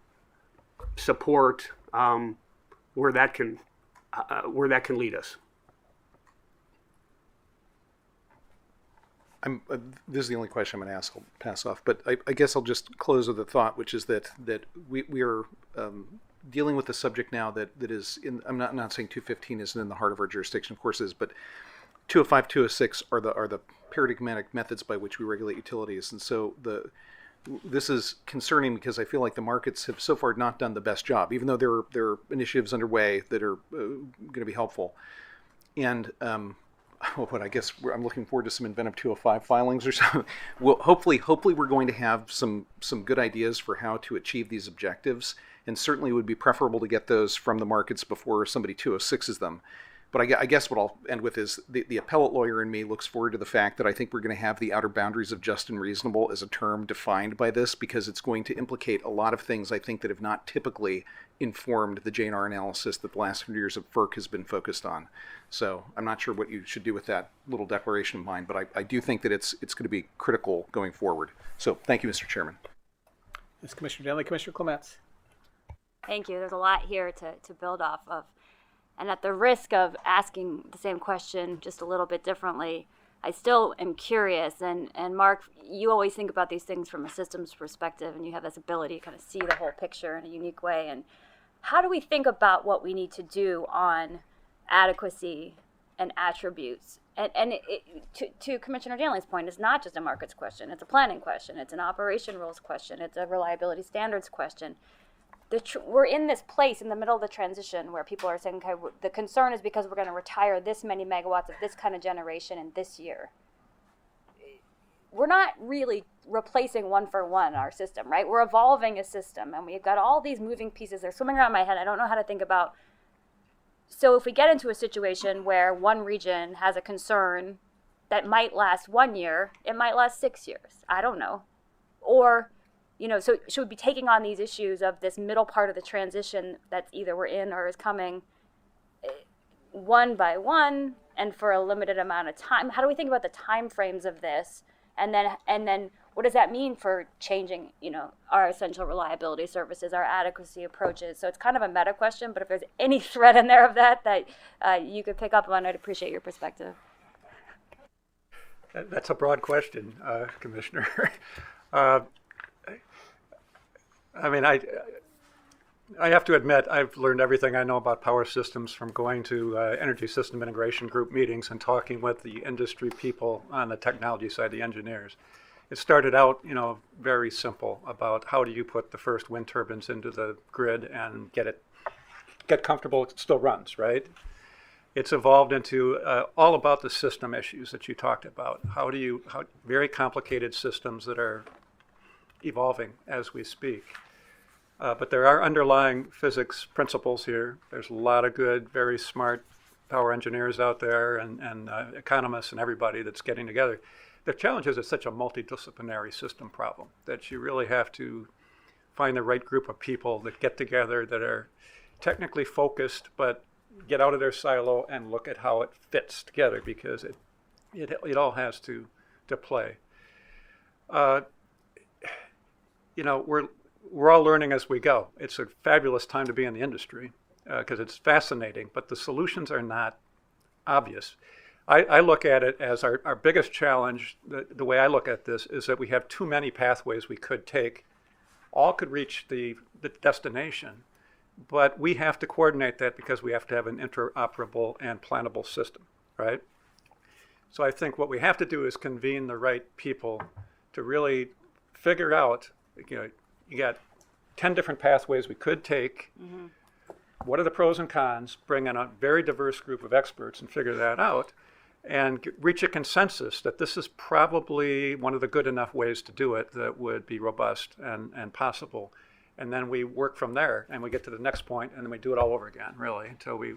support where that can lead us. This is the only question I'm going to ask. I'll pass off, but I guess I'll just close with a thought, which is that we are dealing with a subject now that is in. I'm not saying 215 isn't in the heart of our jurisdiction, of course it is, but 205, 206 are the paradigmatic methods by which we regulate utilities, and so this is concerning because I feel like the markets have so far not done the best job, even though there are initiatives underway that are going to be helpful. And I guess I'm looking forward to some Inventive 205 filings or something. Well, hopefully we're going to have some good ideas for how to achieve these objectives, and certainly it would be preferable to get those from the markets before somebody 206s them. But I guess what I'll end with is the appellate lawyer in me looks forward to the fact that I think we're going to have the outer boundaries of just and reasonable as a term defined by this, because it's going to implicate a lot of things I think that have not typically informed the JNR analysis that the last 100 years of FERC has been focused on. So I'm not sure what you should do with that little declaration of mine, but I do think that it's going to be critical going forward. So thank you, Mr. Chairman. Yes, Commissioner Danley. Commissioner Clements. Thank you. There's a lot here to build off of. And at the risk of asking the same question just a little bit differently, I still am curious. And Mark, you always think about these things from a systems perspective, and you have this ability to kind of see the whole picture in a unique way. And how do we think about what we need to do on adequacy and attributes? And to Commissioner Danley's point, it's not just a markets question. It's a planning question. It's an operation rules question. It's a reliability standards question. We're in this place in the middle of the transition where people are saying, okay, the concern is because we're going to retire this many megawatts of this kind of generation in this year. We're not really replacing one for one our system, right? We're evolving a system, and we've got all these moving pieces. They're swimming around my head. I don't know how to think about. So if we get into a situation where one region has a concern that might last 1 year, it might last 6 years. I don't know. Or so should we be taking on these issues of this middle part of the transition that either we're in or is coming one by one and for a limited amount of time? How do we think about the time frames of this? And then what does that mean for changing, our essential reliability services, our adequacy approaches? So it's kind of a meta question, but if there's any thread in there of that you could pick up on, I'd appreciate your perspective. That's a broad question, Commissioner. I have to admit, I've learned everything I know about power systems from going to Energy System Integration Group meetings and talking with the industry people on the technology side, the engineers. It started out, very simple about how do you put the first wind turbines into the grid and get comfortable it still runs, right? It's evolved into all about the system issues that you talked about. How very complicated systems that are evolving as we speak. But there are underlying physics principles here. There's a lot of good, very smart power engineers out there and economists and everybody that's getting together. The challenge is it's such a multidisciplinary system problem that you really have to find the right group of people that get together that are technically focused but get out of their silo and look at how it fits together, because it all has to play. We're all learning as we go. It's a fabulous time to be in the industry because it's fascinating, but the solutions are not obvious. I look at it as our biggest challenge. The way I look at this is that we have too many pathways we could take. All could reach the destination, but we have to coordinate that because we have to have an interoperable and plannable system, right? So I think what we have to do is convene the right people to really figure out, you got 10 different pathways we could take. Mm-hmm. What are the pros and cons? Bring in a very diverse group of experts and figure that out and reach a consensus that this is probably one of the good enough ways to do it that would be robust and possible. And then we work from there and we get to the next point and then we do it all over again, really, until we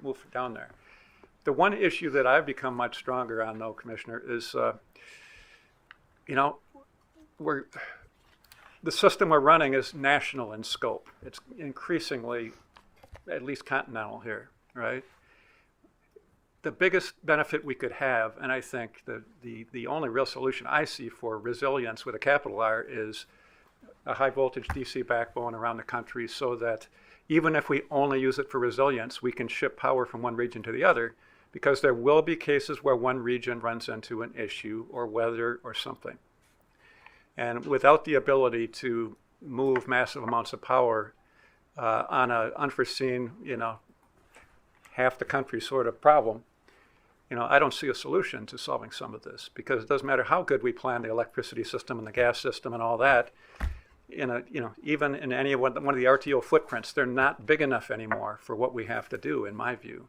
move down there. The one issue that I've become much stronger on, though, Commissioner, is, the system we're running is national in scope. It's increasingly, at least continental here, right? The biggest benefit we could have, and I think the only real solution I see for resilience with a capital R, is a high voltage DC backbone around the country so that even if we only use it for resilience, we can ship power from one region to the other, because there will be cases where one region runs into an issue or weather or something. And without the ability to move massive amounts of power on an unforeseen, half the country sort of problem, I don't see a solution to solving some of this, because it doesn't matter how good we plan the electricity system and the gas system and all that. Even in any one of the RTO footprints, they're not big enough anymore for what we have to do, in my view.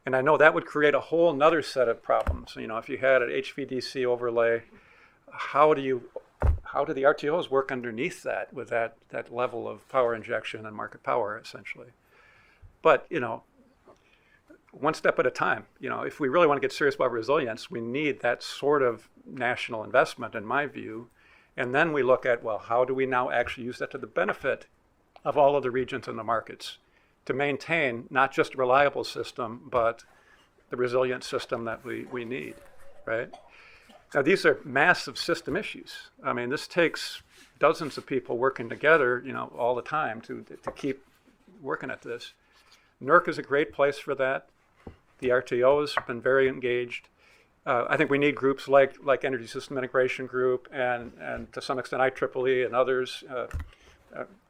And I know that would create a whole nother set of problems. If you had an HVDC overlay, how do the RTOs work underneath that with that level of power injection and market power, essentially? But, one step at a time. If we really want to get serious about resilience, we need that sort of national investment, in my view. And then we look at, well, how do we now actually use that to the benefit of all of the regions and the markets to maintain not just a reliable system, but the resilient system that we need, right? Now, these are massive system issues. I mean, this takes dozens of people working together, all the time to keep working at this. NERC is a great place for that. The RTOs have been very engaged. I think we need groups like Energy System Integration Group and to some extent IEEE and others,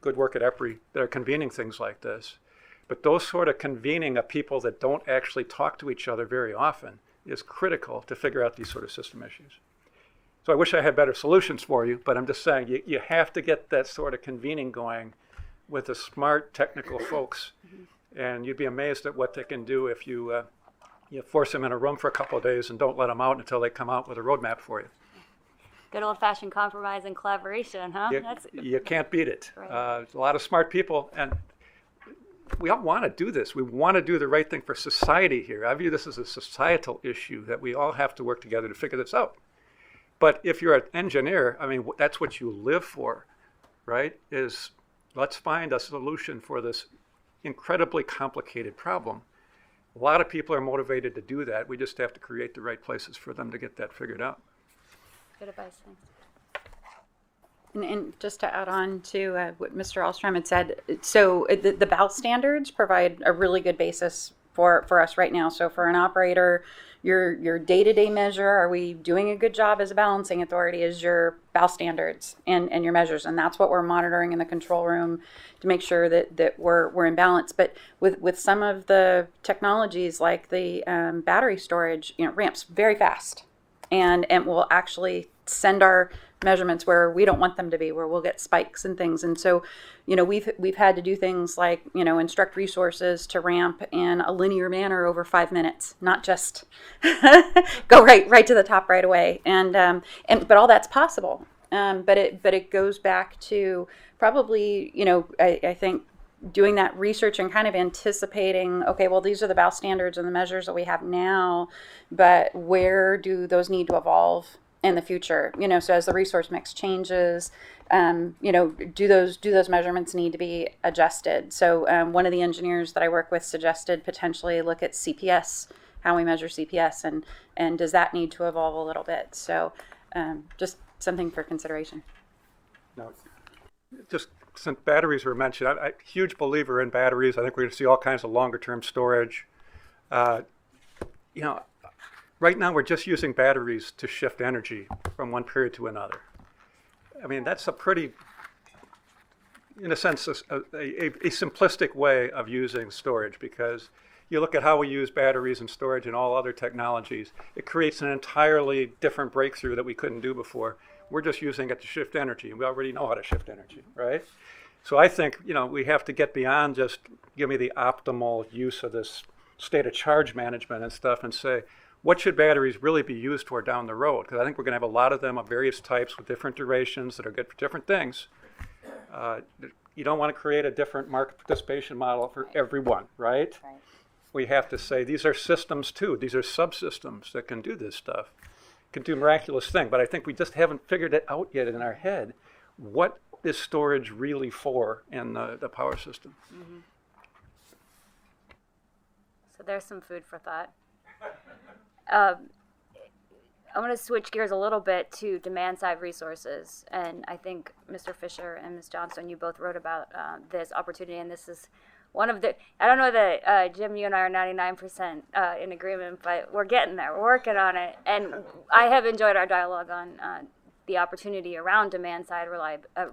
good work at EPRI, that are convening things like this. But those sort of convening of people that don't actually talk to each other very often is critical to figure out these sort of system issues. So I wish I had better solutions for you, but I'm just saying you have to get that sort of convening going with the smart technical folks. And you'd be amazed at what they can do if you force them in a room for a couple of days and don't let them out until they come out with a roadmap for you. Good old-fashioned compromise and collaboration, huh? You can't beat it. Right. There's a lot of smart people, and we all want to do this. We want to do the right thing for society here. I view this as a societal issue that we all have to work together to figure this out. But if you're an engineer, I mean, that's what you live for, right? Is let's find a solution for this incredibly complicated problem. A lot of people are motivated to do that. We just have to create the right places for them to get that figured out. Good advice, thanks. And just to add on to what Mr. Alstrom had said, so the BAL standards provide a really good basis for us right now. So for an operator, your day-to-day measure, are we doing a good job as a balancing authority, is your BAL standards and your measures. And that's what we're monitoring in the control room to make sure that we're in balance. But with some of the technologies like the battery storage, ramps very fast and will actually send our measurements where we don't want them to be, where we'll get spikes and things. And so, we've had to do things like, instruct resources to ramp in a linear manner over 5 minutes, not just go right to the top right away. But all that's possible. But it goes back to probably, I think doing that research and kind of anticipating, okay, well, these are the BAL standards and the measures that we have now, but where do those need to evolve in the future? So as the resource mix changes, do those measurements need to be adjusted? So one of the engineers that I work with suggested potentially look at CPS, how we measure CPS, and does that need to evolve a little bit? So just something for consideration. No, just since batteries were mentioned, I'm a huge believer in batteries. I think we're going to see all kinds of longer term storage. Right now we're just using batteries to shift energy from one period to another. I mean, that's a pretty, in a sense, a simplistic way of using storage, because you look at how we use batteries and storage and all other technologies, it creates an entirely different breakthrough that we couldn't do before. We're just using it to shift energy, and we already know how to shift energy, right? So I think, we have to get beyond just give me the optimal use of this state of charge management and stuff and say, what should batteries really be used for down the road? Because I think we're going to have a lot of them of various types with different durations that are good for different things. You don't want to create a different market participation model for everyone, right? We have to say these are systems too. These are subsystems that can do this stuff, can do miraculous things. But I think we just haven't figured it out yet in our head. What is storage really for in the power system? Mm-hmm. So there's some food for thought. I want to switch gears a little bit to demand-side resources, and I think Mr. Fisher and Ms. Johnstone, you both wrote about this opportunity, and this is one of the, I don't know that, Jim, you and I are 99% in agreement, but we're getting there, we're working on it, and I have enjoyed our dialogue on the opportunity around demand-side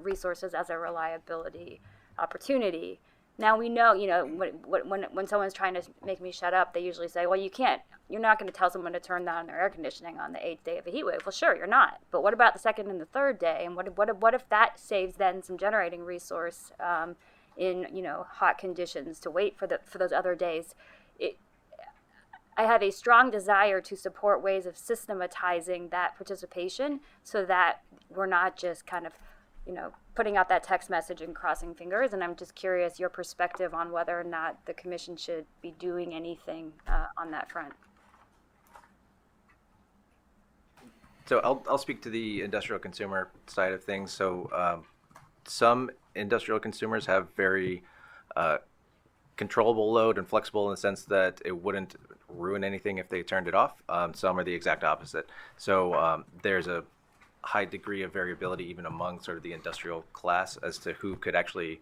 resources as a reliability opportunity. Now we know, when someone's trying to make me shut up, they usually say, well, you're not going to tell someone to turn down their air conditioning on the 8th day of a heat wave. Well, sure, you're not. But what about the 2nd and the 3rd day? And what if that saves then some generating resource in, hot conditions to wait for those other days? I have a strong desire to support ways of systematizing that participation so that we're not just kind of, putting out that text message and crossing fingers. And I'm just curious your perspective on whether or not the commission should be doing anything on that front. So I'll speak to the industrial consumer side of things. So some industrial consumers have very controllable load and flexible in the sense that it wouldn't ruin anything if they turned it off. Some are the exact opposite. So there's a high degree of variability even among sort of the industrial class as to who could actually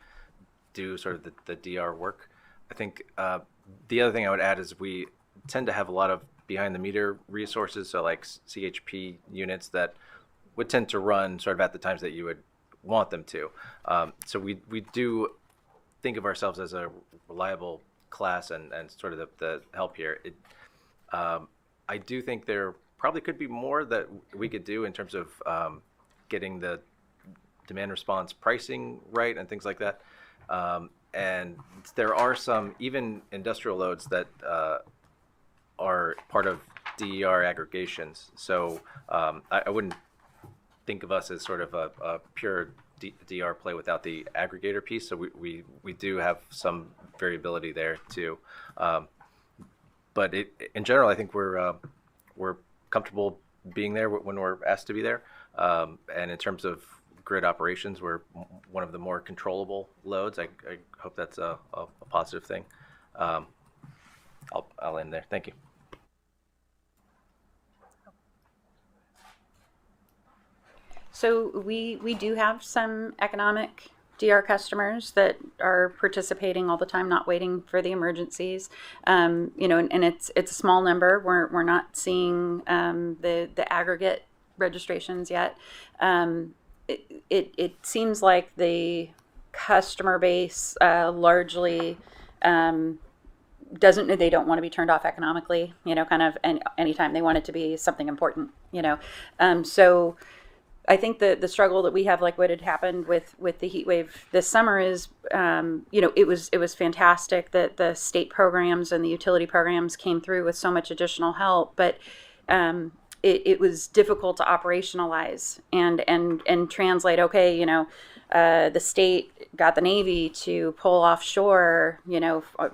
do sort of the DR work. I think the other thing I would add is we tend to have a lot of behind the meter resources, so like CHP units that would tend to run sort of at the times that you would want them to. So we do think of ourselves as a reliable class and sort of the help here. I do think there probably could be more that we could do in terms of getting the demand response pricing right and things like that. And there are some even industrial loads that are part of DER aggregations. So I wouldn't think of us as sort of a pure DR play without the aggregator piece. So we do have some variability there too. But in general, I think we're comfortable being there when we're asked to be there. And in terms of grid operations, we're one of the more controllable loads. I hope that's a positive thing. I'll end there. Thank you. So we do have some economic DR customers that are participating all the time, not waiting for the emergencies. And it's a small number. We're not seeing the aggregate registrations yet. It seems like the customer base largely they don't want to be turned off economically, kind of anytime they want it to be something important, so I think the struggle that we have, like what had happened with the heat wave this summer is, it was fantastic that the state programs and the utility programs came through with so much additional help, but it was difficult to operationalize and translate. Okay, the state got the Navy to pull offshore,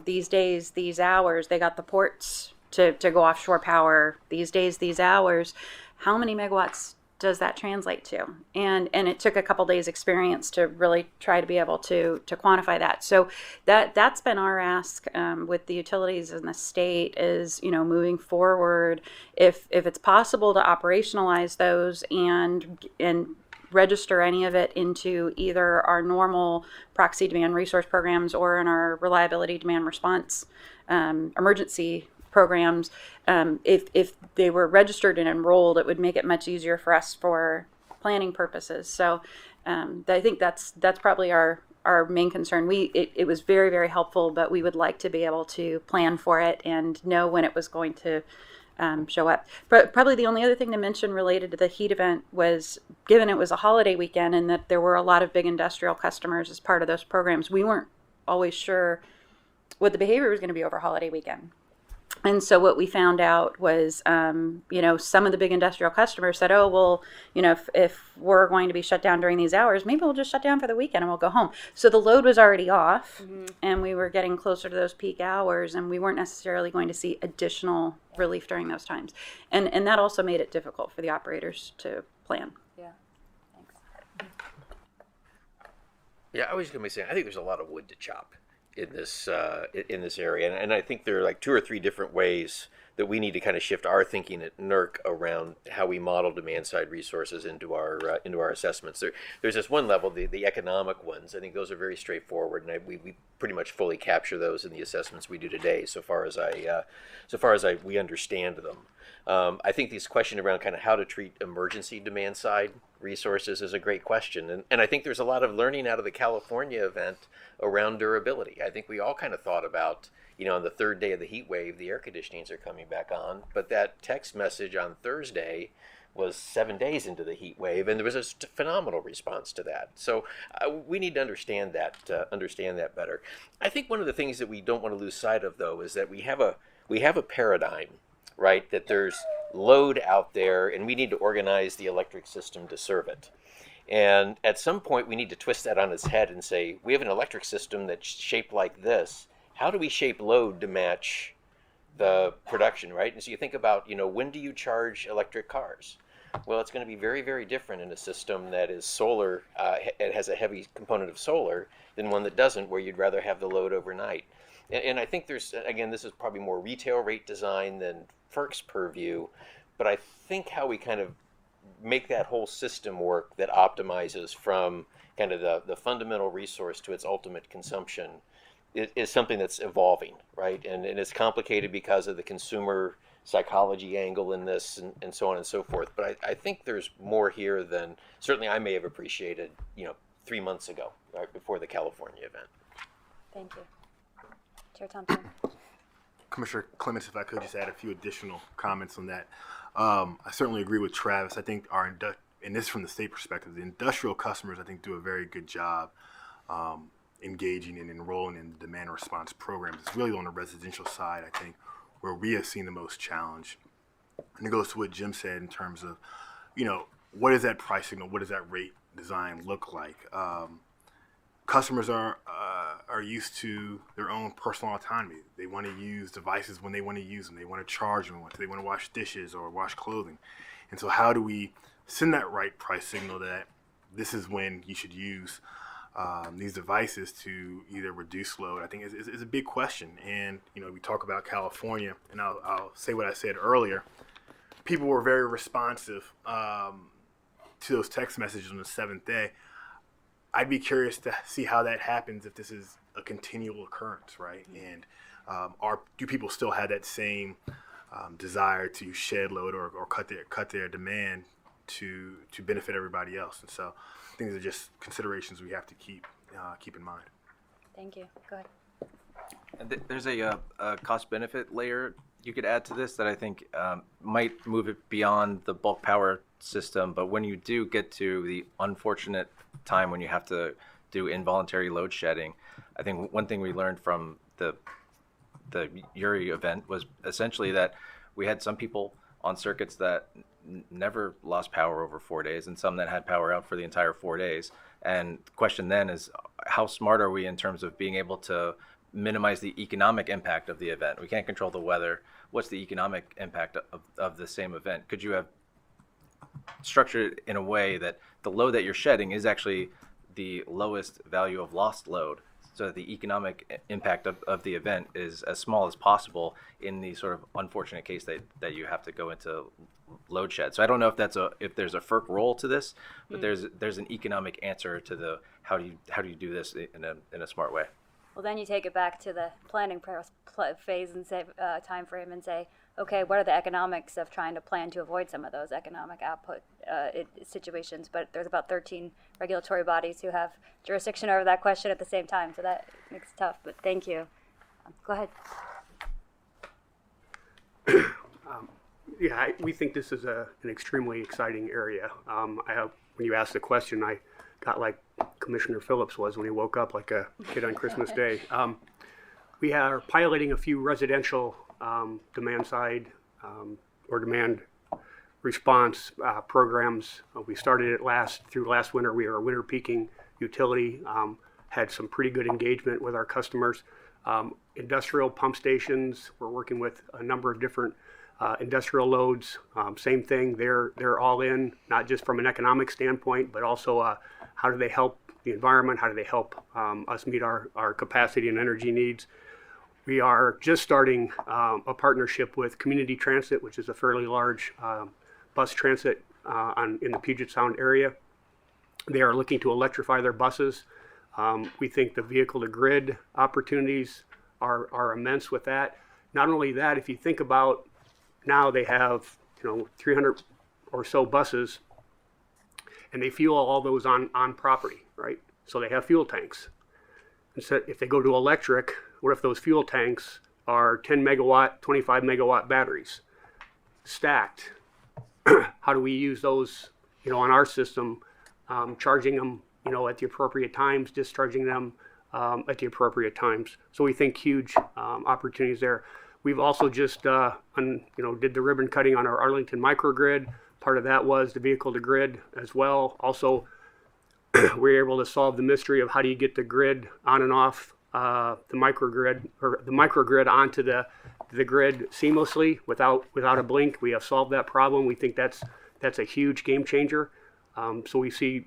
these days, these hours. They got the ports to go offshore power these days, these hours. How many megawatts does that translate to? And it took a couple days experience to really try to be able to quantify that. So that's been our ask with the utilities in the state is, moving forward, if it's possible to operationalize those and register any of it into either our normal proxy demand resource programs or in our reliability demand response emergency programs, if they were registered and enrolled, it would make it much easier for us for planning purposes. So I think that's probably our main concern. It was very, very helpful, but we would like to be able to plan for it and know when it was going to show up. But probably the only other thing to mention related to the heat event was, given it was a holiday weekend and that there were a lot of big industrial customers as part of those programs, we weren't always sure what the behavior was going to be over holiday weekend. And so what we found out was, some of the big industrial customers said, oh, well, if we're going to be shut down during these hours, maybe we'll just shut down for the weekend and we'll go home. So the load was already off, and we were getting closer to those peak hours, and we weren't necessarily going to see additional relief during those times. And that also made it difficult for the operators to plan. Yeah, thanks. Yeah, I was going to be saying, I think there's a lot of wood to chop in this area, and I think there are like 2 or 3 different ways that we need to kind of shift our thinking at NERC around how we model demand side resources into our assessments. There's this one level, the economic ones. I think those are very straightforward, and we pretty much fully capture those in the assessments we do today, so far as we understand them. I think this question around kind of how to treat emergency demand side resources is a great question. And I think there's a lot of learning out of the California event around durability. I think we all kind of thought about, on the third day of the heat wave, the air conditionings are coming back on. But that text message on Thursday was 7 days into the heat wave, and there was a phenomenal response to that. So we need to understand that better. I think one of the things that we don't want to lose sight of, though, is that we have a paradigm, right? That there's load out there, and we need to organize the electric system to serve it. And at some point, we need to twist that on its head and say, we have an electric system that's shaped like this. How do we shape load to match the production, right? And so you think about, when do you charge electric cars? Well, it's going to be very, very different in a system that is solar, it has a heavy component of solar, than one that doesn't, where you'd rather have the load overnight. And I think there's, again, this is probably more retail rate design than FERC's purview, but I think how we kind of make that whole system work that optimizes from kind of the fundamental resource to its ultimate consumption is something that's evolving, right? And it's complicated because of the consumer psychology angle in this and so on and so forth. But I think there's more here than certainly I may have appreciated, 3 months ago, right before the California event. Thank you. Chair Thompson. Commissioner Clements, if I could just add a few additional comments on that. I certainly agree with Travis. I think and this from the state perspective, the industrial customers, I think, do a very good job engaging and enrolling in the demand response programs. It's really on the residential side, I think, where we have seen the most challenge. And it goes to what Jim said in terms of, what is that price signal? What does that rate design look like? Customers are used to their own personal autonomy. They want to use devices when they want to use them. They want to charge them when they want to wash dishes or wash clothing. And so how do we send that right price signal that this is when you should use these devices to either reduce load? I think is a big question. And, we talk about California, and I'll say what I said earlier. People were very responsive to those text messages on the 7th day. I'd be curious to see how that happens if this is a continual occurrence, right? And do people still have that same desire to shed load or cut their demand to benefit everybody else? And so I think these are just considerations we have to keep in mind. Thank you. Go ahead. And there's a cost benefit layer you could add to this that I think might move it beyond the bulk power system. But when you do get to the unfortunate time when you have to do involuntary load shedding, I think one thing we learned from the Uri event was essentially that we had some people on circuits that never lost power over 4 days and some that had power out for the entire 4 days. And the question then is, how smart are we in terms of being able to minimize the economic impact of the event? We can't control the weather. What's the economic impact of the same event? Could you have structured it in a way that the load that you're shedding is actually the lowest value of lost load, so that the economic impact of the event is as small as possible in the sort of unfortunate case that you have to go into load shed? So I don't know if there's a FERC role to this, but there's an economic answer to the how do you do this in a smart way. Well, then you take it back to the planning phase and say time frame and say, okay, what are the economics of trying to plan to avoid some of those economic output situations? But there's about 13 regulatory bodies who have jurisdiction over that question at the same time, so that makes it tough. But thank you. Go ahead. We think this is an extremely exciting area. When you asked the question, I got like Commissioner Phillips was when he woke up like a kid on Christmas Day. We are piloting a few residential demand side or demand response programs. We started it through last winter. We are a winter peaking utility, had some pretty good engagement with our customers. Industrial pump stations, we're working with a number of different industrial loads. Same thing, they're all in, not just from an economic standpoint, but also how do they help the environment? How do they help us meet our capacity and energy needs? We are just starting a partnership with Community Transit, which is a fairly large bus transit in the Puget Sound area. They are looking to electrify their buses. We think the vehicle-to-grid opportunities are immense with that. Not only that, if you think about now they have 300 or so buses, and they fuel all those on property, right? So they have fuel tanks. Instead, if they go to electric, what if those fuel tanks are 10 megawatt, 25 megawatt batteries stacked? How do we use those, on our system, charging them, at the appropriate times, discharging them at the appropriate times? So we think huge opportunities there. We've also just, did the ribbon cutting on our Arlington microgrid. Part of that was the vehicle to grid as well. Also, we were able to solve the mystery of how do you get the grid on and off the microgrid onto the grid seamlessly without a blink. We have solved that problem. We think that's a huge game changer. So we see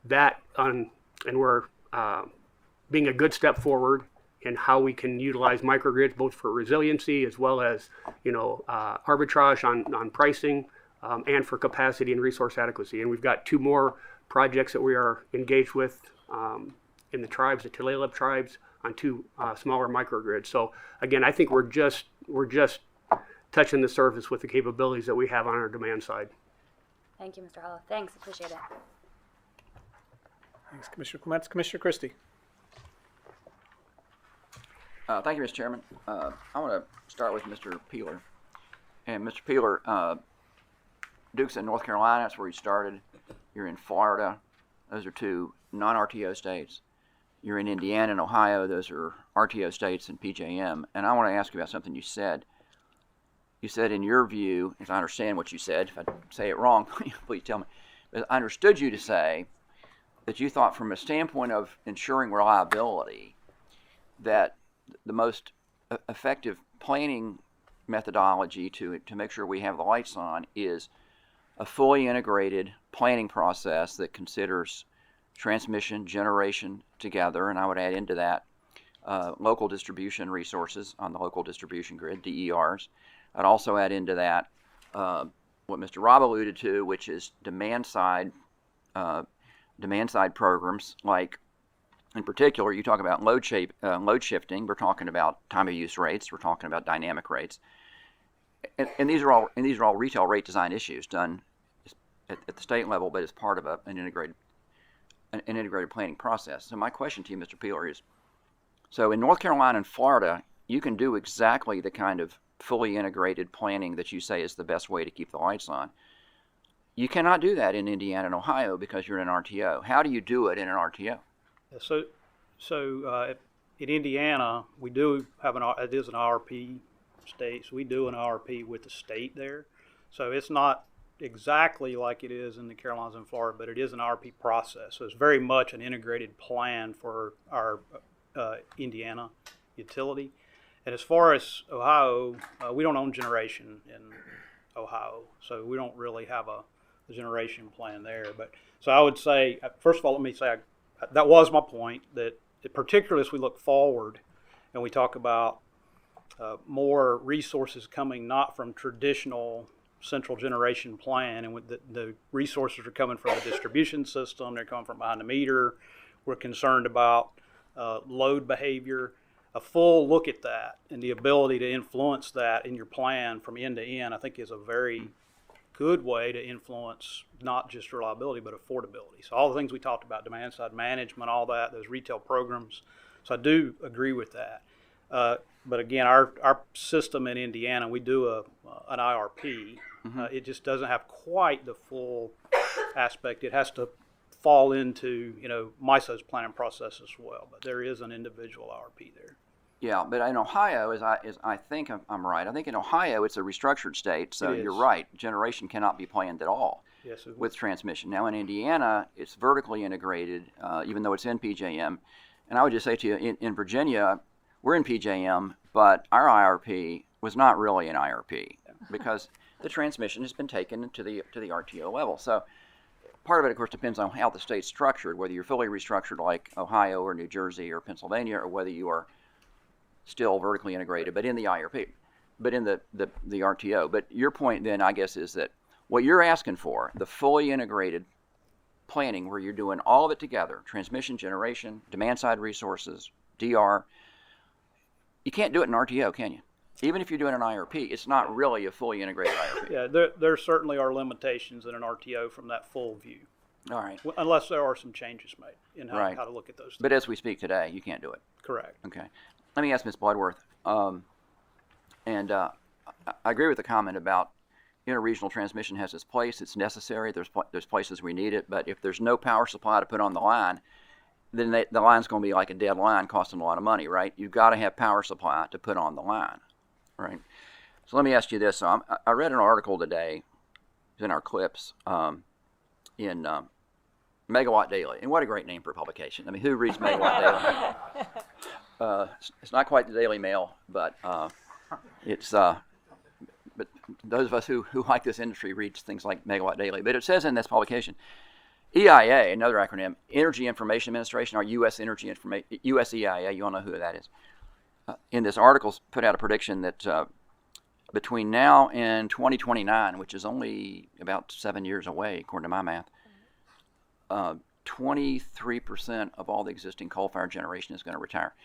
that and we're being a good step forward in how we can utilize microgrids both for resiliency as well as arbitrage on pricing and for capacity and resource adequacy. And we've got 2 more projects that we are engaged with in the tribes, the Tulalip tribes, on 2 smaller microgrids. So again, I think we're just touching the surface with the capabilities that we have on our demand side. Thank you, Mr. Hollow. Thanks, appreciate it. Thanks, Commissioner Clements. Commissioner Christie. Thank you, Mr. Chairman. I want to start with Mr. Peeler. And Mr. Peeler, Duke's in North Carolina, that's where you started. You're in Florida. Those are 2 non-RTO states. You're in Indiana and Ohio. Those are RTO states and PJM. And I want to ask you about something you said. You said in your view, if I understand what you said, if I say it wrong, please tell me. But I understood you to say that you thought from a standpoint of ensuring reliability that the most effective planning methodology to make sure we have the lights on is a fully integrated planning process that considers transmission, generation together, and I would add into that local distribution resources on the local distribution grid, DERs. I'd also add into that what Mr. Robb alluded to, which is demand side programs. Like, in particular, you talk about load shifting. We're talking about time of use rates. We're talking about dynamic rates, and these are all retail rate design issues done at the state level, but as part of an integrated planning process. So my question to you, Mr. Peeler, is: so in North Carolina and Florida, you can do exactly the kind of fully integrated planning that you say is the best way to keep the lights on. You cannot do that in Indiana and Ohio because you're in an RTO. How do you do it in an RTO? So in Indiana, we do have it is an IRP state, so we do an IRP with the state there. So it's not exactly like it is in the Carolinas and Florida, but it is an IRP process. So it's very much an integrated plan for our Indiana utility. And as far as Ohio, we don't own generation in Ohio, so we don't really have a generation plan there. But so I would say, first of all, let me say that was my point, that particularly as we look forward and we talk about more resources coming not from traditional central generation plan, and with the resources are coming from the distribution system, they're coming from behind the meter. We're concerned about load behavior. A full look at that and the ability to influence that in your plan from end to end, I think, is a very good way to influence not just reliability but affordability. So all the things we talked about, demand side management, all that, those retail programs. So I do agree with that. But again, our system in Indiana, we do an IRP. Mm-hmm. It just doesn't have quite the full aspect. It has to fall into MISO's planning process as well. But there is an individual IRP there. Yeah, but in Ohio, I think I'm right. I think in Ohio it's a restructured state, so you're right. Generation cannot be planned at all with transmission. Now in Indiana, it's vertically integrated, even though it's in PJM. And I would just say to you, in Virginia, we're in PJM, but our IRP was not really an IRP because the transmission has been taken to the RTO level. So part of it, of course, depends on how the state's structured, whether you're fully restructured like Ohio or New Jersey or Pennsylvania, or whether you are still vertically integrated, but in the IRP, but in the RTO. But your point then, I guess, is that what you're asking for, the fully integrated planning where you're doing all of it together, transmission, generation, demand side resources, DR, you can't do it in RTO, can you? Even if you're doing an IRP, it's not really a fully integrated IRP. Yeah, there certainly are limitations in an RTO from that full view. All right. Unless there are some changes made in how, Right. how to look at those things. But as we speak today, you can't do it. Correct. Okay. Let me ask Ms. Bloodworth, I agree with the comment about interregional transmission has its place. It's necessary. There's places we need it. But if there's no power supply to put on the line, then the line's going to be like a dead line costing a lot of money, right? You've got to have power supply to put on the line, right? So let me ask you this. So I read an article today, it's in our clips, in Megawatt Daily. And what a great name for a publication. I mean, who reads Megawatt Daily? It's not quite the Daily Mail, but it's... but those of us who like this industry read things like Megawatt Daily. But it says in this publication, EIA, another acronym, Energy Information Administration, or USEIA, you all know who that is. In this article, put out a prediction that between now and 2029, which is only about 7 years away, according to my math, 23% of all the existing coal-fired generation is going to retire.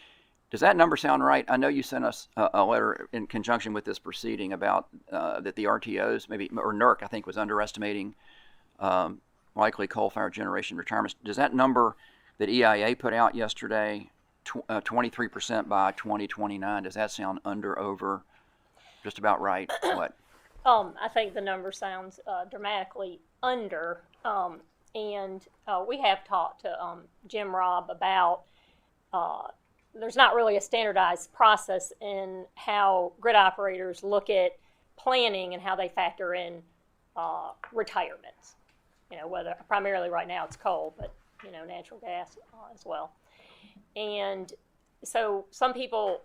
Does that number sound right? I know you sent us a letter in conjunction with this proceeding about that the RTOs, maybe, or NERC, I think, was underestimating likely coal-fired generation retirements. Does that number that EIA put out yesterday, 23% by 2029, does that sound under, over, just about right? What? I think the number sounds dramatically under, and we have talked to Jim Robb about there's not really a standardized process in how grid operators look at planning and how they factor in retirements. You know, whether primarily right now it's coal, but you know, natural gas as well. And so some people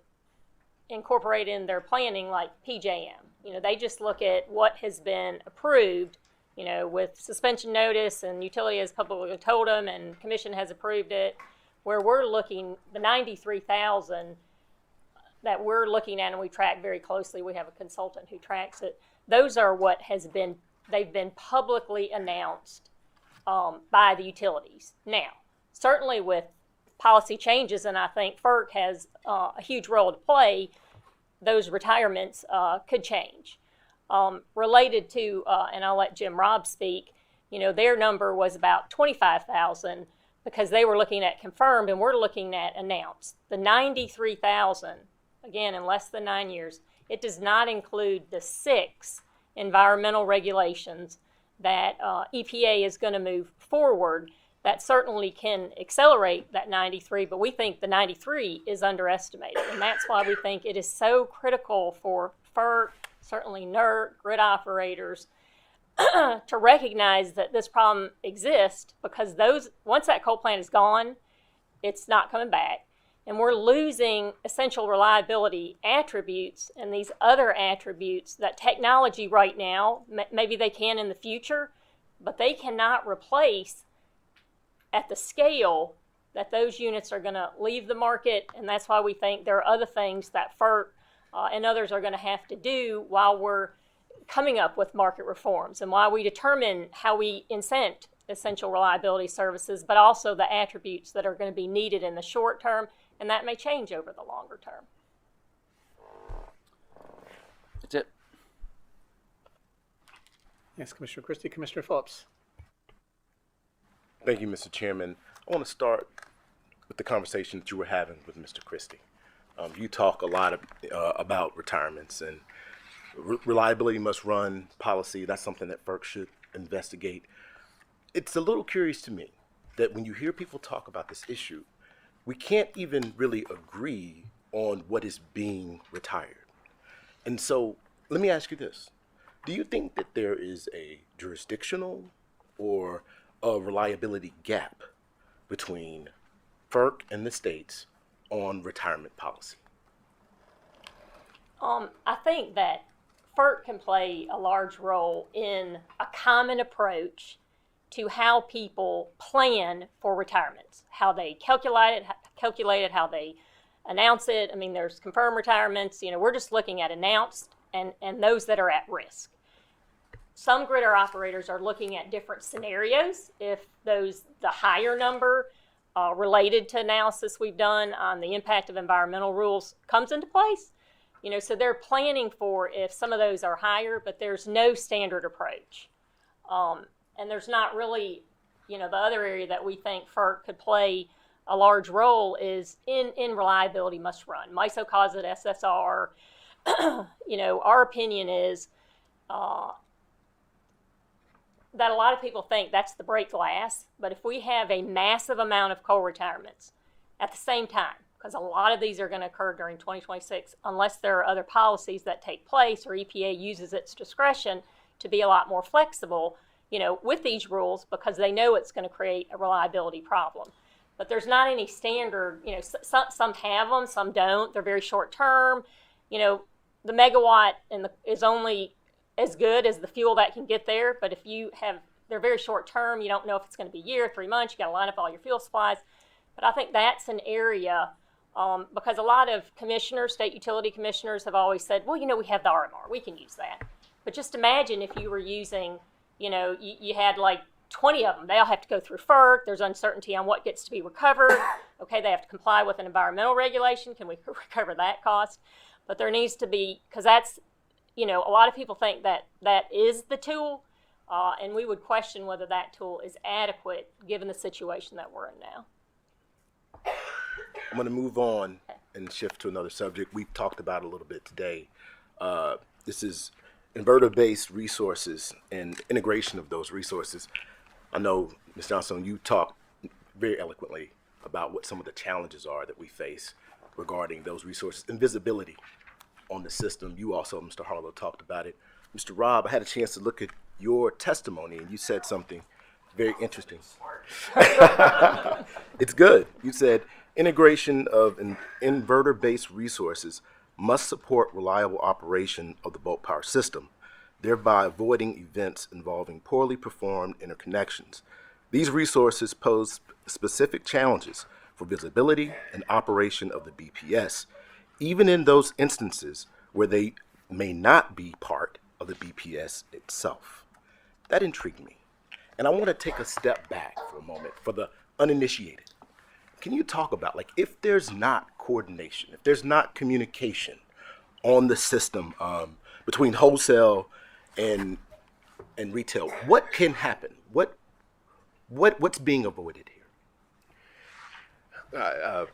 incorporate in their planning like PJM. You know, they just look at what has been approved, you know, with suspension notice, and utility has publicly told them and commission has approved it, where we're looking, the 93,000 that we're looking at and we track very closely, we have a consultant who tracks it, those are what has been, they've been publicly announced by the utilities. Now, certainly with policy changes, and I think FERC has a huge role to play, those retirements could change. Related to, and I'll let Jim Robb speak, you know, their number was about 25,000 because they were looking at confirmed and we're looking at announced. The 93,000, again, in less than 9 years, it does not include the 6 environmental regulations that EPA is going to move forward. That certainly can accelerate that 93, but we think the 93 is underestimated. And that's why we think it is so critical for FERC, certainly NERC, grid operators, to recognize that this problem exists, because once that coal plant is gone, it's not coming back. And we're losing essential reliability attributes and these other attributes that technology right now, maybe they can in the future, but they cannot replace at the scale that those units are going to leave the market. And that's why we think there are other things that FERC and others are going to have to do while we're coming up with market reforms, and why we determine how we incent essential reliability services, but also the attributes that are going to be needed in the short term, and that may change over the longer term. That's it. Yes, Commissioner Christie. Commissioner Phillips. Thank you, Mr. Chairman. I want to start with the conversation that you were having with Mr. Christie. You talk a lot about retirements, and reliability must run policy. That's something that FERC should investigate. It's a little curious to me that when you hear people talk about this issue, we can't even really agree on what is being retired. And so let me ask you this. Do you think that there is a jurisdictional or a reliability gap between FERC and the states on retirement policy? I think that FERC can play a large role in a common approach to how people plan for retirements, how they calculate it, how they announce it. I mean, there's confirmed retirements. We're just looking at announced and those that are at risk. Some grid operators are looking at different scenarios if the higher number related to analysis we've done on the impact of environmental rules comes into place. So they're planning for if some of those are higher, but there's no standard approach. And there's not really, the other area that we think FERC could play a large role is in reliability must run. MISO calls it SSR. Our opinion is that a lot of people think that's the break glass, but if we have a massive amount of coal retirements at the same time, because a lot of these are going to occur during 2026, unless there are other policies that take place or EPA uses its discretion to be a lot more flexible, with these rules, because they know it's going to create a reliability problem. But there's not any standard, some have them, some don't. They're very short term. The megawatt is only as good as the fuel that can get there, but if they're very short term, you don't know if it's going to be a year, 3 months, you got to line up all your fuel supplies. But I think that's an area, because a lot of commissioners, state utility commissioners have always said, well, we have the RMR, we can use that. But just imagine if you were using, you had like 20 of them, they all have to go through FERC, there's uncertainty on what gets to be recovered. Okay, they have to comply with an environmental regulation, can we recover that cost? But there needs to be, because that's, a lot of people think that is the tool, and we would question whether that tool is adequate given the situation that we're in now. I'm going to move on and shift to another subject. We've talked about it a little bit today. This is inverter-based resources and integration of those resources. I know, Ms. Johnson, you talked very eloquently about what some of the challenges are that we face regarding those resources and visibility on the system. You also, Mr. Harlow, talked about it. Mr. Robb, I had a chance to look at your testimony, and you said something very interesting. It's good. You said integration of inverter-based resources must support reliable operation of the bulk power system, thereby avoiding events involving poorly performed interconnections. These resources pose specific challenges for visibility and operation of the BPS, even in those instances where they may not be part of the BPS itself. That intrigued me. And I want to take a step back for a moment for the uninitiated. Can you talk about, if there's not coordination, if there's not communication on the system between wholesale and retail, what can happen? What's being avoided here?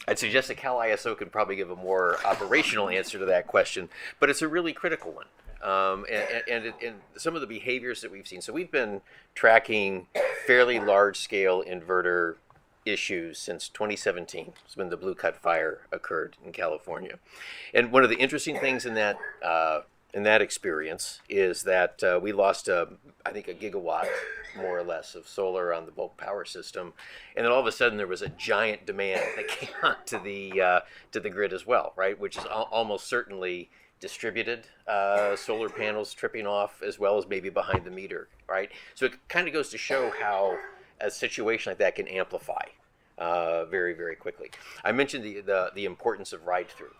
I'd suggest that Cal ISO could probably give a more operational answer to that question, but it's a really critical one. And some of the behaviors that we've seen. So we've been tracking fairly large-scale inverter issues since 2017, when the Blue Cut fire occurred in California. And one of the interesting things in that experience is that we lost, I think, a gigawatt, more or less, of solar on the bulk power system, and then all of a sudden there was a giant demand that came onto the grid as well, right? Which is almost certainly distributed solar panels tripping off, as well as maybe behind the meter, right? So it kind of goes to show how a situation like that can amplify very, very quickly. I mentioned the importance of ride-through.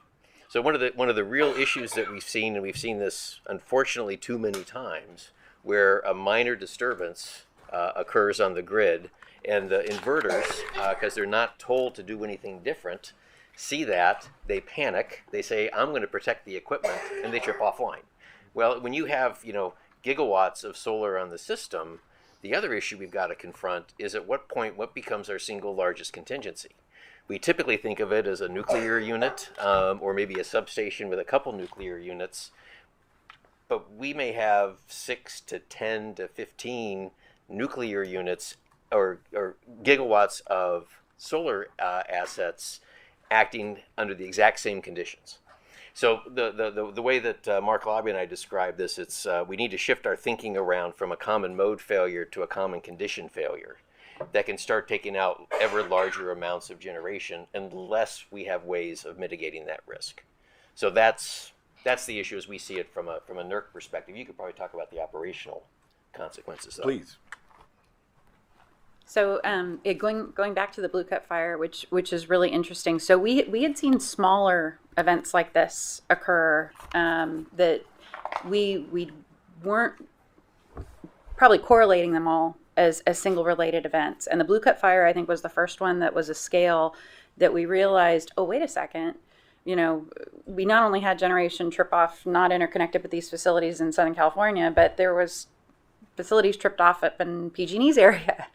So one of the real issues that we've seen, and we've seen this unfortunately too many times, where a minor disturbance occurs on the grid, and the inverters, because they're not told to do anything different, see that, they panic, they say, I'm going to protect the equipment, and they trip offline. Well, when you have gigawatts of solar on the system, the other issue we've got to confront is at what point what becomes our single largest contingency. We typically think of it as a nuclear unit or maybe a substation with a couple nuclear units, but we may have 6 to 10 to 15 nuclear units or gigawatts of solar assets acting under the exact same conditions. So the way that Mark Lobby and I describe this, it's we need to shift our thinking around from a common mode failure to a common condition failure that can start taking out ever larger amounts of generation unless we have ways of mitigating that risk. So that's the issue as we see it from a NERC perspective. You could probably talk about the operational consequences. Please. So going back to the Blue Cut fire, which is really interesting. So we had seen smaller events like this occur that we weren't probably correlating them all as single related events. And the Blue Cut fire, I think, was the first one that was a scale that we realized, oh, wait a second, you know, we not only had generation trip off not interconnected with these facilities in Southern California, but there was facilities tripped off up in PG&E's area.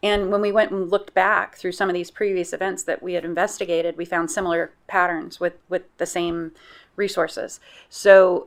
And when we went and looked back through some of these previous events that we had investigated, we found similar patterns with the same resources. So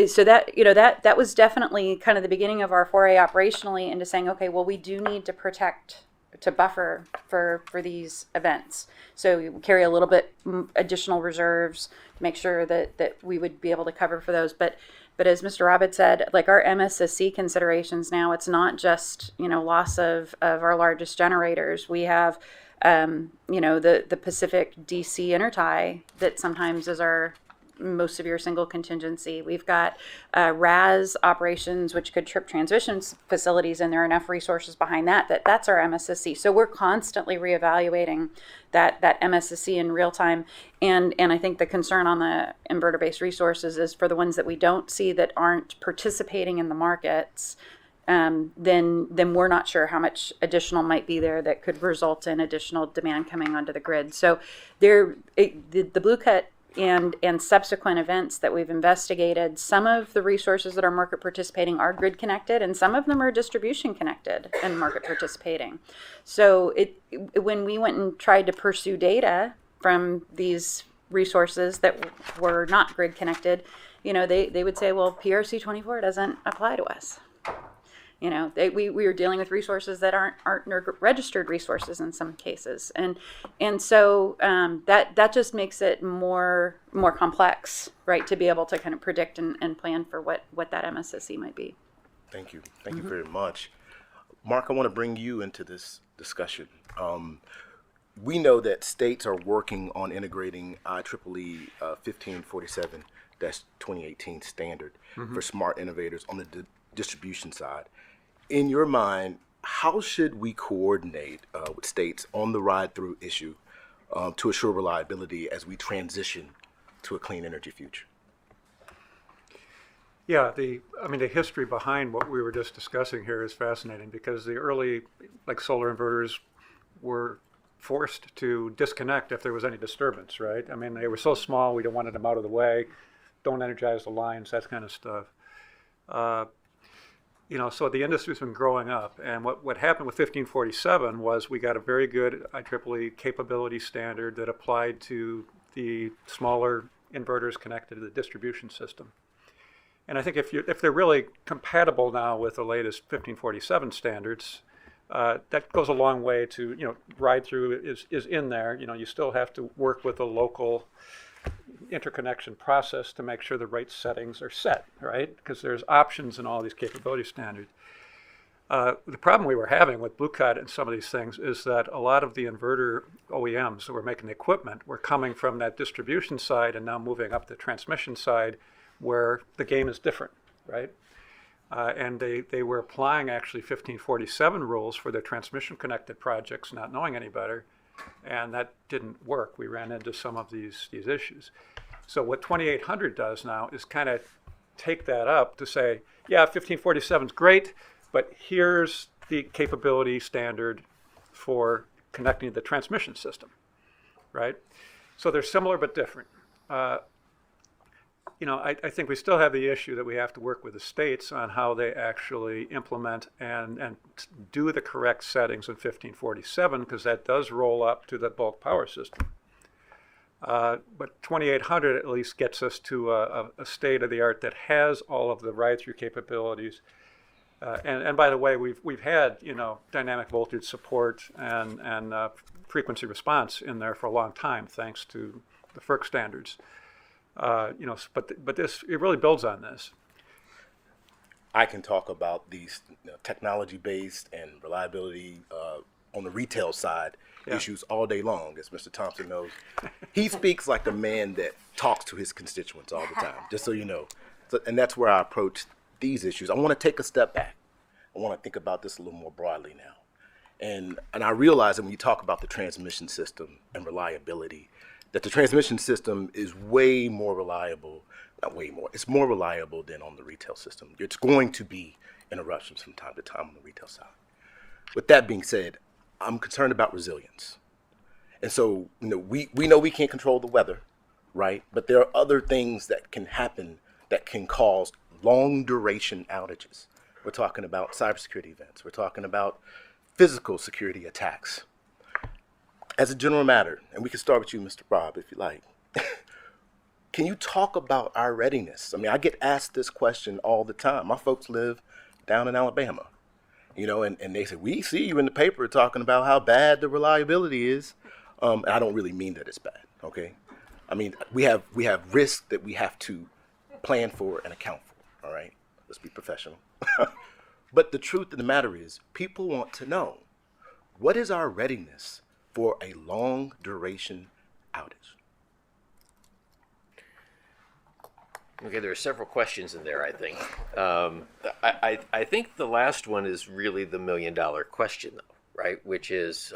so that, you know, that was definitely kind of the beginning of our foray operationally into saying, okay, well, we do need to protect, to buffer for these events. So you carry a little bit additional reserves to make sure that we would be able to cover for those. But as Mr. Roberts said, like our MSSC considerations now, it's not just, you know, loss of our largest generators. We have, you know, the Pacific DC intertie that sometimes is our most severe single contingency. We've got RAS operations, which could trip transmission facilities, and there are enough resources behind that's our MSSC. So we're constantly reevaluating that MSSC in real time. And I think the concern on the inverter-based resources is for the ones that we don't see that aren't participating in the markets, then we're not sure how much additional might be there that could result in additional demand coming onto the grid. So the Blue Cut and subsequent events that we've investigated, some of the resources that are market participating are grid connected, and some of them are distribution connected and market participating. So when we went and tried to pursue data from these resources that were not grid connected, you know, they would say, well, PRC 24 doesn't apply to us. You know, we were dealing with resources that aren't registered resources in some cases, and so that just makes it more complex, right, to be able to kind of predict and plan for what that MSSC might be. Thank you very much, Mark. I want to bring you into this discussion. We know that states are working on integrating IEEE 1547-2018 standard for smart innovators on the distribution side. In your mind, how should we coordinate with states on the ride-through issue to assure reliability as we transition to a clean energy future? Yeah, the history behind what we were just discussing here is fascinating, because the early, like, solar inverters were forced to disconnect if there was any disturbance, right? I mean, they were so small, we wanted them out of the way, don't energize the lines, that kind of stuff. You know, so the industry's been growing up, and what happened with 1547 was we got a very good IEEE capability standard that applied to the smaller inverters connected to the distribution system. And I think if they're really compatible now with the latest 1547 standards, that goes a long way to, you know, ride through is in there. You know, you still have to work with a local interconnection process to make sure the right settings are set, right? Because there's options in all these capability standards. The problem we were having with Blue Cut and some of these things is that a lot of the inverter OEMs that were making the equipment were coming from that distribution side and now moving up the transmission side, where the game is different, right? And they were applying actually 1547 rules for their transmission connected projects, not knowing any better. And that didn't work. We ran into some of these issues. So what 2800 does now is kind of take that up to say, yeah, 1547 is great, but here's the capability standard for connecting the transmission system, right? So they're similar but different. You know, I think we still have the issue that we have to work with the states on how they actually implement and do the correct settings in 1547, because that does roll up to the bulk power system. But 2800 at least gets us to a state of the art that has all of the ride-through capabilities. And by the way, we've had, you know, dynamic voltage support and frequency response in there for a long time, thanks to the FERC standards. You know, but this, it really builds on this. I can talk about these, you know, technology-based and reliability on the retail side issues all day long, as Mr. Thompson knows. He speaks like the man that talks to his constituents all the time, just so you know. So, and that's where I approach these issues. I want to take a step back. I want to think about this a little more broadly now. And I realize that when you talk about the transmission system and reliability, that the transmission system is way more reliable, not way more, it's more reliable than on the retail system. It's going to be interruptions from time to time on the retail side. With that being said, I'm concerned about resilience. And so, we know we can't control the weather, right? But there are other things that can happen that can cause long duration outages. We're talking about cybersecurity events. We're talking about physical security attacks. As a general matter, and we can start with you, Mr. Rob, if you like, can you talk about our readiness? I mean, I get asked this question all the time. My folks live down in Alabama, and they say, we see you in the paper talking about how bad the reliability is. And I don't really mean that it's bad, okay? I mean, we have risks that we have to plan for and account for, all right? Let's be professional. But the truth of the matter is, people want to know, what is our readiness for a long duration outage? Okay, there are several questions in there, I think. I think the last one is really the million-dollar question, though, right? Which is,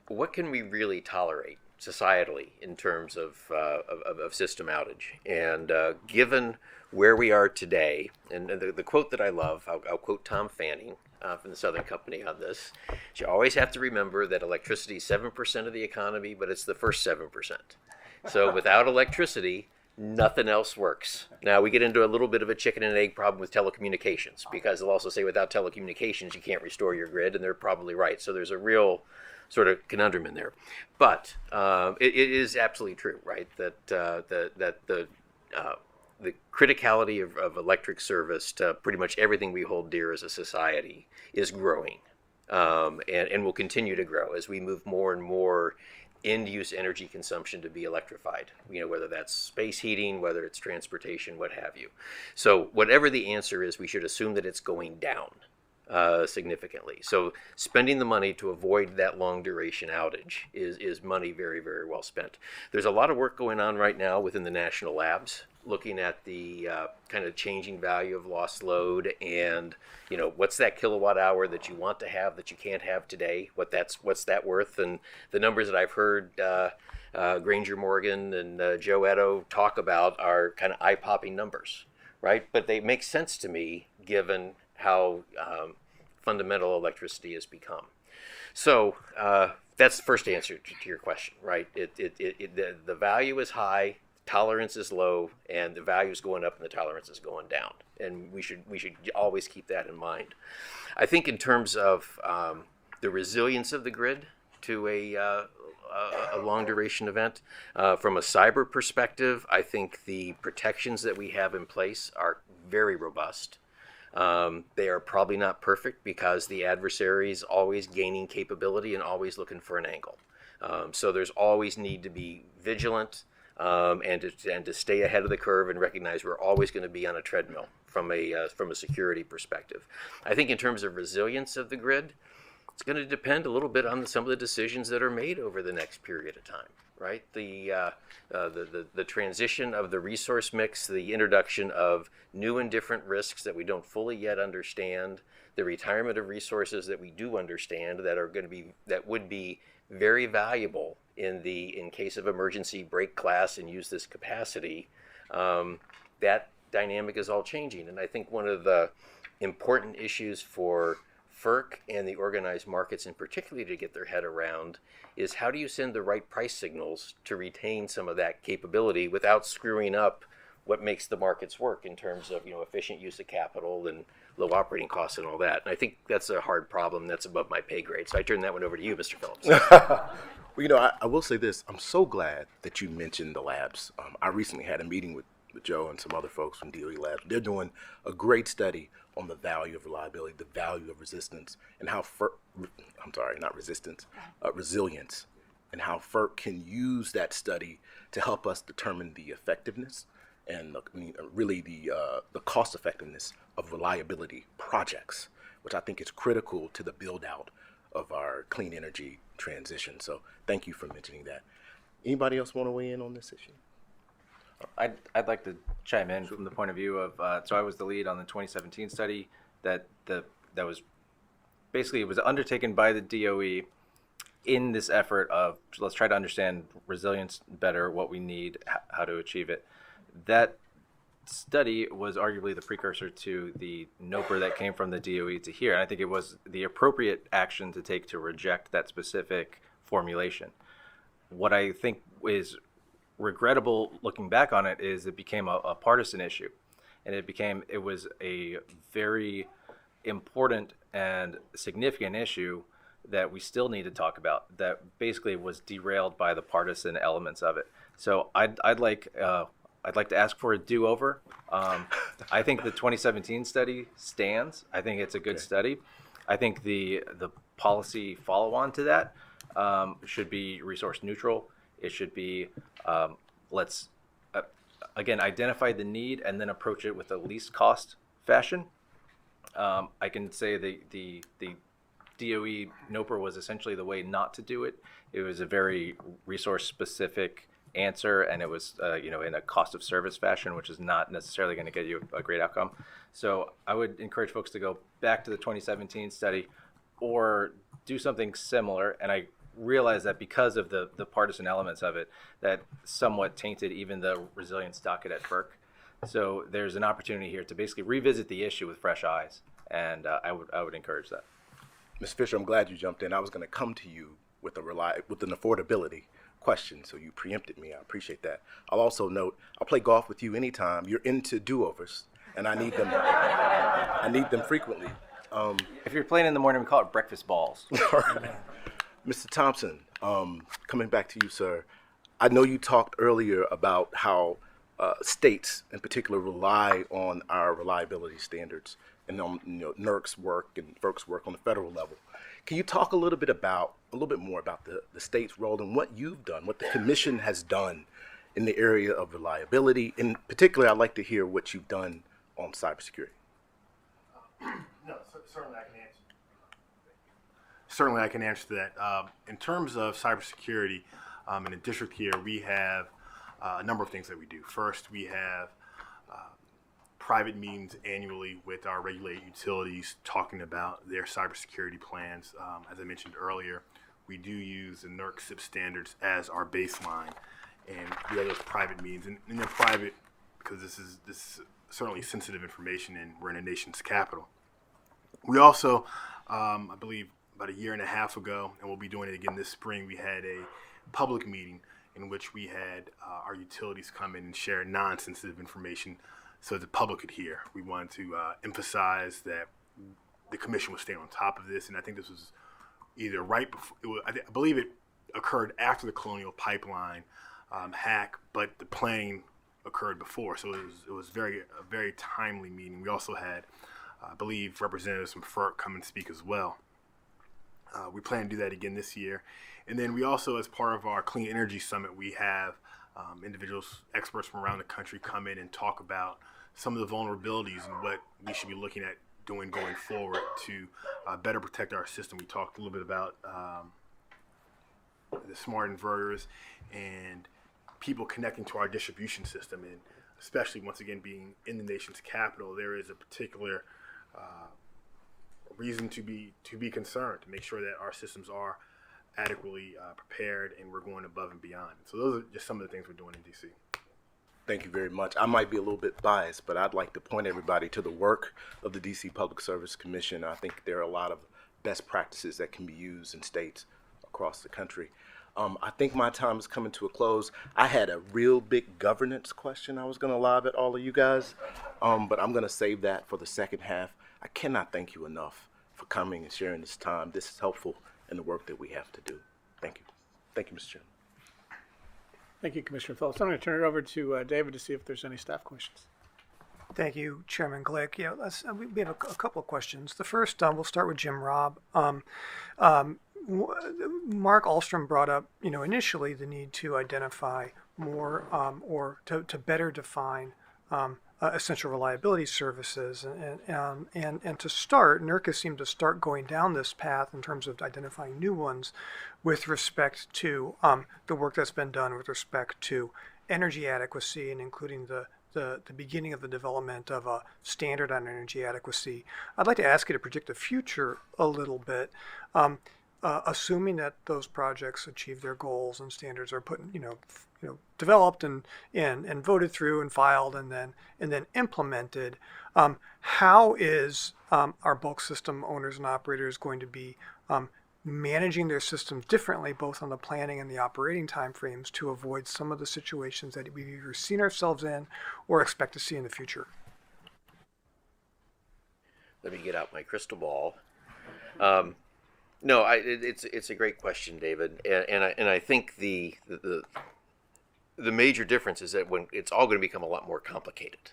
what can we really tolerate societally in terms of system outage? And given where we are today, and the quote that I love, I'll quote Tom Fanning from the Southern Company on this. You always have to remember that electricity is 7% of the economy, but it's the first 7%. So without electricity, nothing else works. Now, we get into a little bit of a chicken and egg problem with telecommunications, because they'll also say without telecommunications, you can't restore your grid, and they're probably right. So there's a real sort of conundrum in there. But it is absolutely true, right, that the criticality of electric service to pretty much everything we hold dear as a society is growing, and will continue to grow as we move more and more end-use energy consumption to be electrified, whether that's space heating, whether it's transportation, what have you. So whatever the answer is, we should assume that it's going down significantly. So spending the money to avoid that long duration outage is money very, very well spent. There's a lot of work going on right now within the national labs, looking at the kind of changing value of lost load, and what's that kilowatt hour that you want to have that you can't have today, what's that worth. And the numbers that I've heard Granger Morgan and Joe Edo talk about are kind of eye-popping numbers, right? But they make sense to me given how fundamental electricity has become. So that's the first answer to your question, right? The value is high, tolerance is low, and the value is going up and the tolerance is going down. And we should always keep that in mind. I think in terms of the resilience of the grid to a long duration event, from a cyber perspective, I think the protections that we have in place are very robust. They are probably not perfect because the adversary is always gaining capability and always looking for an angle. So there's always need to be vigilant and to stay ahead of the curve and recognize we're always going to be on a treadmill from a security perspective. I think in terms of resilience of the grid, it's going to depend a little bit on some of the decisions that are made over the next period of time. Right, the transition of the resource mix, the introduction of new and different risks that we don't fully yet understand, the retirement of resources that we do understand that would be very valuable in case of emergency, break glass and use this capacity. That dynamic is all changing, and I think one of the important issues for FERC and the organized markets in particular to get their head around is how do you send the right price signals to retain some of that capability without screwing up what makes the markets work in terms of efficient use of capital and low operating costs and all that. And I think that's a hard problem that's above my pay grade. So I turn that one over to you, Mr. Phillips. Well, I will say this. I'm so glad that you mentioned the labs. I recently had a meeting with Joe and some other folks from DOE Labs. They're doing a great study on the value of reliability, the value of resistance, and how resilience, and how FERC can use that study to help us determine the effectiveness and really the cost effectiveness of reliability projects, which I think is critical to the build out of our clean energy transition. So thank you for mentioning that. Anybody else want to weigh in on this issue? I'd like to chime in from the point of view of so I was the lead on the 2017 study that was basically it was undertaken by the DOE in this effort of let's try to understand resilience better, what we need, how to achieve it. That study was arguably the precursor to the NOPR that came from the DOE to here. And I think it was the appropriate action to take to reject that specific formulation. What I think is regrettable looking back on it is it became a partisan issue. And it was a very important and significant issue that we still need to talk about that basically was derailed by the partisan elements of it. So I'd like to ask for a do-over. I think the 2017 study stands. I think it's a good study. I think the policy follow-on to that should be resource neutral. It should be let's again identify the need and then approach it with the least cost fashion. I can say the DOE NOPR was essentially the way not to do it. It was a very resource specific answer, and it was in a cost of service fashion, which is not necessarily going to get you a great outcome. So I would encourage folks to go back to the 2017 study or do something similar. And I realize that because of the partisan elements of it, that somewhat tainted even the resilience docket at FERC. So there's an opportunity here to basically revisit the issue with fresh eyes, and I would encourage that. Ms. Fisher, I'm glad you jumped in. I was going to come to you with an affordability question, so you preempted me. I appreciate that. I'll also note I'll play golf with you anytime. You're into do-overs, and I need them. I need them frequently. If you're playing in the morning, we call it breakfast balls. Mr. Thompson, coming back to you, sir. I know you talked earlier about how states, in particular, rely on our reliability standards and on NERC's work and FERC's work on the federal level. Can you talk a little bit more about the state's role and what you've done, what the commission has done in the area of reliability? In particular, I'd like to hear what you've done on cybersecurity. No, certainly I can answer. Certainly I can answer that. In terms of cybersecurity, in the district here, we have a number of things that we do. First, we have private meetings annually with our regulated utilities talking about their cybersecurity plans. As I mentioned earlier, we do use the NERC SIP standards as our baseline, and we have those private meetings. And they're private because this is certainly sensitive information, and we're in a nation's capital. We also, I believe, about a year and a half ago, and we'll be doing it again this spring, we had a public meeting in which we had our utilities come in and share non-sensitive information so the public could hear. We wanted to emphasize that the commission was staying on top of this, and I think this was either right before, I believe it occurred after the Colonial Pipeline hack, but the planning occurred before, so it was a very timely meeting. We also had, I believe, representatives from FERC come and speak as well. We plan to do that again this year. And then we also, as part of our Clean Energy Summit, we have individuals, experts from around the country come in and talk about some of the vulnerabilities and what we should be looking at doing going forward to better protect our system. We talked a little bit about the smart inverters and people connecting to our distribution system, and especially, once again, being in the nation's capital, there is a particular reason to be concerned, to make sure that our systems are adequately prepared and we're going above and beyond. So those are just some of the things we're doing in DC. Thank you very much. I might be a little bit biased, but I'd like to point everybody to the work of the DC Public Service Commission. I think there are a lot of best practices that can be used in states across the country. I think my time is coming to a close. I had a real big governance question I was going to lob at all of you guys, but I'm going to save that for the second half. I cannot thank you enough for coming and sharing this time. This is helpful in the work that we have to do. Thank you. Thank you, Mr. Chairman. Thank you, Commissioner Phillips. I'm going to turn it over to David to see if there's any staff questions. Thank you, Chairman Glick. Yeah, we have a couple of questions. The first, we'll start with Jim Robb. Mark Ahlstrom brought up, initially the need to identify more or to better define essential reliability services, and to start, NERC seemed to start going down this path in terms of identifying new ones with respect to the work that's been done with respect to energy adequacy and including the the beginning of the development of a standard on energy adequacy. I'd like to ask you to predict the future a little bit. Assuming that those projects achieve their goals and standards are put, developed and voted through and filed and then implemented, how is our bulk system owners and operators going to be managing their systems differently, both on the planning and the operating timeframes, to avoid some of the situations that we've either seen ourselves in or expect to see in the future? Let me get out my crystal ball. No, it's a great question, David, and I think the major difference is that when it's all going to become a lot more complicated,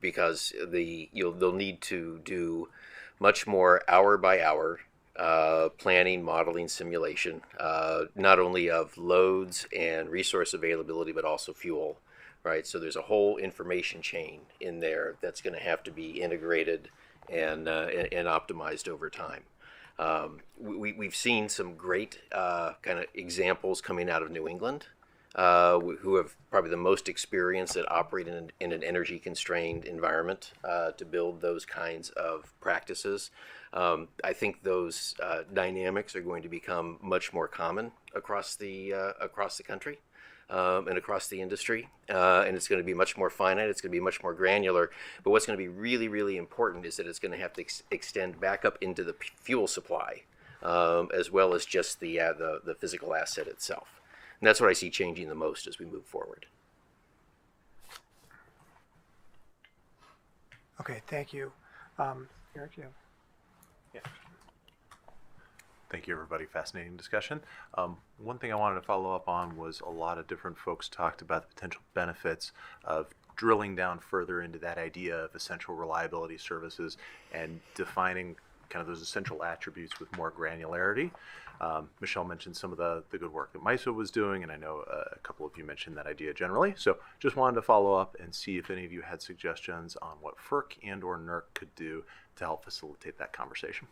because they'll need to do much more hour by hour planning, modeling, simulation, not only of loads and resource availability, but also fuel, right? So there's a whole information chain in there that's going to have to be integrated and optimized over time. We've seen some great kind of examples coming out of New England, who have probably the most experience at operating in an energy-constrained environment to build those kinds of practices. I think those dynamics are going to become much more common across the country. And across the industry, and it's going to be much more finite, it's going to be much more granular, but what's going to be really, really important is that it's going to have to extend back up into the fuel supply, as well as just the physical asset itself. And that's what I see changing the most as we move forward. Okay, thank you. Eric, you have? Yeah. Thank you, everybody. Fascinating discussion. One thing I wanted to follow up on was a lot of different folks talked about the potential benefits of drilling down further into that idea of essential reliability services and defining kind of those essential attributes with more granularity. Michelle mentioned some of the good work that MISO was doing, and I know a couple of you mentioned that idea generally. So just wanted to follow up and see if any of you had suggestions on what FERC and or NERC could do to help facilitate that conversation.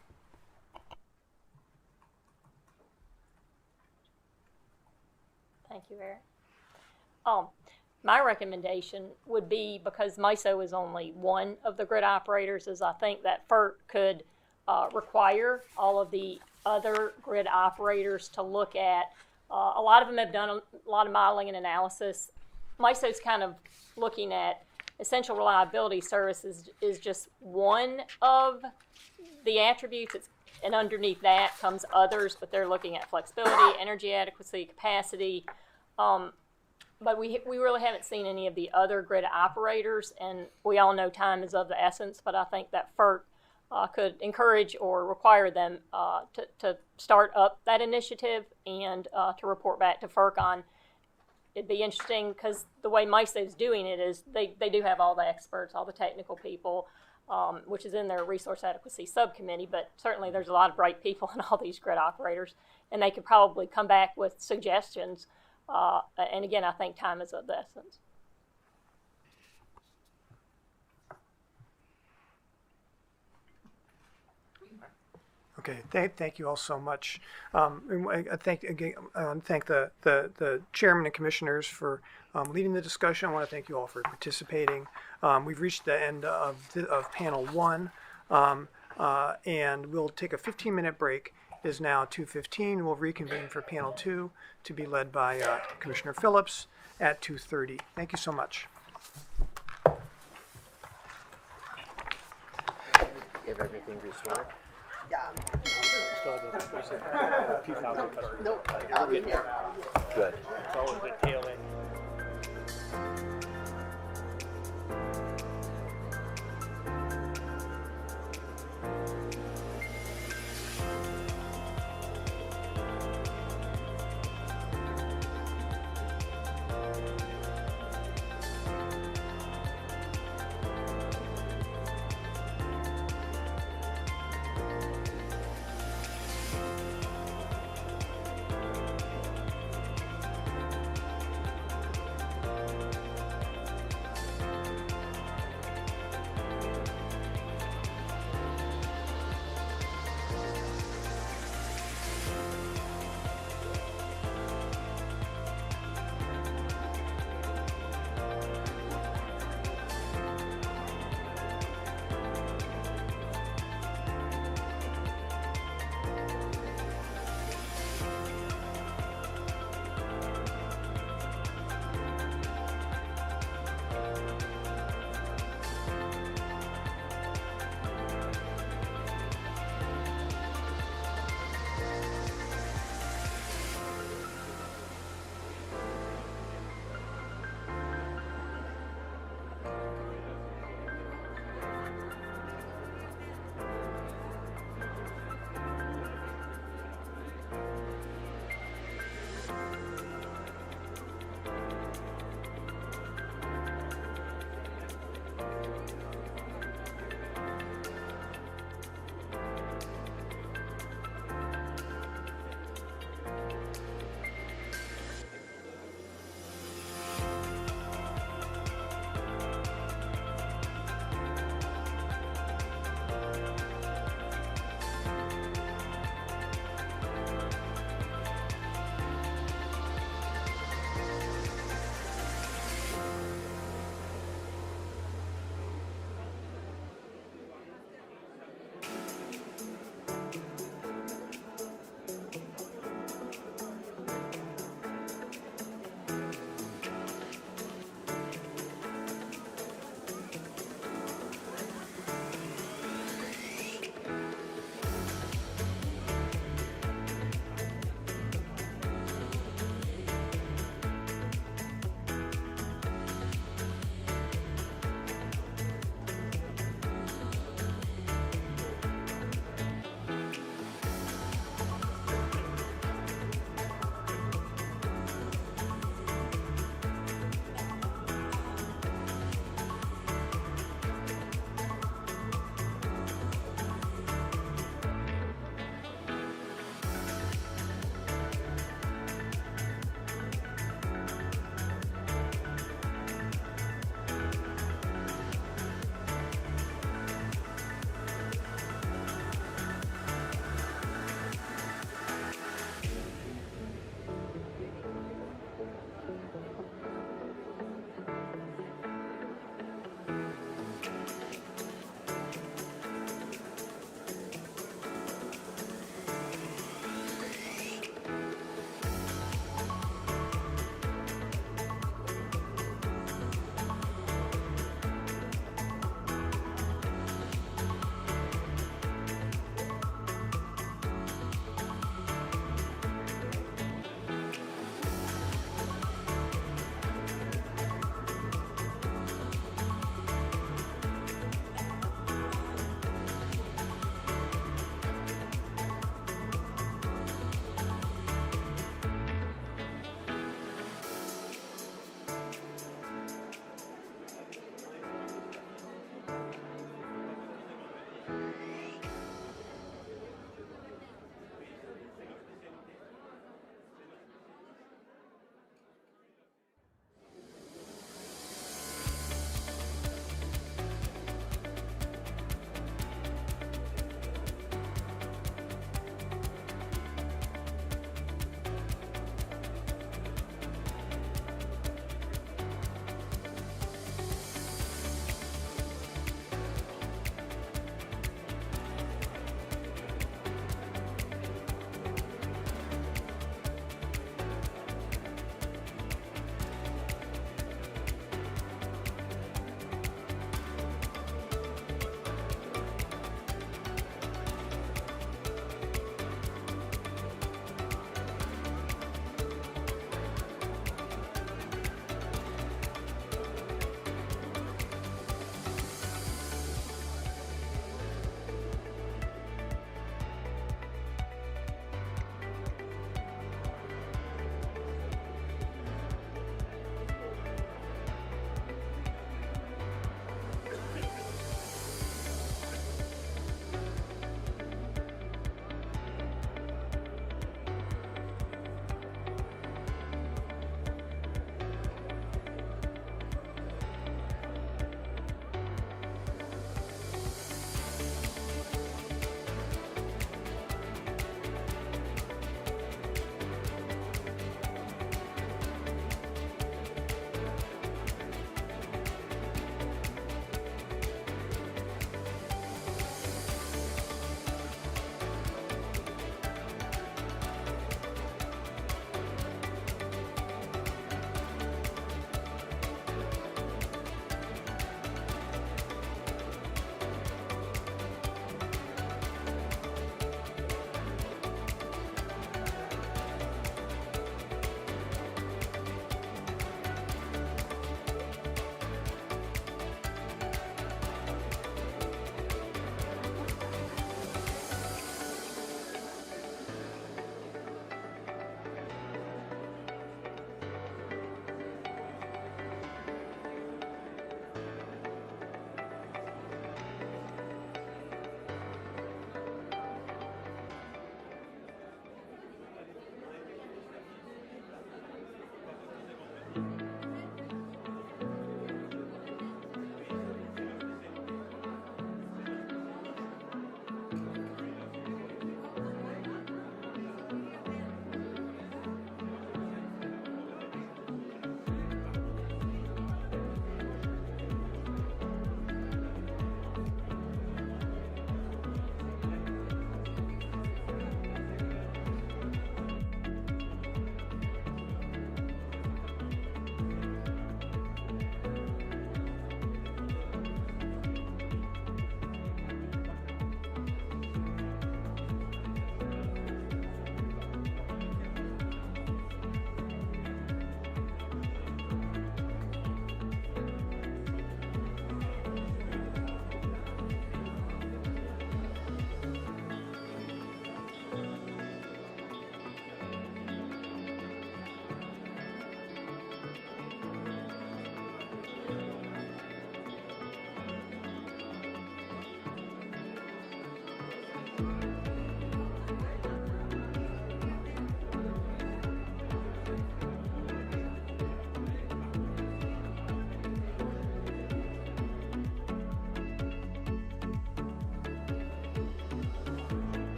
Thank you, Eric. My recommendation would be, because MISO is only one of the grid operators, is I think that FERC could require all of the other grid operators to look at, a lot of them have done a lot of modeling and analysis. MISO's kind of looking at essential reliability services is just one of the attributes. And underneath that comes others, but they're looking at flexibility, energy adequacy, capacity. But we really haven't seen any of the other grid operators, and we all know time is of the essence, but I think that FERC could encourage or require them to start up that initiative and to report back to FERC on. It'd be interesting because the way MISO is doing it is they do have all the experts, all the technical people, which is in their resource adequacy subcommittee, but certainly there's a lot of bright people in all these grid operators, and they could probably come back with suggestions. And again, I think time is of the essence. Okay, thank you all so much. I thank the chairman and commissioners for leading the discussion. I want to thank you all for participating. We've reached the end of panel 1, and we'll take a 15-minute break. It is now 2:15. We'll reconvene for panel 2 to be led by Commissioner Phillips at 2:30. Thank you so much. Give everything restored. Yeah. Nope. I'll get there. Good. It's always the tail end.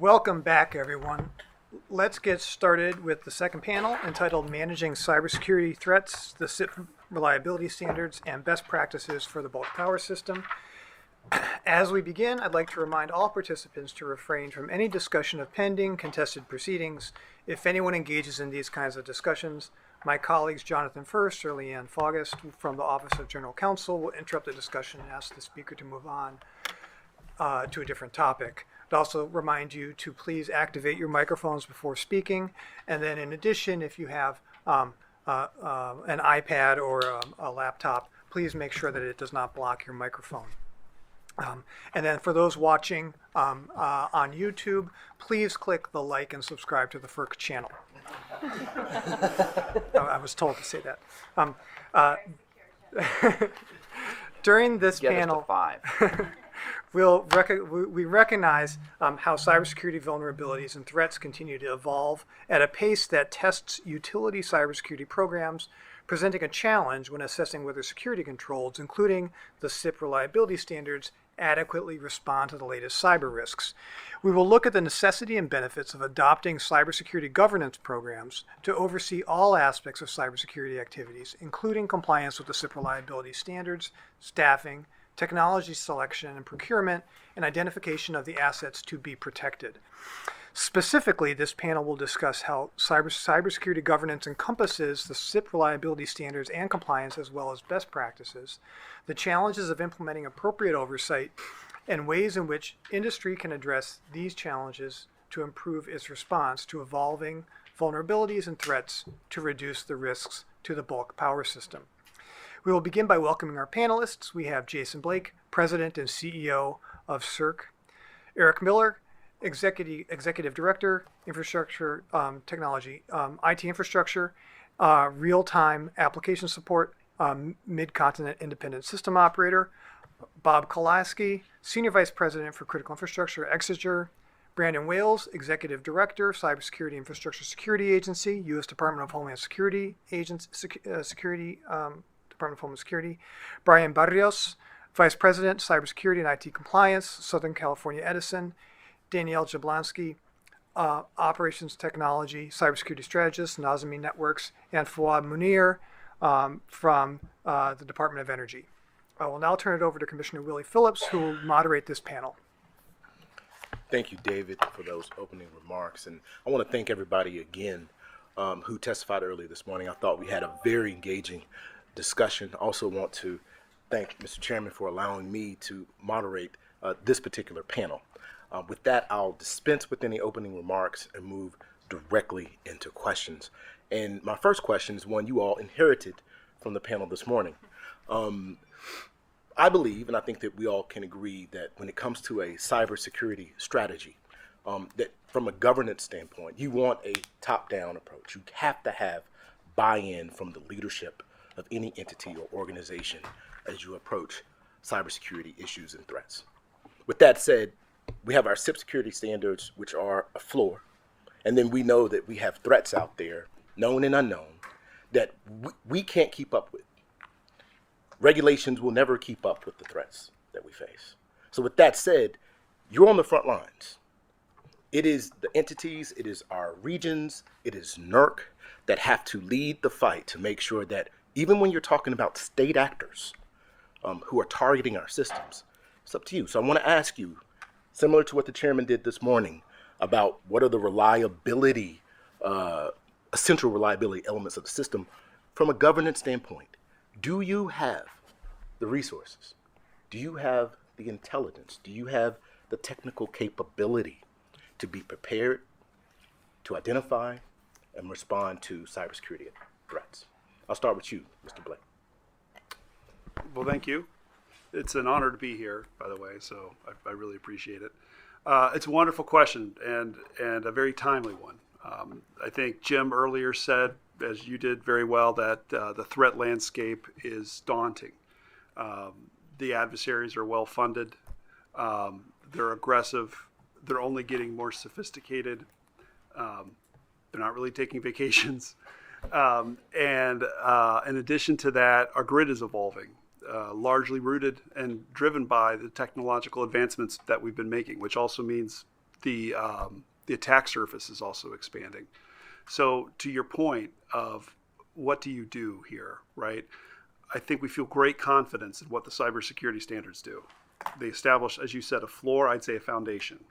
Welcome back, everyone. Let's get started with the second panel entitled Managing Cybersecurity Threats, the SIP Reliability Standards, and Best Practices for the Bulk Power System. As we begin, I'd like to remind all participants to refrain from any discussion of pending, contested proceedings. If anyone engages in these kinds of discussions, my colleagues Jonathan First or Leanne Faugust from the Office of General Counsel will interrupt the discussion and ask the speaker to move on to a different topic. I'd also remind you to please activate your microphones before speaking. And then in addition, if you have an iPad or a laptop, please make sure that it does not block your microphone. And then for those watching on YouTube, please click the like and subscribe to the FERC channel. I was told to say that. During this Get panel, us to 5. we recognize how cybersecurity vulnerabilities and threats continue to evolve at a pace that tests utility cybersecurity programs, presenting a challenge when assessing whether security controls, including the SIP reliability standards, adequately respond to the latest cyber risks. We will look at the necessity and benefits of adopting cybersecurity governance programs to oversee all aspects of cybersecurity activities, including compliance with the SIP reliability standards, staffing, technology selection and procurement, and identification of the assets to be protected. Specifically, this panel will discuss how cybersecurity governance encompasses the SIP reliability standards and compliance, as well as best practices, the challenges of implementing appropriate oversight, and ways in which industry can address these challenges to improve its response to evolving vulnerabilities and threats to reduce the risks to the bulk power system. We will begin by welcoming our panelists. We have Jason Blake, President and CEO of CERC, Eric Miller, Executive Director, Infrastructure Technology, IT Infrastructure, Real-Time Application Support, Mid-Continent Independent System Operator, Bob Kolaski, Senior Vice President for Critical Infrastructure, Exeter, Brandon Wales, Executive Director, Cybersecurity Infrastructure Security Agency, U.S. Department of Homeland Security, Department of Homeland Security, Brian Barrios, Vice President, Cybersecurity and IT Compliance, Southern California Edison, Danielle Jablonski, Operations Technology, Cybersecurity Strategist, Nazami Networks, and Fouad Munir from the Department of Energy. I will now turn it over to Commissioner Willie Phillips, who will moderate this panel. Thank you, David, for those opening remarks. And I want to thank everybody again who testified earlier this morning. I thought we had a very engaging discussion. I also want to thank Mr. Chairman for allowing me to moderate this particular panel. With that, I'll dispense with any opening remarks and move directly into questions. And my first question is one you all inherited from the panel this morning. I believe, and I think that we all can agree, that when it comes to a cybersecurity strategy, that from a governance standpoint, you want a top-down approach. You have to have buy-in from the leadership of any entity or organization as you approach cybersecurity issues and threats. With that said, we have our SIP security standards, which are a floor, and then we know that we have threats out there, known and unknown, that we can't keep up with. Regulations will never keep up with the threats that we face. So with that said, you're on the front lines. It is the entities, it is our regions, it is NERC that have to lead the fight to make sure that even when you're talking about state actors who are targeting our systems, it's up to you. So I want to ask you, similar to what the chairman did this morning, about what are the reliability, essential reliability elements of the system from a governance standpoint. Do you have the resources? Do you have the intelligence? Do you have the technical capability to be prepared to identify and respond to cybersecurity threats? I'll start with you, Mr. Blake. Well, thank you. It's an honor to be here, by the way, so I really appreciate it. It's a wonderful question and a very timely one. I think Jim earlier said, as you did very well, that the threat landscape is daunting. The adversaries are well funded. They're aggressive. They're only getting more sophisticated. They're not really taking vacations. And in addition to that, our grid is evolving, largely rooted and driven by the technological advancements that we've been making, which also means the attack surface is also expanding. So to your point of what do you do here, right? I think we feel great confidence in what the cybersecurity standards do. They establish, as you said, a floor, I'd say a foundation,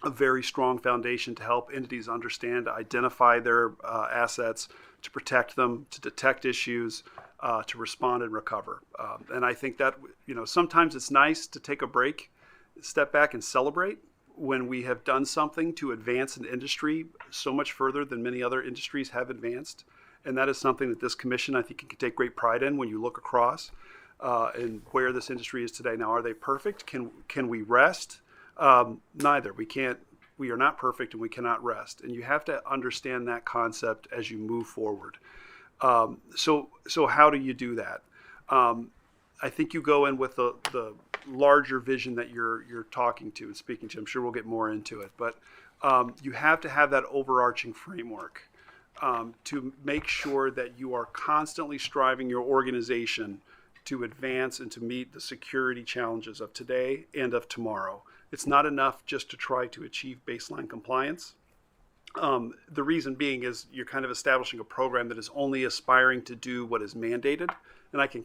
a very strong foundation to help entities understand, to identify their assets, to protect them, to detect issues, to respond and recover. And I think that, sometimes it's nice to take a break, step back and celebrate when we have done something to advance an industry so much further than many other industries have advanced. And that is something that this commission, I think, can take great pride in when you look across and where this industry is today. Now, are they perfect? Can we rest? Neither. We are not perfect, and we cannot rest. And you have to understand that concept as you move forward. So how do you do that? I think you go in with the larger vision that you're talking to and speaking to. I'm sure we'll get more into it, but you have to have that overarching framework to make sure that you are constantly striving your organization to advance and to meet the security challenges of today and of tomorrow. It's not enough just to try to achieve baseline compliance. The reason being is you're kind of establishing a program that is only aspiring to do what is mandated, and I can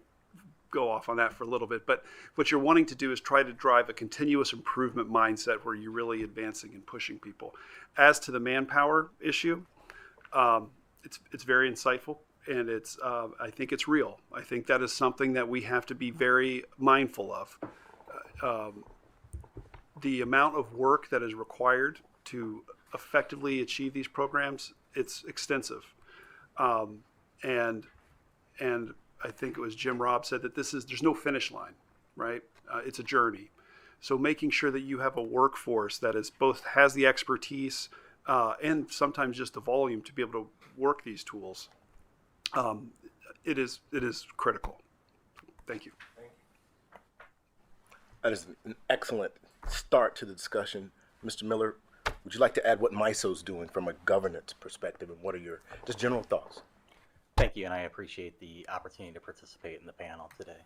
go off on that for a little bit, but what you're wanting to do is try to drive a continuous improvement mindset where you're really advancing and pushing people. As to the manpower issue, it's very insightful, and I think it's real. I think that is something that we have to be very mindful of. The amount of work that is required to effectively achieve these programs, it's extensive. And I think it was Jim Robb said that there's no finish line, right? It's a journey. So making sure that you have a workforce that has the expertise and sometimes just the volume to be able to work these tools, it is critical. Thank you. That is an excellent start to the discussion. Mr. Miller, would you like to add what MISO's doing from a governance perspective, and what are your just general thoughts? Thank you, and I appreciate the opportunity to participate in the panel today.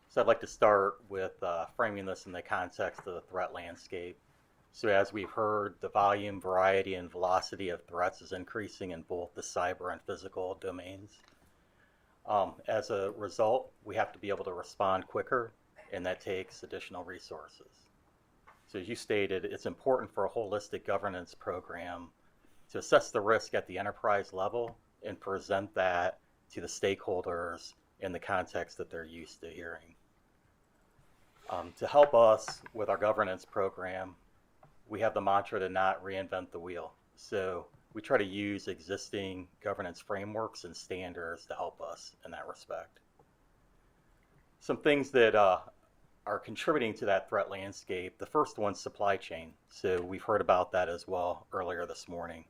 So I'd like to start with framing this in the context of the threat landscape. So as we've heard, the volume, variety, and velocity of threats is increasing in both the cyber and physical domains. As a result, we have to be able to respond quicker, and that takes additional resources. So as you stated, it's important for a holistic governance program to assess the risk at the enterprise level and present that to the stakeholders in the context that they're used to hearing. To help us with our governance program, we have the mantra to not reinvent the wheel. So we try to use existing governance frameworks and standards to help us in that respect. Some things that are contributing to that threat landscape, the first one's supply chain. So we've heard about that as well earlier this morning.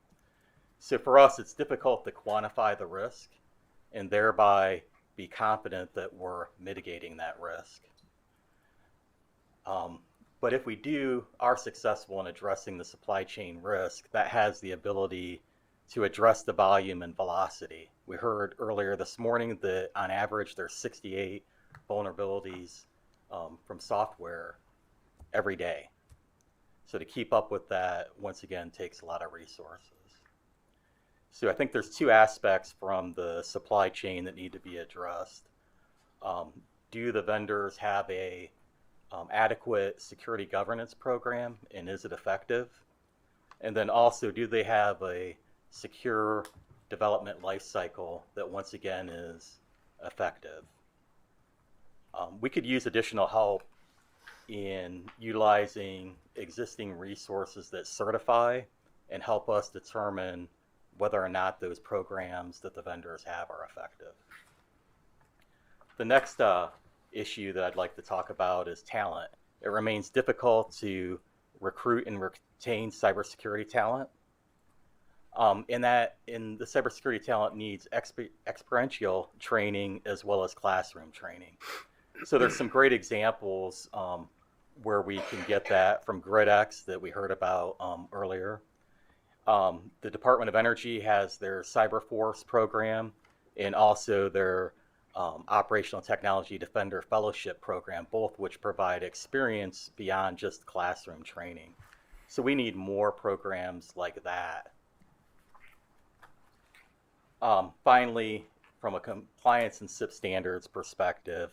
So for us, it's difficult to quantify the risk and thereby be confident that we're mitigating that risk. But if we are successful in addressing the supply chain risk, that has the ability to address the volume and velocity. We heard earlier this morning that on average there's 68 vulnerabilities from software every day. So to keep up with that, once again, takes a lot of resources. So I think there's two aspects from the supply chain that need to be addressed. Do the vendors have a adequate security governance program, and is it effective? And then also, do they have a secure development life cycle that once again is effective? We could use additional help in utilizing existing resources that certify and help us determine whether or not those programs that the vendors have are effective. The next issue that I'd like to talk about is talent. It remains difficult to recruit and retain cybersecurity talent. In the cybersecurity talent needs experiential training as well as classroom training. So there's some great examples where we can get that from GridX that we heard about earlier. The Department of Energy has their CyberForce program and also their Operational Technology Defender Fellowship program, both which provide experience beyond just classroom training. So we need more programs like that. Finally, from a compliance and SIP standards perspective,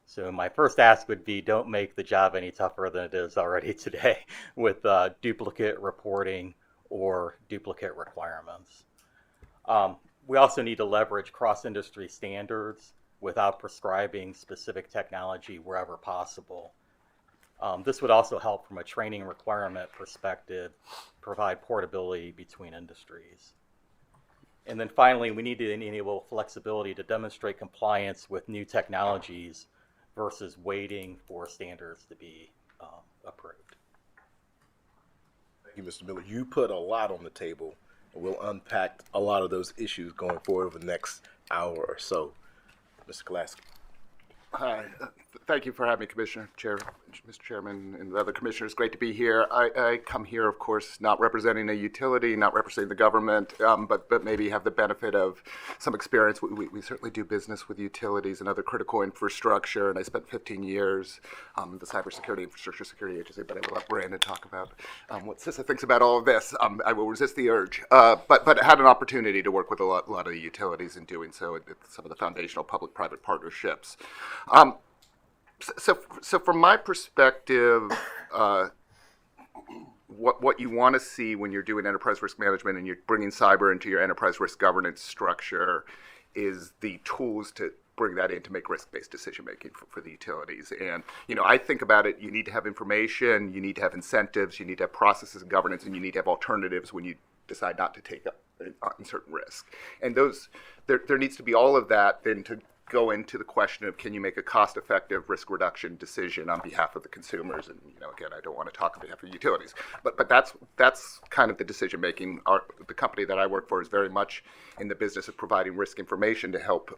so my first ask would be don't make the job any tougher than it is already today with duplicate reporting or duplicate requirements. We also need to leverage cross-industry standards without prescribing specific technology wherever possible. This would also help from a training requirement perspective, provide portability between industries. And then finally, we need to enable flexibility to demonstrate compliance with new technologies versus waiting for standards to be approved. Thank you, Mr. Miller. You put a lot on the table, and we'll unpack a lot of those issues going forward over the next hour or so. Mr. Kolaski. Hi, thank you for having me, Mr. Chairman, and the other commissioners. Great to be here. I come here, of course, not representing a utility, not representing the government, but maybe have the benefit of some experience. We certainly do business with utilities and other critical infrastructure, and I spent 15 years in the Cybersecurity Infrastructure Security Agency, but I will let Brandon talk about what CISA thinks about all of this. I will resist the urge, but I had an opportunity to work with a lot of the utilities in doing so at some of the foundational public-private partnerships. So from my perspective, what you want to see when you're doing enterprise risk management and you're bringing cyber into your enterprise risk governance structure is the tools to bring that in to make risk-based decision-making for the utilities. And, I think about it, you need to have information, you need to have incentives, you need to have processes and governance, and you need to have alternatives when you decide not to take up certain risk. And there needs to be all of that then to go into the question of can you make a cost-effective risk reduction decision on behalf of the consumers? And again, I don't want to talk on behalf of utilities, but that's kind of the decision making. The company that I work for is very much in the business of providing risk information to help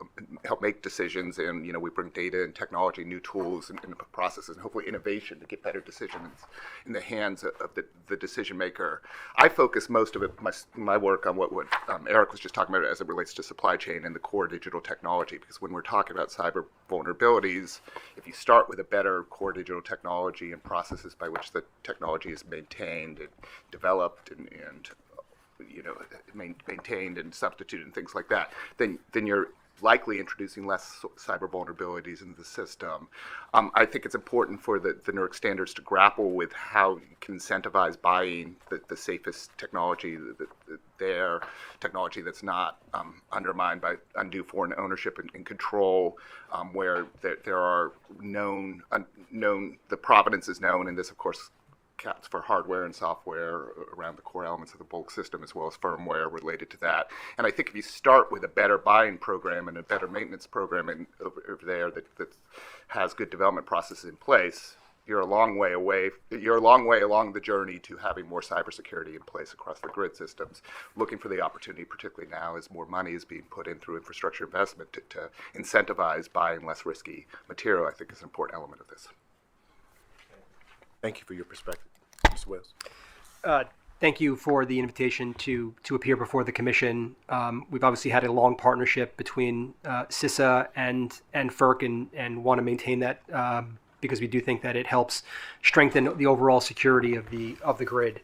make decisions, and we bring data and technology, new tools and processes, and hopefully innovation to get better decisions in the hands of the decision maker. I focus most of it, my work on what Eric was just talking about as it relates to supply chain and the core digital technology, because when we're talking about cyber vulnerabilities, if you start with a better core digital technology and processes by which the technology is maintained and developed and maintained and substituted and things like that, then you're likely introducing less cyber vulnerabilities into the system. I think it's important for the NERC standards to grapple with how you can incentivize buying the safest technology, their technology that's not undermined by undue foreign ownership and control, where there are known, the provenance is known, and this, of course, counts for hardware and software around the core elements of the bulk system, as well as firmware related to that. And I think if you start with a better buying program and a better maintenance program over there that has good development processes in place, you're a long way along the journey to having more cybersecurity in place across the grid systems. Looking for the opportunity, particularly now as more money is being put in through infrastructure investment to incentivize buying less risky material, I think is an important element of this. Thank you for your perspective. Mr. Wells. Thank you for the invitation to appear before the commission. We've obviously had a long partnership between CISA and FERC and want to maintain that because we do think that it helps strengthen the overall security of the grid.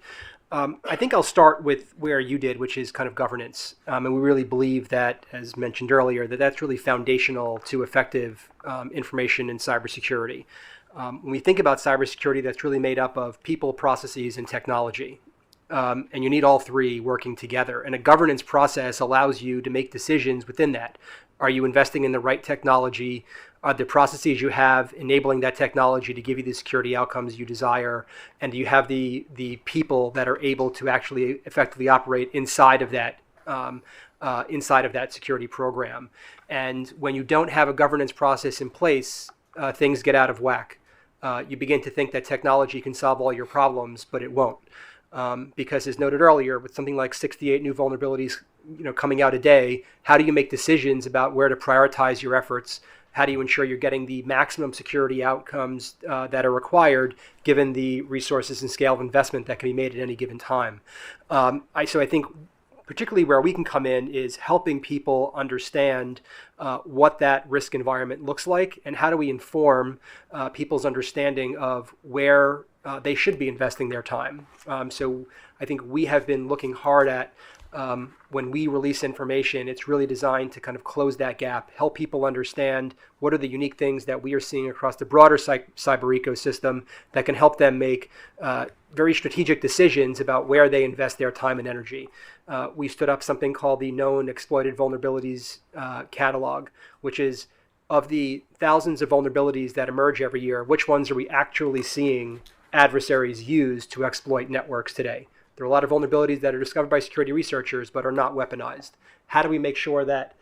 I think I'll start with where you did, which is kind of governance. And we really believe that, as mentioned earlier, that's really foundational to effective information in cybersecurity. When we think about cybersecurity, that's really made up of people, processes, and technology. And you need all three working together. And a governance process allows you to make decisions within that. Are you investing in the right technology? Are the processes you have enabling that technology to give you the security outcomes you desire? And do you have the people that are able to actually effectively operate inside of that security program? And when you don't have a governance process in place, things get out of whack. You begin to think that technology can solve all your problems, but it won't. Because as noted earlier, with something like 68 new vulnerabilities coming out a day, how do you make decisions about where to prioritize your efforts? How do you ensure you're getting the maximum security outcomes that are required given the resources and scale of investment that can be made at any given time? So I think particularly where we can come in is helping people understand what that risk environment looks like, and how do we inform people's understanding of where they should be investing their time. So I think we have been looking hard at when we release information, it's really designed to kind of close that gap, help people understand what are the unique things that we are seeing across the broader cyber ecosystem that can help them make very strategic decisions about where they invest their time and energy. We stood up something called the Known Exploited Vulnerabilities Catalog, which is of the thousands of vulnerabilities that emerge every year, which ones are we actually seeing adversaries use to exploit networks today? There are a lot of vulnerabilities that are discovered by security researchers but are not weaponized. How do we make sure that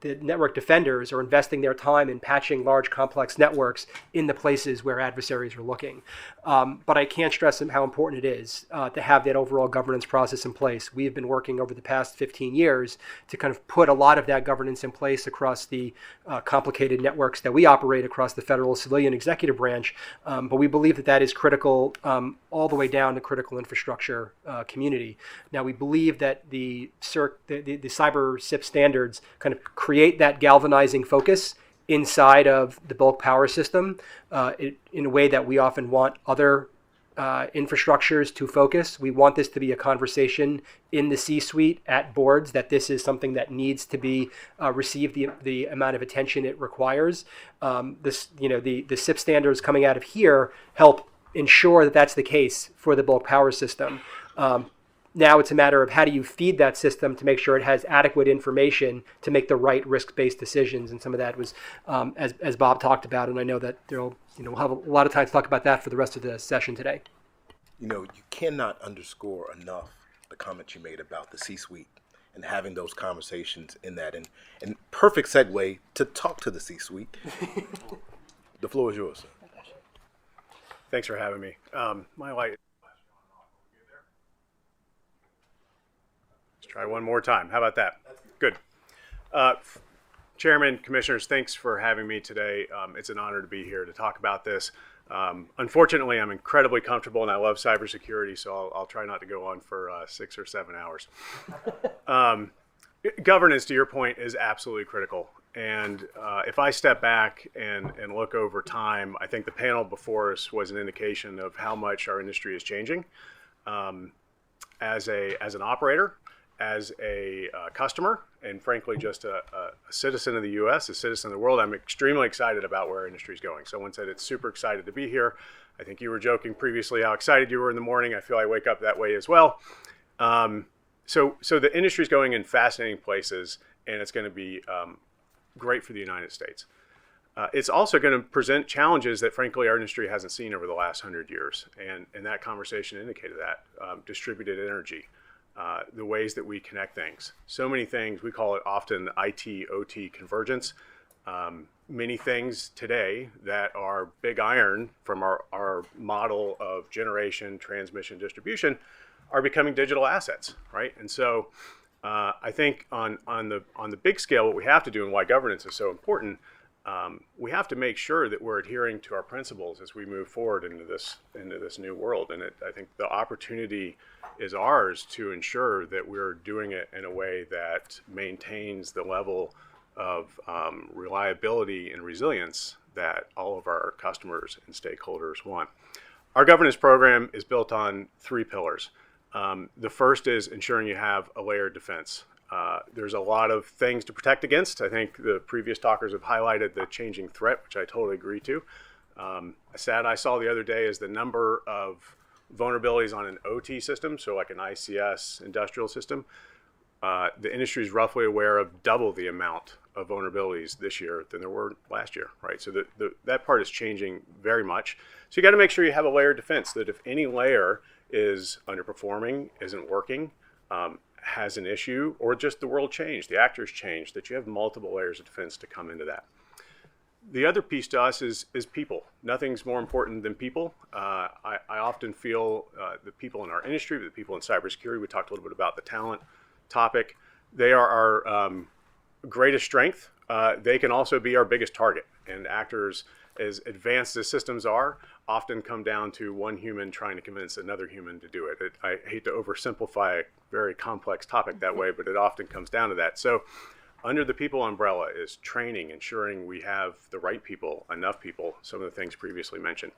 the network defenders are investing their time in patching large, complex networks in the places where adversaries are looking? But I can't stress how important it is to have that overall governance process in place. We've been working over the past 15 years to kind of put a lot of that governance in place across the complicated networks that we operate across the federal civilian executive branch. But we believe that that is critical all the way down to critical infrastructure community. Now, we believe that the cyber SIP standards kind of create that galvanizing focus inside of the bulk power system in a way that we often want other infrastructures to focus. We want this to be a conversation in the C-suite at boards, that this is something that needs to be receive the amount of attention it requires. The SIP standards coming out of here help ensure that that's the case for the bulk power system. Now it's a matter of how do you feed that system to make sure it has adequate information to make the right risk-based decisions, and some of that was, as Bob talked about, and I know that we'll have a lot of time to talk about that for the rest of the session today. You cannot underscore enough the comment you made about the C-suite and having those conversations in that, and perfect segue to talk to the C-suite. The floor is yours, sir. Thanks for having me. My light. Try one more time. How about that? Good. Chairman, Commissioners, thanks for having me today. It's an honor to be here to talk about this. Unfortunately, I'm incredibly comfortable and I love cybersecurity, so I'll try not to go on for 6 or 7 hours. Governance, to your point, is absolutely critical. And if I step back and look over time, I think the panel before us was an indication of how much our industry is changing. As an operator, as a customer, and frankly, just a citizen of the U.S., a citizen of the world, I'm extremely excited about where our industry is going. Someone said it's super excited to be here. I think you were joking previously how excited you were in the morning. I feel I wake up that way as well. So the industry is going in fascinating places, and it's going to be great for the United States. It's also going to present challenges that, frankly, our industry hasn't seen over the last 100 years, and that conversation indicated that. Distributed energy. The ways that we connect things. So many things, we call it often IT, OT convergence. Many things today that are big iron from our model of generation, transmission, distribution are becoming digital assets, right? And so I think on the big scale, what we have to do and why governance is so important, we have to make sure that we're adhering to our principles as we move forward into this new world. And I think the opportunity is ours to ensure that we're doing it in a way that maintains the level of reliability and resilience that all of our customers and stakeholders want. Our governance program is built on 3 pillars. The first is ensuring you have a layered defense. There's a lot of things to protect against. I think the previous talkers have highlighted the changing threat, which I totally agree to. A stat I saw the other day is the number of vulnerabilities on an OT system, so like an ICS industrial system. The industry is roughly aware of double the amount of vulnerabilities this year than there were last year, right? So that part is changing very much. So you got to make sure you have a layered defense, that if any layer is underperforming, isn't working, has an issue, or just the world changed, the actors changed, that you have multiple layers of defense to come into that. The other piece to us is people. Nothing's more important than people. I often feel the people in our industry, the people in cybersecurity, we talked a little bit about the talent topic. They are our greatest strength. They can also be our biggest target. And actors as advanced as systems are, often come down to one human trying to convince another human to do it. I hate to oversimplify a very complex topic that way, but it often comes down to that. So under the people umbrella is training, ensuring we have the right people, enough people, some of the things previously mentioned.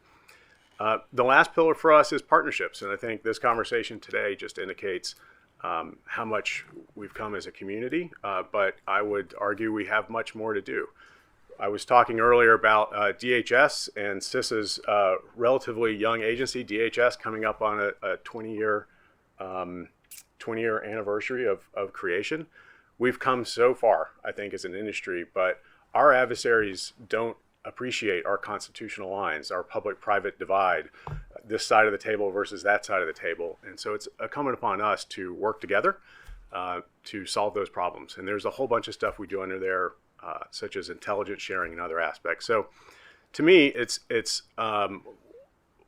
The last pillar for us is partnerships, and I think this conversation today just indicates how much we've come as a community, but I would argue we have much more to do. I was talking earlier about DHS and CISA's relatively young agency, DHS, coming up on a 20-year anniversary of creation. We've come so far, I think, as an industry, but our adversaries don't appreciate our constitutional lines, our public-private divide, this side of the table versus that side of the table. And so it's incumbent upon us to work together to solve those problems. And there's a whole bunch of stuff we do under there, such as intelligence sharing and other aspects. So to me, it's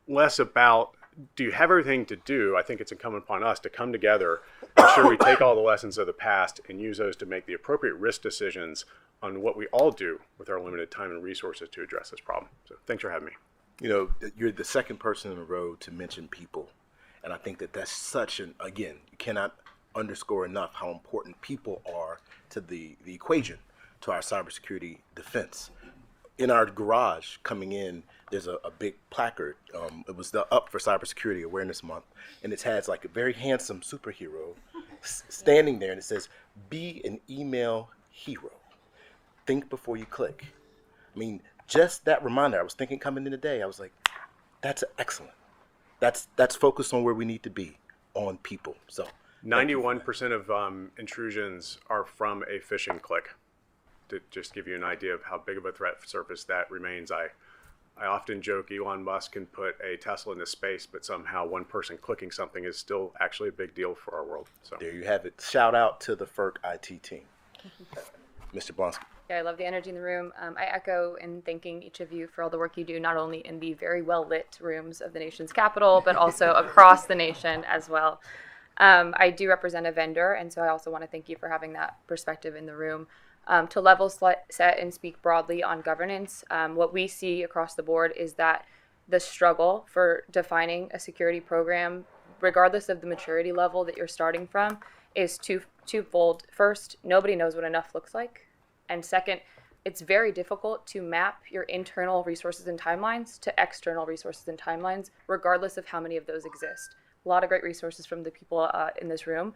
less about, do you have everything to do? I think it's incumbent upon us to come together, ensure we take all the lessons of the past and use those to make the appropriate risk decisions on what we all do with our limited time and resources to address this problem. So thanks for having me. You know, you're the second person in a row to mention people. And I think that that's such an, again, you cannot underscore enough how important people are to the equation, to our cybersecurity defense. In our garage coming in, there's a big placard. It was the Up for Cybersecurity Awareness Month. And it has like a very handsome superhero standing there, and it says, "Be an email hero. Think before you click." I mean, just that reminder, I was thinking coming in today, I was like, that's excellent. That's focused on where we need to be, on people. So 91% of intrusions are from a phishing click. To just give you an idea of how big of a threat surface that remains, I often joke Elon Musk can put a Tesla into space, but somehow one person clicking something is still actually a big deal for our world. So there you have it. Shout out to the FERC IT team. Mr. Blonsky. Yeah, I love the energy in the room. I echo in thanking each of you for all the work you do, not only in the very well-lit rooms of the nation's capital, but also across the nation as well. I do represent a vendor, and so I also want to thank you for having that perspective in the room. To level set and speak broadly on governance, what we see across the board is that the struggle for defining a security program, regardless of the maturity level that you're starting from, is twofold. First, nobody knows what enough looks like. And second, it's very difficult to map your internal resources and timelines to external resources and timelines, regardless of how many of those exist. A lot of great resources from the people in this room.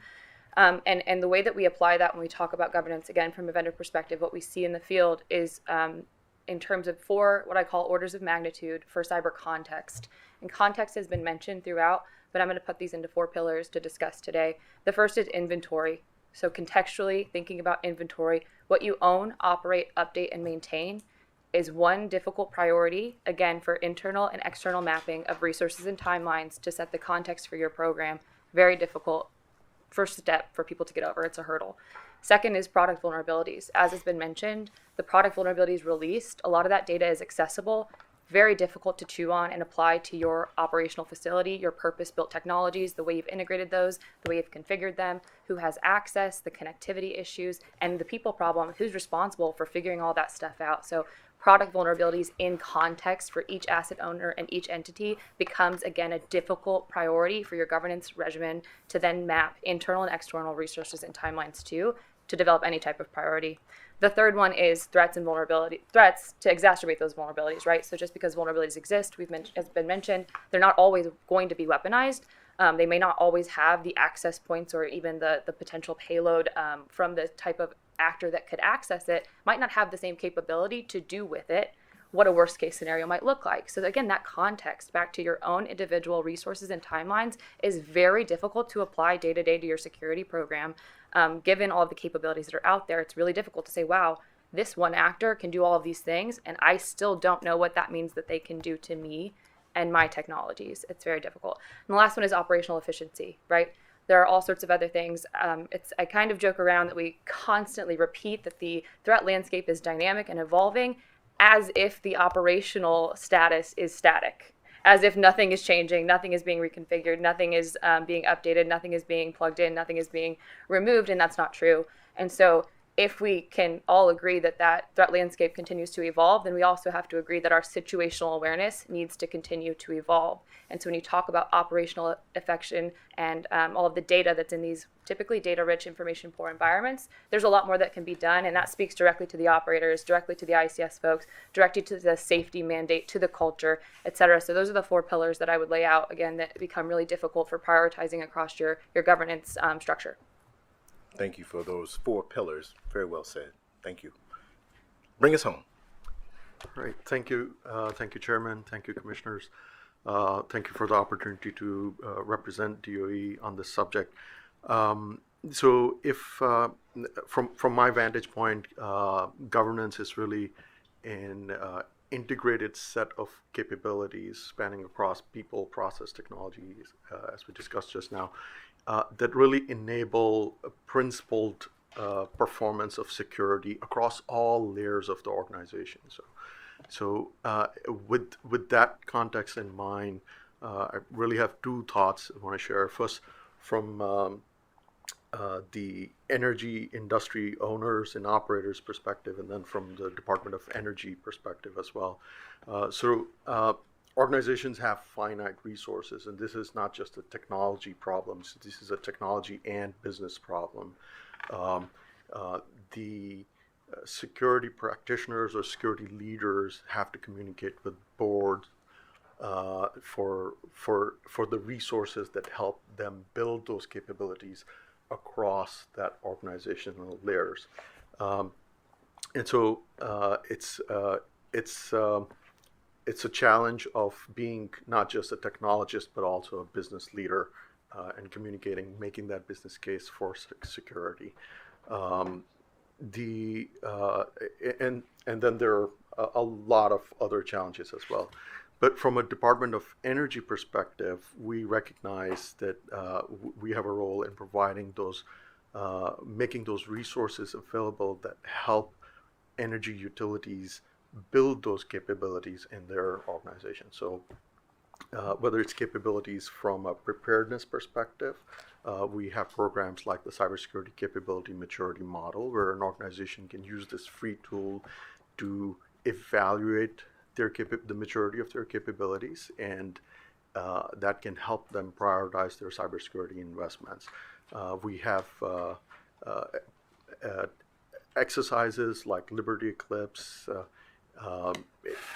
And the way that we apply that when we talk about governance, again, from a vendor perspective, what we see in the field is in terms of 4 what I call orders of magnitude for cyber context. And context has been mentioned throughout, but I'm going to put these into 4 pillars to discuss today. The first is inventory. So contextually thinking about inventory, what you own, operate, update, and maintain is one difficult priority, again, for internal and external mapping of resources and timelines to set the context for your program. Very difficult. First step for people to get over. It's a hurdle. Second is product vulnerabilities. As has been mentioned, the product vulnerabilities released, a lot of that data is accessible, very difficult to chew on and apply to your operational facility, your purpose-built technologies, the way you've integrated those, the way you've configured them, who has access, the connectivity issues, and the people problem, who's responsible for figuring all that stuff out. So product vulnerabilities in context for each asset owner and each entity becomes, again, a difficult priority for your governance regimen to then map internal and external resources and timelines to develop any type of priority. The third one is threats to exacerbate those vulnerabilities, right? So just because vulnerabilities exist, has been mentioned, they're not always going to be weaponized. They may not always have the access points or even the potential payload from the type of actor that could access it, might not have the same capability to do with it what a worst case scenario might look like. So again, that context back to your own individual resources and timelines is very difficult to apply day to day to your security program. Given all of the capabilities that are out there, it's really difficult to say, wow, this one actor can do all of these things, and I still don't know what that means that they can do to me and my technologies. It's very difficult. And the last one is operational efficiency, right? There are all sorts of other things. I kind of joke around that we constantly repeat that the threat landscape is dynamic and evolving as if the operational status is static, as if nothing is changing, nothing is being reconfigured, nothing is being updated, nothing is being plugged in, nothing is being removed, and that's not true. And so if we can all agree that that threat landscape continues to evolve, then we also have to agree that our situational awareness needs to continue to evolve. And so when you talk about operational affection and all of the data that's in these typically data-rich, information-poor environments, there's a lot more that can be done, and that speaks directly to the operators, directly to the ICS folks, directly to the safety mandate, to the culture, et cetera. So those are the 4 pillars that I would lay out, again, that become really difficult for prioritizing across your governance structure. Thank you for those 4 pillars. Very well said. Thank you. Bring us home. Right. Thank you. Thank you, Chairman. Thank you, Commissioners. Thank you for the opportunity to represent DOE on this subject. So if, from my vantage point, governance is really an integrated set of capabilities spanning across people, process, technologies, as we discussed just now, that really enable a principled performance of security across all layers of the organization. So with that context in mind, I really have 2 thoughts I want to share. First, from the energy industry owners and operators perspective, and then from the Department of Energy perspective as well. Organizations have finite resources, and this is not just a technology problem. So this is a technology and business problem. The security practitioners or security leaders have to communicate with boards for the resources that help them build those capabilities across that organizational layers. And so it's a challenge of being not just a technologist, but also a business leader and communicating, making that business case for security. And then there are a lot of other challenges as well. But from a Department of Energy perspective, we recognize that we have a role in providing those, making those resources available that help energy utilities build those capabilities in their organization. So whether it's capabilities from a preparedness perspective, we have programs like the Cybersecurity Capability Maturity Model, where an organization can use this free tool to evaluate the maturity of their capabilities, and that can help them prioritize their cybersecurity investments. We have exercises like Liberty Eclipse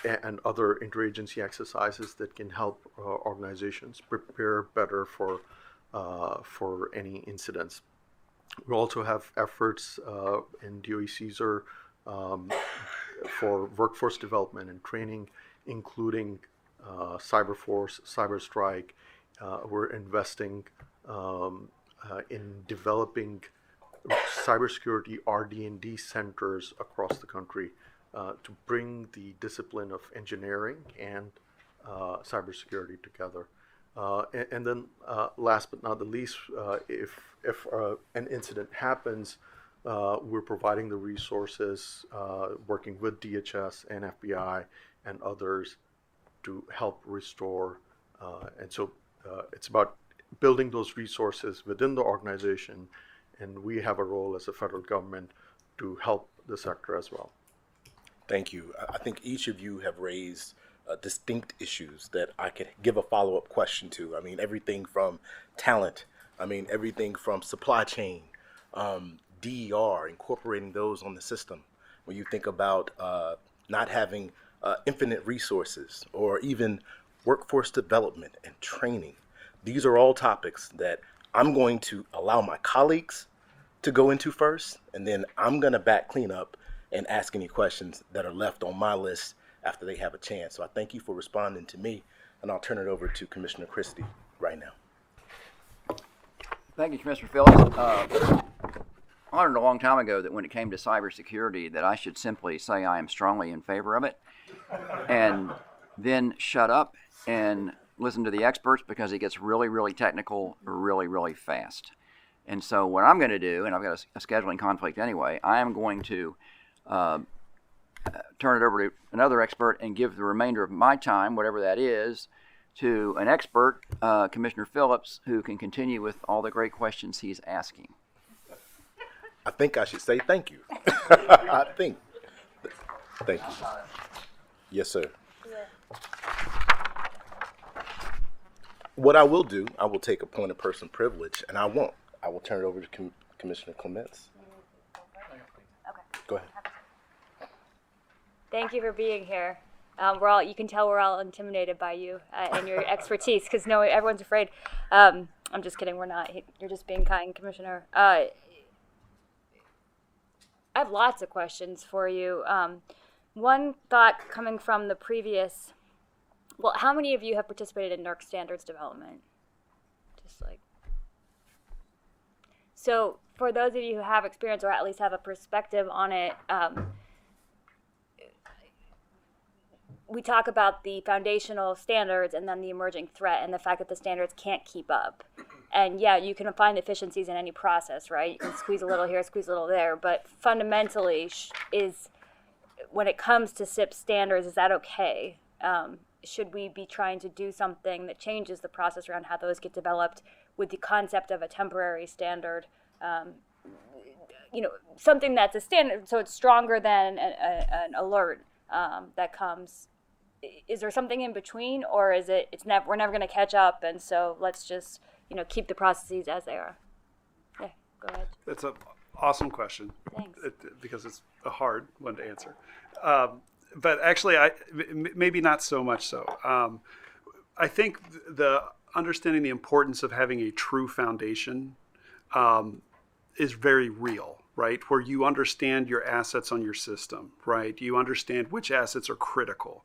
and other interagency exercises that can help organizations prepare better for any incidents. We also have efforts in DOE CSER for workforce development and training, including Cyberforce, CyberStrike. We're investing in developing cybersecurity RD&D centers across the country to bring the discipline of engineering and cybersecurity together. And then last but not the least, if an incident happens, we're providing the resources, working with DHS and FBI and others to help restore. And so it's about building those resources within the organization, and we have a role as a federal government to help the sector as well. Thank you. I think each of you have raised distinct issues that I could give a follow-up question to. I mean, everything from talent, everything from supply chain, DER, incorporating those on the system. When you think about not having infinite resources, or even workforce development and training, these are all topics that I'm going to allow my colleagues to go into first, and then I'm going to back clean up and ask any questions that are left on my list after they have a chance. So I thank you for responding to me, and I'll turn it over to Commissioner Christie right now. Thank you, Commissioner Phillips. I learned a long time ago that when it came to cybersecurity that I should simply say I am strongly in favor of it and then shut up and listen to the experts, because it gets really, really technical really, really fast. And so what I'm going to do, and I've got a scheduling conflict anyway, I am going to turn it over to another expert and give the remainder of my time, whatever that is, to an expert, Commissioner Phillips, who can continue with all the great questions he's asking. I think I should say thank you. I think. Thank you. Yes, sir. What I will do, I will take a point of personal privilege, and I won't. I will turn it over to Commissioner Clements. Go ahead. Thank you for being here. You can tell we're all intimidated by you and your expertise because everyone's afraid. I'm just kidding. We're not. You're just being kind, Commissioner. I have lots of questions for you. One thought coming from the previous, well, how many of you have participated in NERC standards development? So for those of you who have experience or at least have a perspective on it, we talk about the foundational standards and then the emerging threat and the fact that the standards can't keep up. And yeah, you can find efficiencies in any process, right? You can squeeze a little here, squeeze a little there, but fundamentally when it comes to SIP standards, is that okay? Should we be trying to do something that changes the process around how those get developed with the concept of a temporary standard? Something that's a standard, so it's stronger than an alert that comes. Is there something in between, or is we're never going to catch up, and so let's just keep the processes as they are? Yeah, go ahead. That's an awesome question. Thanks. Because it's a hard one to answer. But actually, maybe not so much so. I think the understanding the importance of having a true foundation is very real, right? Where you understand your assets on your system, right? You understand which assets are critical.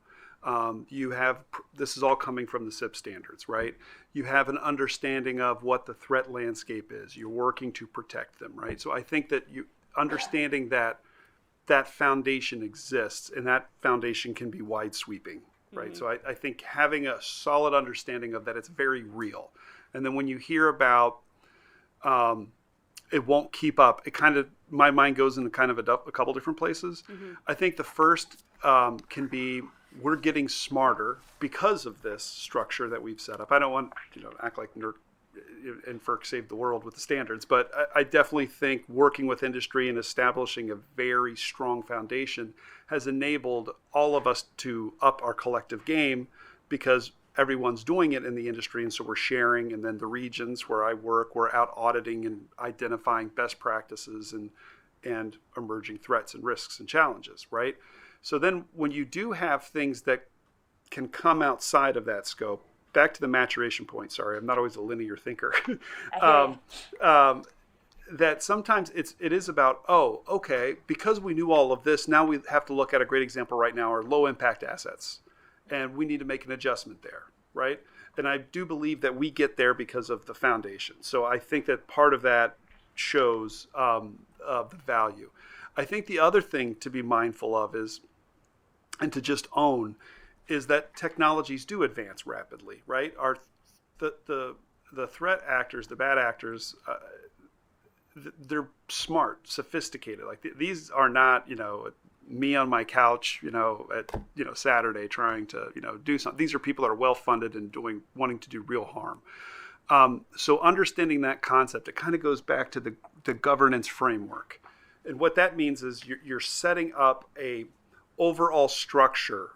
This is all coming from the SIP standards, right? You have an understanding of what the threat landscape is. You're working to protect them, right? So I think that understanding that foundation exists, and that foundation can be wide sweeping, right? So I think having a solid understanding of that, it's very real. And then when you hear about it won't keep up, my mind goes into kind of a couple different places. I think the first can be, we're getting smarter because of this structure that we've set up. I don't want to act like NERC and FERC saved the world with the standards, but I definitely think working with industry and establishing a very strong foundation has enabled all of us to up our collective game because everyone's doing it in the industry, and so we're sharing. And then the regions where I work, we're out auditing and identifying best practices and emerging threats and risks and challenges, right? So then when you do have things that can come outside of that scope, back to the maturation point, sorry, I'm not always a linear thinker, that sometimes it is about, because we knew all of this, now we have to look at a great example right now, are low impact assets. And we need to make an adjustment there, right? And I do believe that we get there because of the foundation. So I think that part of that shows the value. I think the other thing to be mindful of is, and to just own, is that technologies do advance rapidly, right? The threat actors, the bad actors, they're smart, sophisticated. Like these are not, me on my couch, at Saturday trying to, do something. These are people that are well funded and wanting to do real harm. So understanding that concept, it kind of goes back to the governance framework. And what that means is you're setting up a overall structure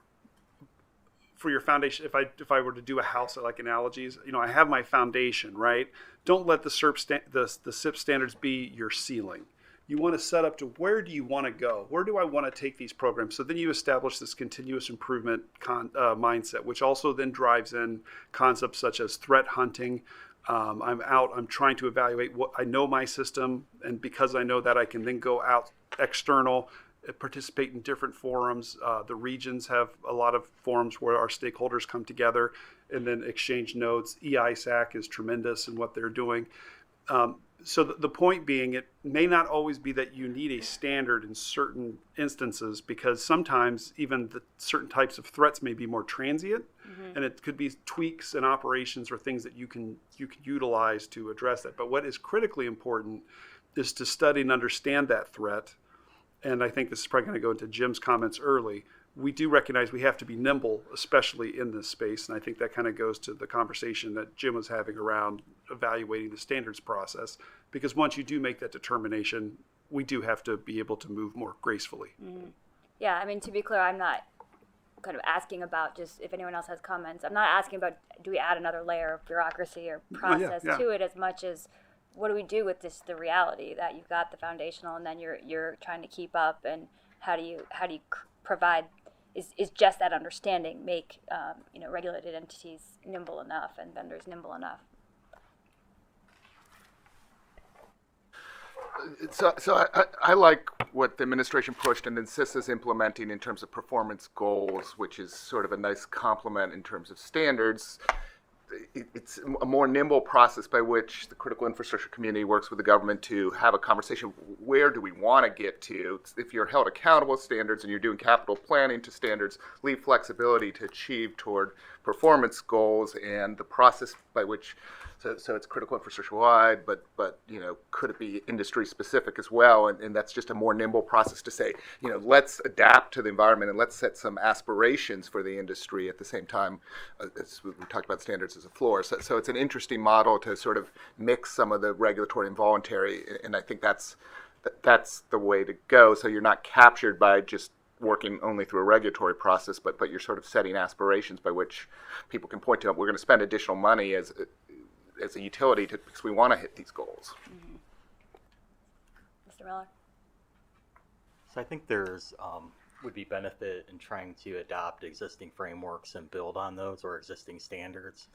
for your foundation. If I were to do a house, I like analogies, I have my foundation, right? Don't let the SIP standards be your ceiling. You want to set up to where do you want to go? Where do I want to take these programs? So then you establish this continuous improvement mindset, which also then drives in concepts such as threat hunting. I'm trying to evaluate what I know my system, and because I know that, I can then go out external, participate in different forums. The regions have a lot of forums where our stakeholders come together and then exchange notes. EISAC is tremendous in what they're doing. So the point being, it may not always be that you need a standard in certain instances, because sometimes even the certain types of threats may be more transient, and it could be tweaks in operations or things that you can utilize to address that. But what is critically important is to study and understand that threat. And I think this is probably going to go into Jim's comments early. We do recognize we have to be nimble, especially in this space. And I think that kind of goes to the conversation that Jim was having around evaluating the standards process. Because once you do make that determination, we do have to be able to move more gracefully. Yeah, I mean, to be clear, I'm not kind of asking about just if anyone else has comments. I'm not asking about do we add another layer of bureaucracy or process to it as much as what do we do with this, the reality that you've got the foundational and then you're trying to keep up, and how do you provide is just that understanding make regulated entities nimble enough and vendors nimble enough. So I like what the administration pushed and then CISA's implementing in terms of performance goals, which is sort of a nice complement in terms of standards. It's a more nimble process by which the critical infrastructure community works with the government to have a conversation. Where do we want to get to? If you're held accountable to standards and you're doing capital planning to standards, leave flexibility to achieve toward performance goals, and the process by which, so it's critical infrastructure wide, but could it be industry specific as well? And that's just a more nimble process to say, let's adapt to the environment and let's set some aspirations for the industry at the same time. As we talked about standards as a floor. So it's an interesting model to sort of mix some of the regulatory and voluntary, and I think that's the way to go. So you're not captured by just working only through a regulatory process, but you're sort of setting aspirations by which people can point to, we're going to spend additional money as a utility because we want to hit these goals. Mr. Miller? So I think there's would be benefit in trying to adopt existing frameworks and build on those or existing standards.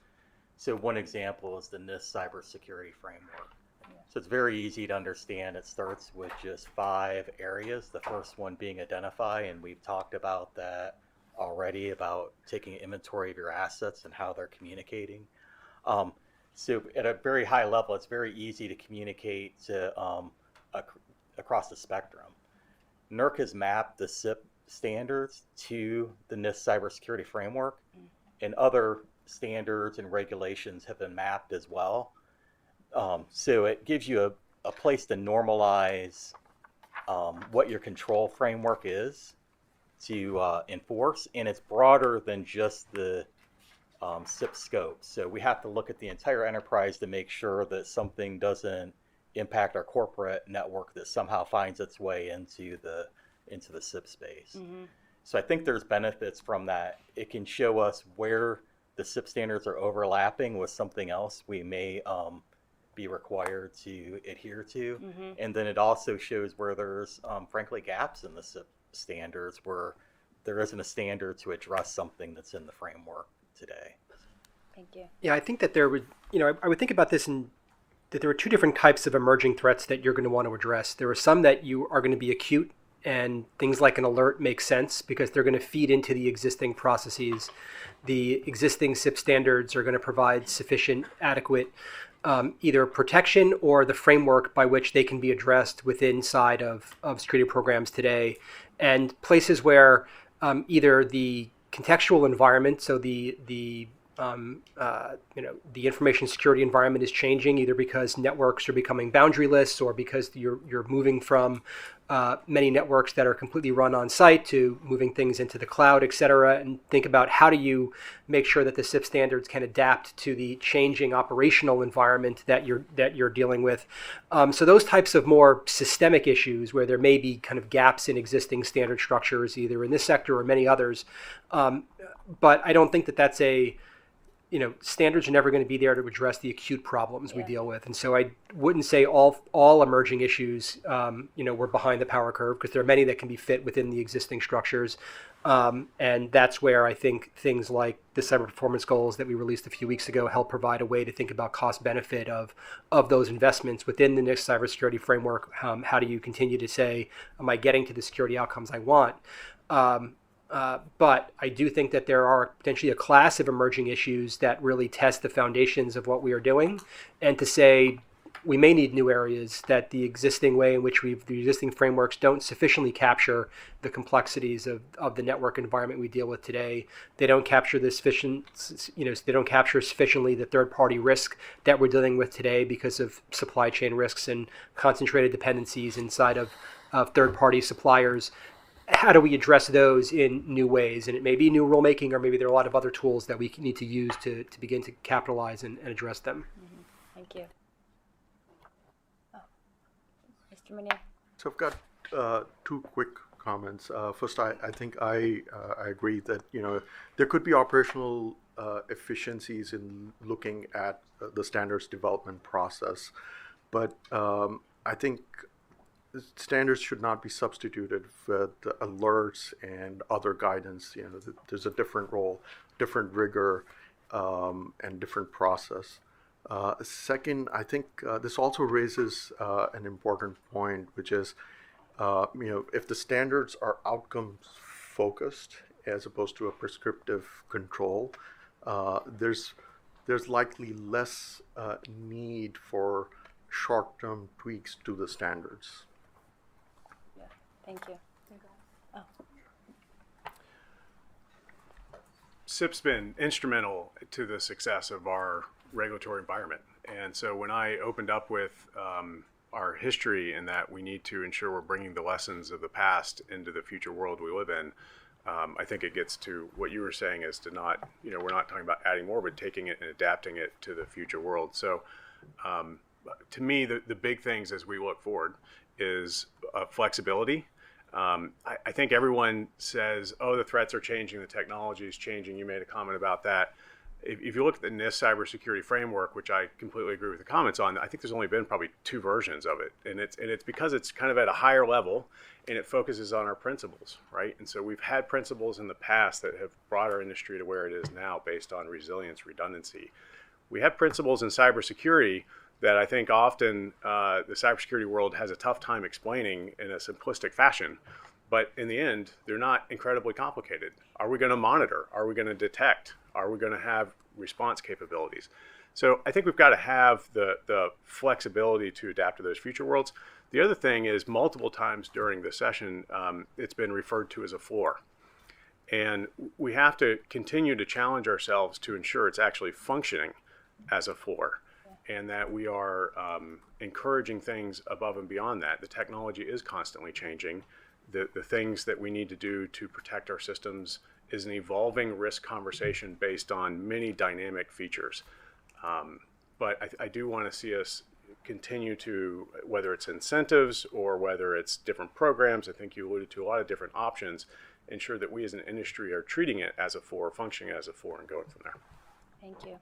So one example is the NIST cybersecurity framework. So it's very easy to understand. It starts with just 5 areas. The first one being identify, and we've talked about that already, about taking inventory of your assets and how they're communicating. So at a very high level, it's very easy to communicate to across the spectrum. NERC has mapped the SIP standards to the NIST cybersecurity framework, and other standards and regulations have been mapped as well. So it gives you a place to normalize what your control framework is to enforce, and it's broader than just the SIP scope. So we have to look at the entire enterprise to make sure that something doesn't impact our corporate network that somehow finds its way into the SIP space. So I think there's benefits from that. It can show us where the SIP standards are overlapping with something else we may be required to adhere to. And then it also shows where there's frankly gaps in the SIP standards where there isn't a standard to address something that's in the framework today. Thank you. Yeah, I think that there would, I would think about this in that there are 2 different types of emerging threats that you're going to want to address. There are some that you are going to be acute, and things like an alert make sense because they're going to feed into the existing processes. The existing SIP standards are going to provide sufficient, adequate either protection or the framework by which they can be addressed inside of security programs today. And places where either the contextual environment, so the information security environment is changing, either because networks are becoming boundaryless or because you're moving from many networks that are completely run on site to moving things into the cloud, et cetera, and think about how do you make sure that the SIP standards can adapt to the changing operational environment that you're dealing with. So those types of more systemic issues where there may be kind of gaps in existing standard structures, either in this sector or many others. But I don't think that that's standards are never going to be there to address the acute problems we deal with. And so I wouldn't say all emerging issues, we're behind the power curve, because there are many that can be fit within the existing structures. And that's where I think things like the cyber performance goals that we released a few weeks ago help provide a way to think about cost benefit of those investments within the NIST cybersecurity framework. How do you continue to say, am I getting to the security outcomes I want? But I do think that there are potentially a class of emerging issues that really test the foundations of what we are doing, and to say we may need new areas that the existing way in which the existing frameworks don't sufficiently capture the complexities of the network environment we deal with today. They don't capture they don't capture sufficiently the third-party risk that we're dealing with today because of supply chain risks and concentrated dependencies inside of third-party suppliers. How do we address those in new ways? And it may be new rulemaking, or maybe there are a lot of other tools that we need to use to begin to capitalize and address them. Thank you. Mr. Meunier. So I've got two quick comments. First, I think I agree that there could be operational efficiencies in looking at the standards development process, but I think standards should not be substituted with alerts and other guidance. There's a different role, different rigor, and different process. Second, I think this also raises an important point, which is, if the standards are outcomes focused as opposed to a prescriptive control, there's likely less need for short-term tweaks to the standards. Yeah, thank you. Oh. SIP's been instrumental to the success of our regulatory environment. And so when I opened up with our history in that we need to ensure we're bringing the lessons of the past into the future world we live in, I think it gets to what you were saying is to not, we're not talking about adding more, but taking it and adapting it to the future world. So to me, the big things as we look forward is flexibility. I think everyone says, oh, the threats are changing, the technology is changing. You made a comment about that. If you look at the NIST cybersecurity framework, which I completely agree with the comments on, I think there's only been probably 2 versions of it. And it's because it's kind of at a higher level and it focuses on our principles, right? And so we've had principles in the past that have brought our industry to where it is now based on resilience, redundancy. We have principles in cybersecurity that I think often the cybersecurity world has a tough time explaining in a simplistic fashion. But in the end, they're not incredibly complicated. Are we going to monitor? Are we going to detect? Are we going to have response capabilities? So I think we've got to have the flexibility to adapt to those future worlds. The other thing is multiple times during the session, it's been referred to as a floor. And we have to continue to challenge ourselves to ensure it's actually functioning as a floor and that we are encouraging things above and beyond that. The technology is constantly changing. The things that we need to do to protect our systems is an evolving risk conversation based on many dynamic features. But I do want to see us continue to, whether it's incentives or whether it's different programs, I think you alluded to a lot of different options, ensure that we as an industry are treating it as a floor, functioning as a floor, and going from there. Thank you.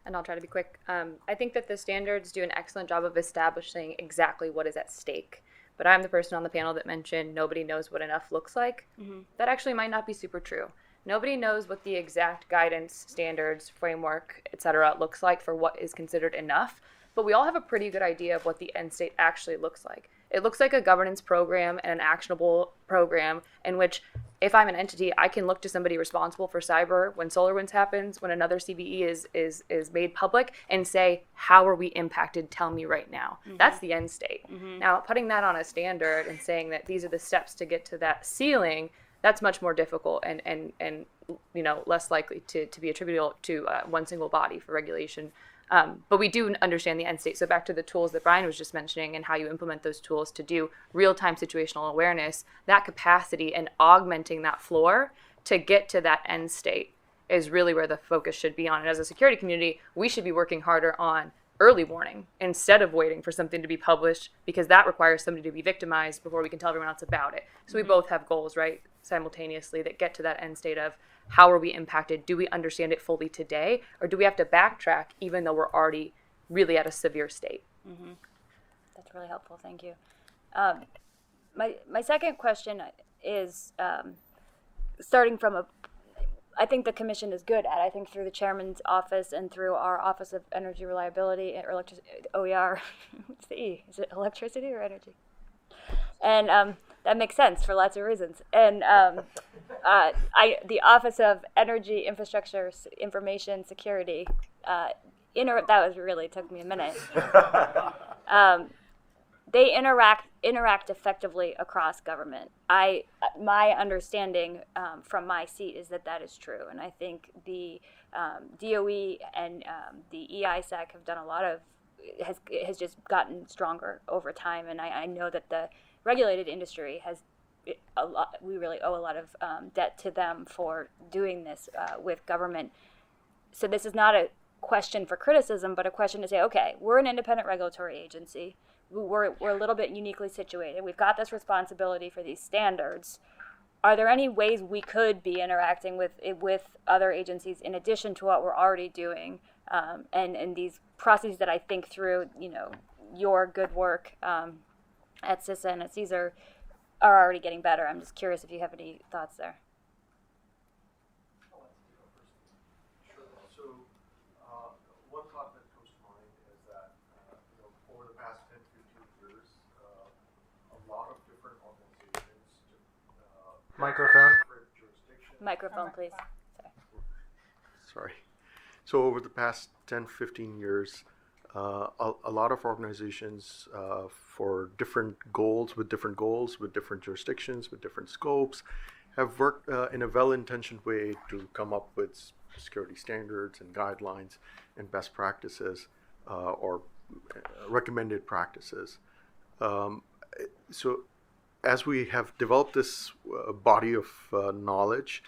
And I'll try to be quick. I think that the standards do an excellent job of establishing exactly what is at stake. But I'm the person on the panel that mentioned nobody knows what enough looks like. Mm-hmm. That actually might not be super true. Nobody knows what the exact guidance, standards, framework, et cetera, looks like for what is considered enough. But we all have a pretty good idea of what the end state actually looks like. It looks like a governance program and an actionable program in which if I'm an entity, I can look to somebody responsible for cyber when SolarWinds happens, when another CVE is made public, and say, how are we impacted? Tell me right now. Mm-hmm. That's the end state. Mm-hmm. Now, putting that on a standard and saying that these are the steps to get to that ceiling, that's much more difficult and less likely to be attributable to one single body for regulation. But we do understand the end state. So back to the tools that Brian was just mentioning and how you implement those tools to do real-time situational awareness, that capacity and augmenting that floor to get to that end state is really where the focus should be on. And as a security community, we should be working harder on early warning instead of waiting for something to be published, because that requires somebody to be victimized before we can tell everyone else about it. So we both have goals, right, simultaneously that get to that end state of how are we impacted? Do we understand it fully today? Or do we have to backtrack even though we're already really at a severe state? Mm-hmm. That's really helpful. Thank you. My second question is starting from I think the commission is good at, I think through the chairman's office and through our Office of Energy Reliability or OER, what's the E? Is it electricity or energy? And that makes sense for lots of reasons. And the Office of Energy Infrastructure Information Security, that was really, took me a minute. They interact effectively across government. My understanding from my seat is that is true, and I think the DOE and the EISEC have done a lot of has just gotten stronger over time, and I know that the regulated industry has a lot. We really owe a lot of debt to them for doing this with government. So this is not a question for criticism, but a question to say, okay, we're an independent regulatory agency. we're a little bit uniquely situated. We've got this responsibility for these standards. Are there any ways we could be interacting with other agencies in addition to what we're already doing? And these processes that I think through, your good work at CISA and at CSER are already getting better. I'm just curious if you have any thoughts there. So, one thought that comes to mind is that, over the past 10, 15 years, a lot of different organizations, Microphone. Microphone, please. Sorry. So over the past 10, 15 years, a lot of organizations for different goals, with different jurisdictions, with different scopes, have worked in a well-intentioned way to come up with security standards and guidelines and best practices or recommended practices. So as we have developed this body of knowledge,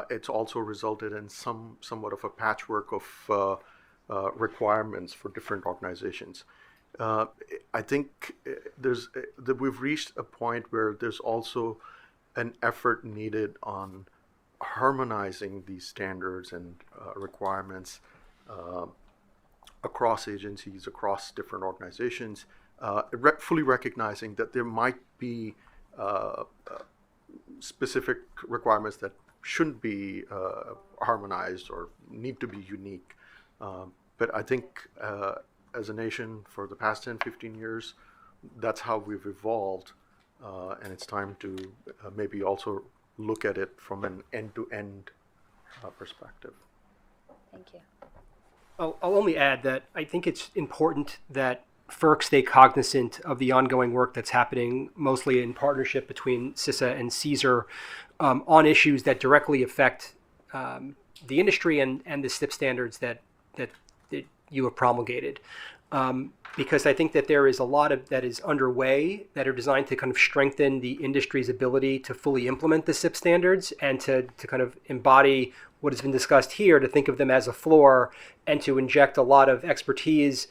it's also resulted in somewhat of a patchwork of requirements for different organizations. I think that we've reached a point where there's also an effort needed on harmonizing these standards and requirements across agencies, across different organizations, fully recognizing that there might be specific requirements that shouldn't be harmonized or need to be unique. But I think as a nation for the past 10, 15 years, that's how we've evolved. And it's time to maybe also look at it from an end-to-end perspective. Thank you. I'll only add that I think it's important that FERC stay cognizant of the ongoing work that's happening, mostly in partnership between CISA and CSER, on issues that directly affect the industry and the SIP standards that you have promulgated. Because I think that there is a lot of that is underway that are designed to kind of strengthen the industry's ability to fully implement the SIP standards and to kind of embody what has been discussed here, to think of them as a floor and to inject a lot of expertise,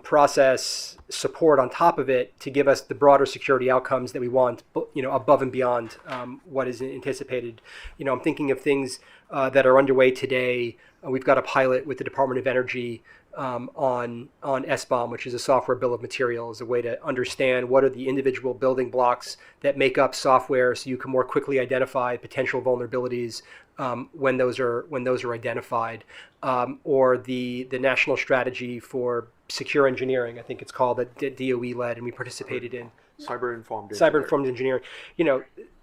process support on top of it to give us the broader security outcomes that we want, above and beyond what is anticipated. I'm thinking of things that are underway today. We've got a pilot with the Department of Energy on SBOM, which is a software bill of materials, a way to understand what are the individual building blocks that make up software, so you can more quickly identify potential vulnerabilities when those are identified, or the national strategy for secure engineering, I think it's called, that DOE led and we participated in. Cyber-informed engineering.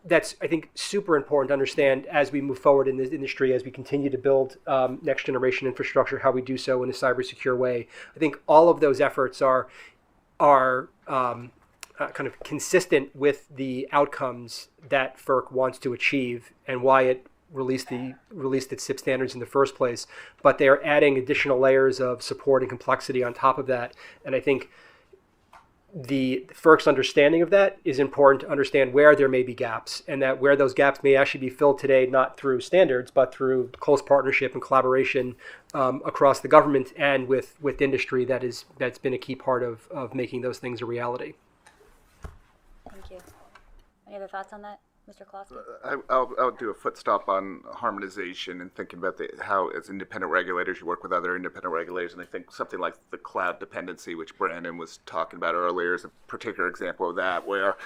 That's, I think, super important to understand as we move forward in this industry, as we continue to build next generation infrastructure, how we do so in a cyber secure way. I think all of those efforts are kind of consistent with the outcomes that FERC wants to achieve and why it released its SIP standards in the first place. But they are adding additional layers of support and complexity on top of that. And I think the FERC's understanding of that is important to understand where there may be gaps, and that where those gaps may actually be filled today, not through standards, but through close partnership and collaboration across the government and with industry. That's been a key part of making those things a reality. Thank you. Any other thoughts on that, Mr. Klosky? I'll do a foot stop on harmonization and thinking about how, as independent regulators, you work with other independent regulators. And I think something like the cloud dependency, which Brandon was talking about earlier, is a particular example of that, where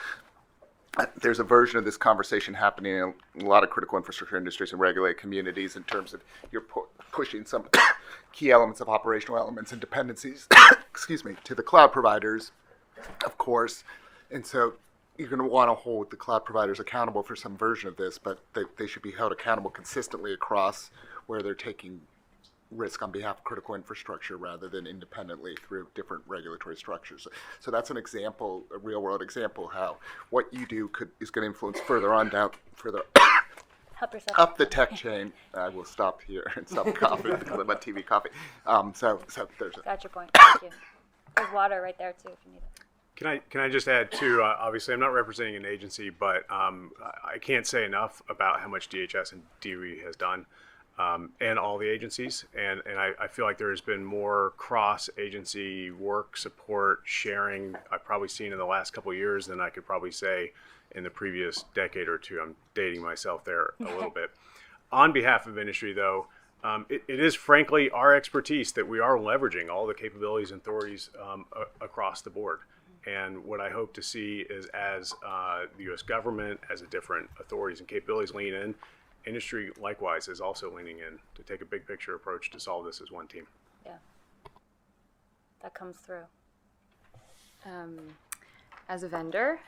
there's a version of this conversation happening in a lot of critical infrastructure industries and regulated communities in terms of you're pushing some key elements of operational elements and dependencies, to the cloud providers, of course. And so you're going to want to hold the cloud providers accountable for some version of this, but they should be held accountable consistently across where they're taking risk on behalf of critical infrastructure rather than independently through different regulatory structures. So that's an example, a real world example, how what you do is going to influence further up the tech chain. I will stop here and stop coughing because I'm on TV coffee. So there's a... Got your point. Thank you. There's water right there too if you need it. Can I just add too? Obviously, I'm not representing an agency, but I can't say enough about how much DHS and DOE has done. and all the agencies. And I feel like there has been more cross-agency work, support, sharing I've probably seen in the last couple of years than I could probably say in the previous decade or two. I'm dating myself there a little bit. On behalf of industry, though, it is frankly our expertise that we are leveraging all the capabilities and authorities across the board. And what I hope to see is as the U.S. government, as the different authorities and capabilities lean in, industry likewise is also leaning in to take a big picture approach to solve this as one team. Yeah, that comes through. As a vendor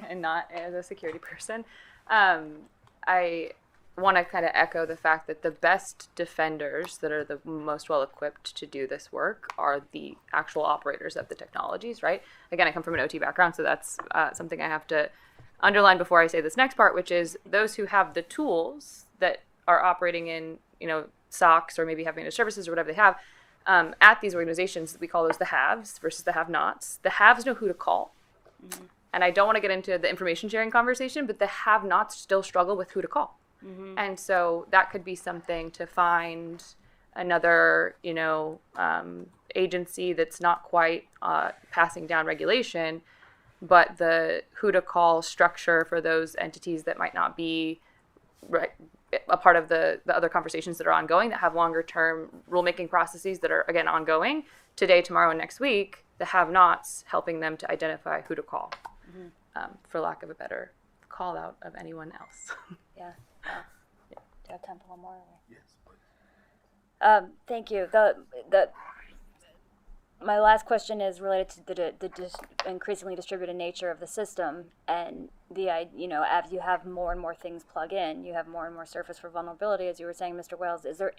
and not as a security person, I want to kind of echo the fact that the best defenders that are the most well equipped to do this work are the actual operators of the technologies, right? Again, I come from an OT background, so that's something I have to underline before I say this next part, which is those who have the tools that are operating in, SOCs or maybe have managed services or whatever they have at these organizations. We call those the haves versus the have-nots. The haves know who to call. Mm-hmm. And I don't want to get into the information sharing conversation, but the have-nots still struggle with who to call. Mm-hmm. And so that could be something to find another, agency that's not quite passing down regulation, but the who to call structure for those entities that might not be a part of the other conversations that are ongoing, that have longer term rulemaking processes that are, again, ongoing today, tomorrow, and next week, the have-nots, helping them to identify who to call, for lack of a better call out of anyone else. Yeah. Do you have time for one more? Yes. Thank you. My last question is related to the increasingly distributed nature of the system, and as you have more and more things plug in, you have more and more surface for vulnerability, as you were saying, Mr. Wells. Is there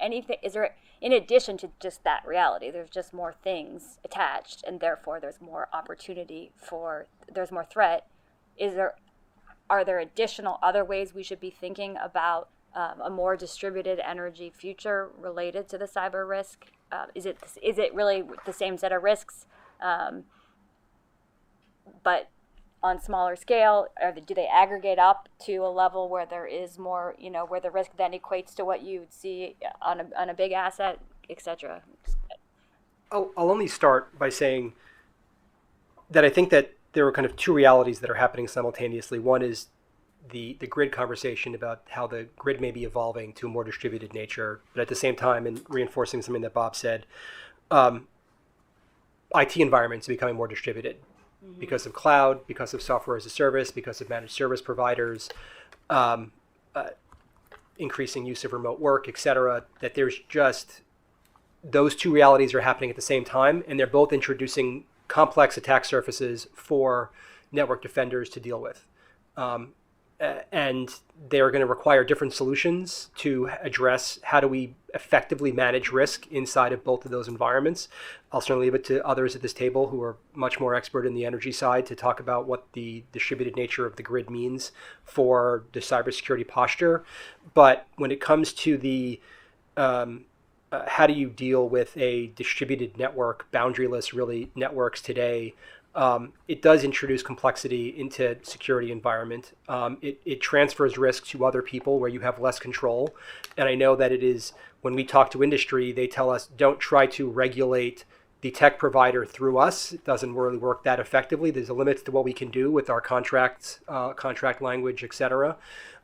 in addition to just that reality, there's just more things attached, and therefore there's more opportunity there's more threat. Are there additional other ways we should be thinking about a more distributed energy future related to the cyber risk? Is it really the same set of risks, but on smaller scale? Do they aggregate up to a level where there is more, where the risk then equates to what you would see on a big asset, et cetera? I'll only start by saying that I think that there are kind of two realities that are happening simultaneously. One is the grid conversation about how the grid may be evolving to a more distributed nature, but at the same time, and reinforcing something that Bob said, IT environments are becoming more distributed because of cloud, because of software as a service, because of managed service providers, increasing use of remote work, et cetera, that there's just those two realities are happening at the same time, and they're both introducing complex attack surfaces for network defenders to deal with. And they're going to require different solutions to address how do we effectively manage risk inside of both of those environments. I'll certainly leave it to others at this table who are much more expert in the energy side to talk about what the distributed nature of the grid means for the cybersecurity posture. But when it comes to the how do you deal with a distributed network, boundaryless really networks today, it does introduce complexity into security environment. It transfers risk to other people where you have less control. And I know that it is, when we talk to industry, they tell us, don't try to regulate the tech provider through us. It doesn't really work that effectively. There's a limit to what we can do with our contracts, contract language, et cetera.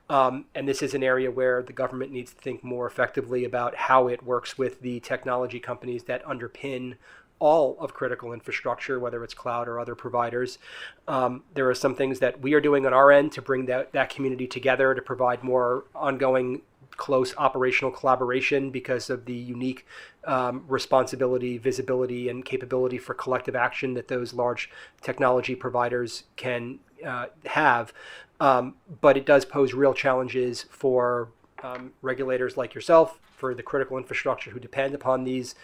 And this is an area where the government needs to think more effectively about how it works with the technology companies that underpin all of critical infrastructure, whether it's cloud or other providers. There are some things that we are doing on our end to bring that community together to provide more ongoing close operational collaboration because of the unique responsibility, visibility, and capability for collective action that those large technology providers can have. But it does pose real challenges for regulators like yourself, for the critical infrastructure who depend upon these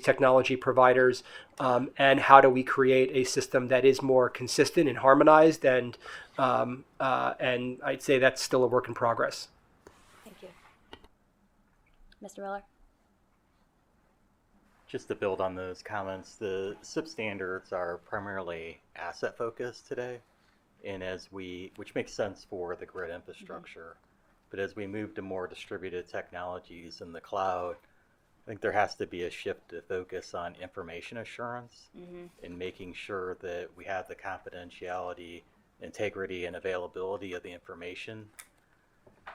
technology providers, and how do we create a system that is more consistent and harmonized, and I'd say that's still a work in progress. Thank you. Mr. Miller? Just to build on those comments, the SIP standards are primarily asset focused today, and which makes sense for the grid infrastructure But as we move to more distributed technologies in the cloud, I think there has to be a shift to focus on information assurance and making sure that we have the confidentiality, integrity, and availability of the information.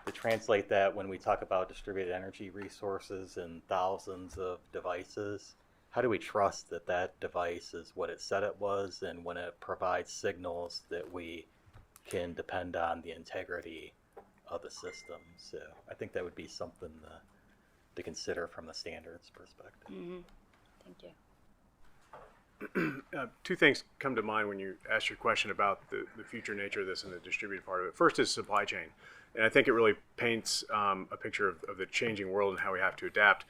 To translate that, when we talk about distributed energy resources and thousands of devices, how do we trust that that device is what it said it was, and when it provides signals that we can depend on the integrity of the system? So I think that would be something to consider from the standards perspective. Thank you. Two things come to mind when you ask your question about the future nature of this and the distributed part of it. First is supply chain. And I think it really paints a picture of the changing world and how we have to adapt.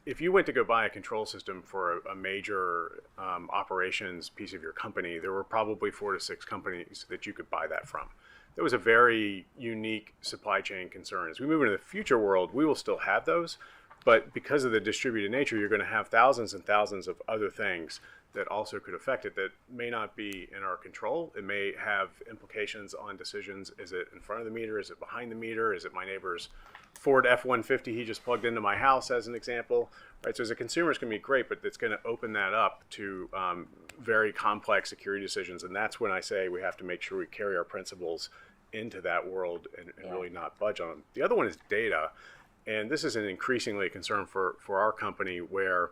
If you went to go buy a control system for a major operations piece of your company, there were probably 4 to 6 companies that you could buy that from. That was a very unique supply chain concern. As we move into the future world, we will still have those, but because of the distributed nature, you're going to have thousands and thousands of other things that also could affect it that may not be in our control. It may have implications on decisions. Is it in front of the meter? Is it behind the meter? Is it my neighbor's Ford F-150 he just plugged into my house, as an example? Right. So as a consumer, it's going to be great, but it's going to open that up to very complex security decisions. And that's when I say we have to make sure we carry our principles into that world and really not budge on them. The other one is data. And this is an increasingly a concern for our company, where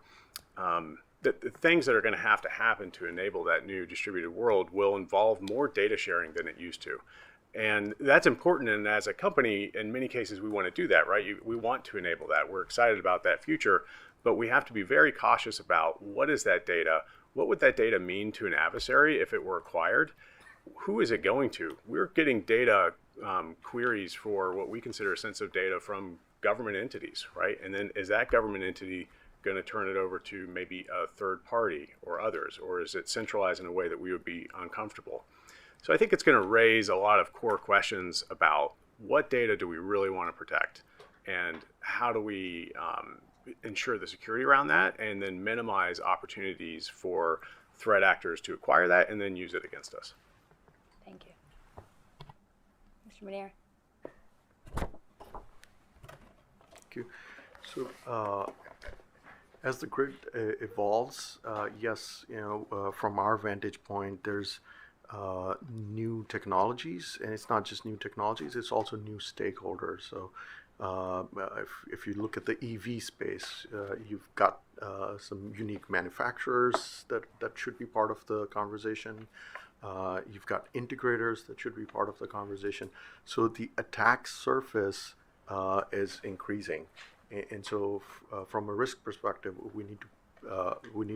the things that are going to happen to enable that new distributed world will involve more data sharing than it used to. And that's important. And as a company, in many cases, we want to do that, right? We want to enable that. We're excited about that future, but we have to be very cautious about what is that data? What would that data mean to an adversary if it were acquired? Who is it going to? We're getting data queries for what we consider sensitive data from government entities, right? And then is that government entity going to turn it over to maybe a third party or others, or is it centralized in a way that we would be uncomfortable? So I think it's going to raise a lot of core questions about what data do we really want to protect, and how do we ensure the security around that, and then minimize opportunities for threat actors to acquire that and then use it against us. Thank you. Mr. Muneer. Thank you. So as the grid evolves, yes, from our vantage point, there's new technologies, and it's not just new technologies, it's also new stakeholders. So if you look at the EV space, you've got some unique manufacturers that should be part of the conversation. You've got integrators that should be part of the conversation. So the attack surface is increasing. And so from a risk perspective, we need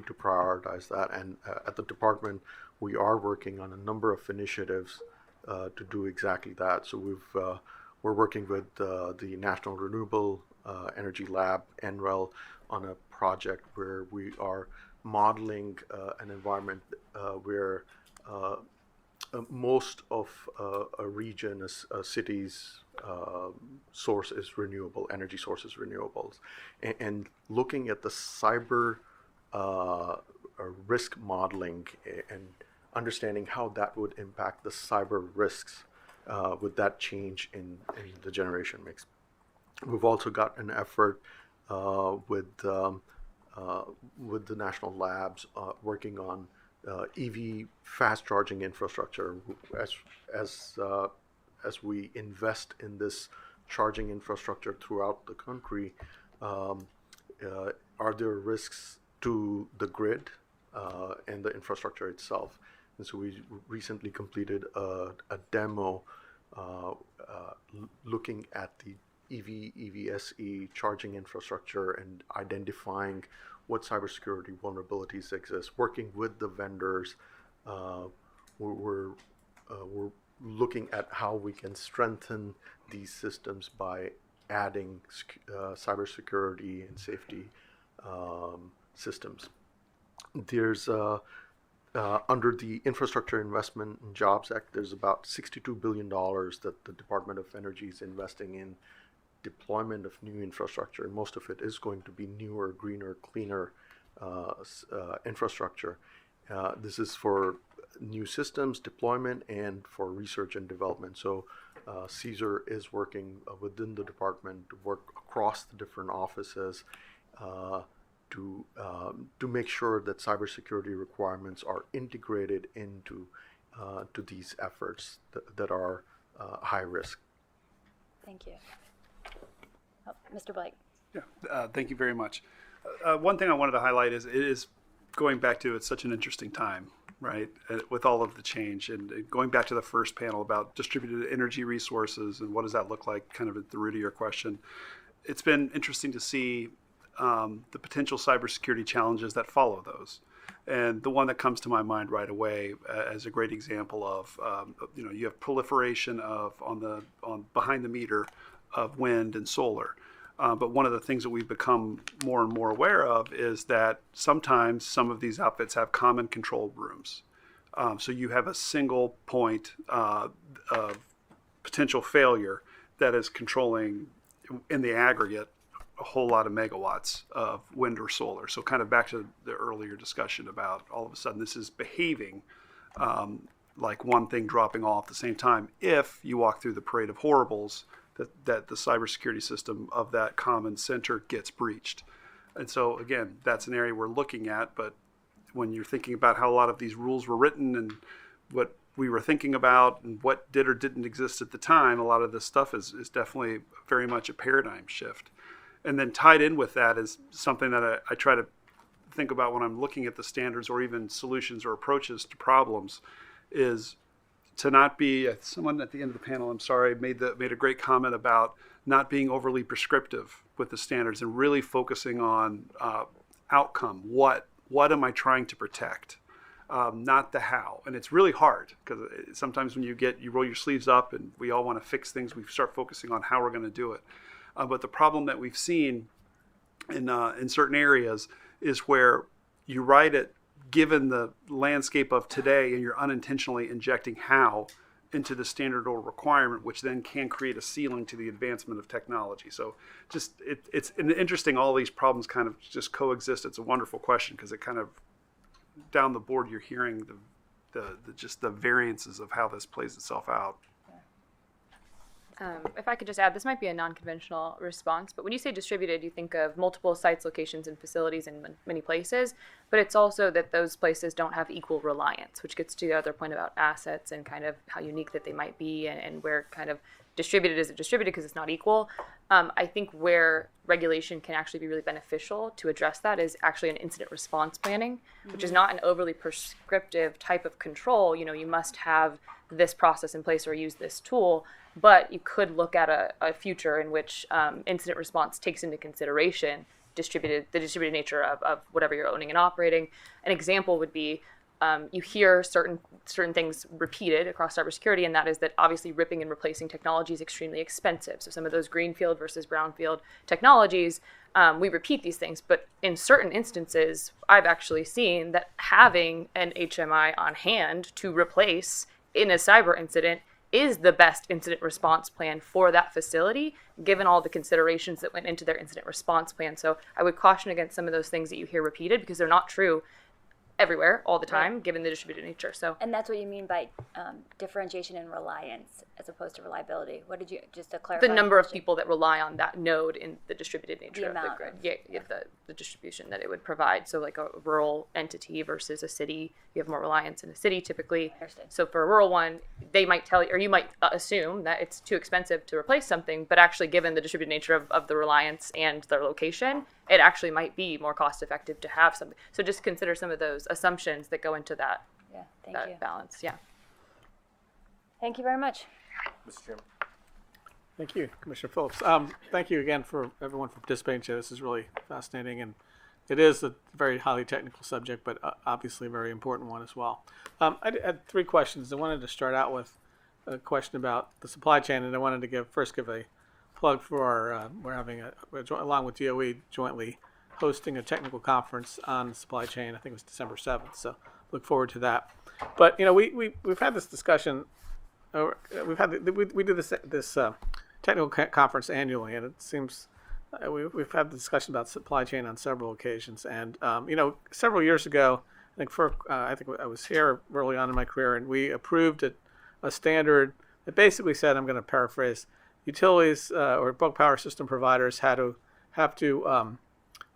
to prioritize that. And at the department, we are working on a number of initiatives to do exactly that. So we're working with the National Renewable Energy Lab, NREL, on a project where we are modeling an environment where most of a region, a city's source is renewable, energy source is renewables. And looking at the cyber risk modeling and understanding how that would impact the cyber risks with that change in the generation mix. We've also got an effort with the national labs working on EV fast charging infrastructure. As we invest in this charging infrastructure throughout the country, are there risks to the grid and the infrastructure itself? And so we recently completed a demo looking at the EVSE charging infrastructure and identifying what cybersecurity vulnerabilities exist. Working with the vendors, we're looking at how we can strengthen these systems by adding cybersecurity and safety systems. There's under the Infrastructure Investment and Jobs Act, there's about $62 billion that the Department of Energy is investing in deployment of new infrastructure. And most of it is going to be newer, greener, cleaner infrastructure. This is for new systems deployment and for research and development. So Caesar is working within the department to work across the different offices to make sure that cybersecurity requirements are integrated into to these efforts that are high risk. Thank you. Oh, Mr. Blake. Yeah, thank you very much. One thing I wanted to highlight is it is going back to it's such an interesting time, right, with all of the change. And going back to the first panel about distributed energy resources and what does that look like, kind of at the root of your question. It's been interesting to see the potential cybersecurity challenges that follow those. And the one that comes to my mind right away as a great example of, you have proliferation of on behind the meter of wind and solar. But one of the things that we've become more and more aware of is that sometimes some of these outfits have common control rooms. So you have a single point of potential failure that is controlling in the aggregate a whole lot of megawatts of wind or solar. So kind of back to the earlier discussion about all of a sudden this is behaving like one thing dropping off at the same time if you walk through the parade of horribles that the cybersecurity system of that common center gets breached. And so again, that's an area we're looking at, but when you're thinking about how a lot of these rules were written and what we were thinking about and what did or didn't exist at the time, a lot of this stuff is definitely very much a paradigm shift. And then tied in with that is something that I try to think about when I'm looking at the standards or even solutions or approaches to problems is to not be, someone at the end of the panel, I'm sorry, made a great comment about not being overly prescriptive with the standards and really focusing on outcome. What am I trying to protect? Not the how. And it's really hard because sometimes when you roll your sleeves up and we all want to fix things, we start focusing on how we're going to do it. But the problem that we've seen in certain areas is where you write it given the landscape of today and you're unintentionally injecting how into the standard or requirement, which then can create a ceiling to the advancement of technology. So just it's interesting, all these problems kind of just coexist. It's a wonderful question because it kind of down the board you're hearing the variances of how this plays itself out. If I could just add, this might be a non-conventional response, but when you say distributed, you think of multiple sites, locations, and facilities in many places, but it's also that those places don't have equal reliance, which gets to the other point about assets and kind of how unique that they might be and where kind of distributed is it distributed because it's not equal. I think where regulation can actually be really beneficial to address that is actually an incident response planning, which is not an overly prescriptive type of control. You know, you must have this process in place or use this tool, but you could look at a future in which incident response takes into consideration the distributed nature of whatever you're owning and operating. An example would be you hear certain things repeated across cybersecurity, and that is that obviously ripping and replacing technology is extremely expensive. So some of those greenfield versus brownfield technologies, we repeat these things, but in certain instances, I've actually seen that having an HMI on hand to replace in a cyber incident is the best incident response plan for that facility, given all the considerations that went into their incident response plan. So I would caution against some of those things that you hear repeated because they're not true everywhere all the time, given the distributed nature. So, and that's what you mean by differentiation and reliance as opposed to reliability. What did you, just to clarify? The number of people that rely on that node in the distributed nature of the grid. Yeah. The distribution that it would provide. So like a rural entity versus a city, you have more reliance in a city typically. So for a rural one, they might tell you, or you might assume that it's too expensive to replace something, but actually given the distributed nature of the reliance and their location, it actually might be more cost effective to have something. So just consider some of those assumptions that go into that, balance. Yeah. Thank you very much. Mr. Chairman. Thank you, Commissioner Phillips. Thank you again for everyone for participating today. This is really fascinating, and it is a very highly technical subject, but obviously a very important one as well. I had three questions. I wanted to start out with a question about the supply chain, and I wanted to first give a plug for our, we're having along with DOE jointly hosting a technical conference on the supply chain. I think it was December 7th, so look forward to that. But you know, we've had this discussion. We do this technical conference annually, and it seems we've had the discussion about supply chain on several occasions. And you know, several years ago, I think I was here early on in my career, and we approved a standard It basically said, I'm going to paraphrase, utilities or bulk power system providers have to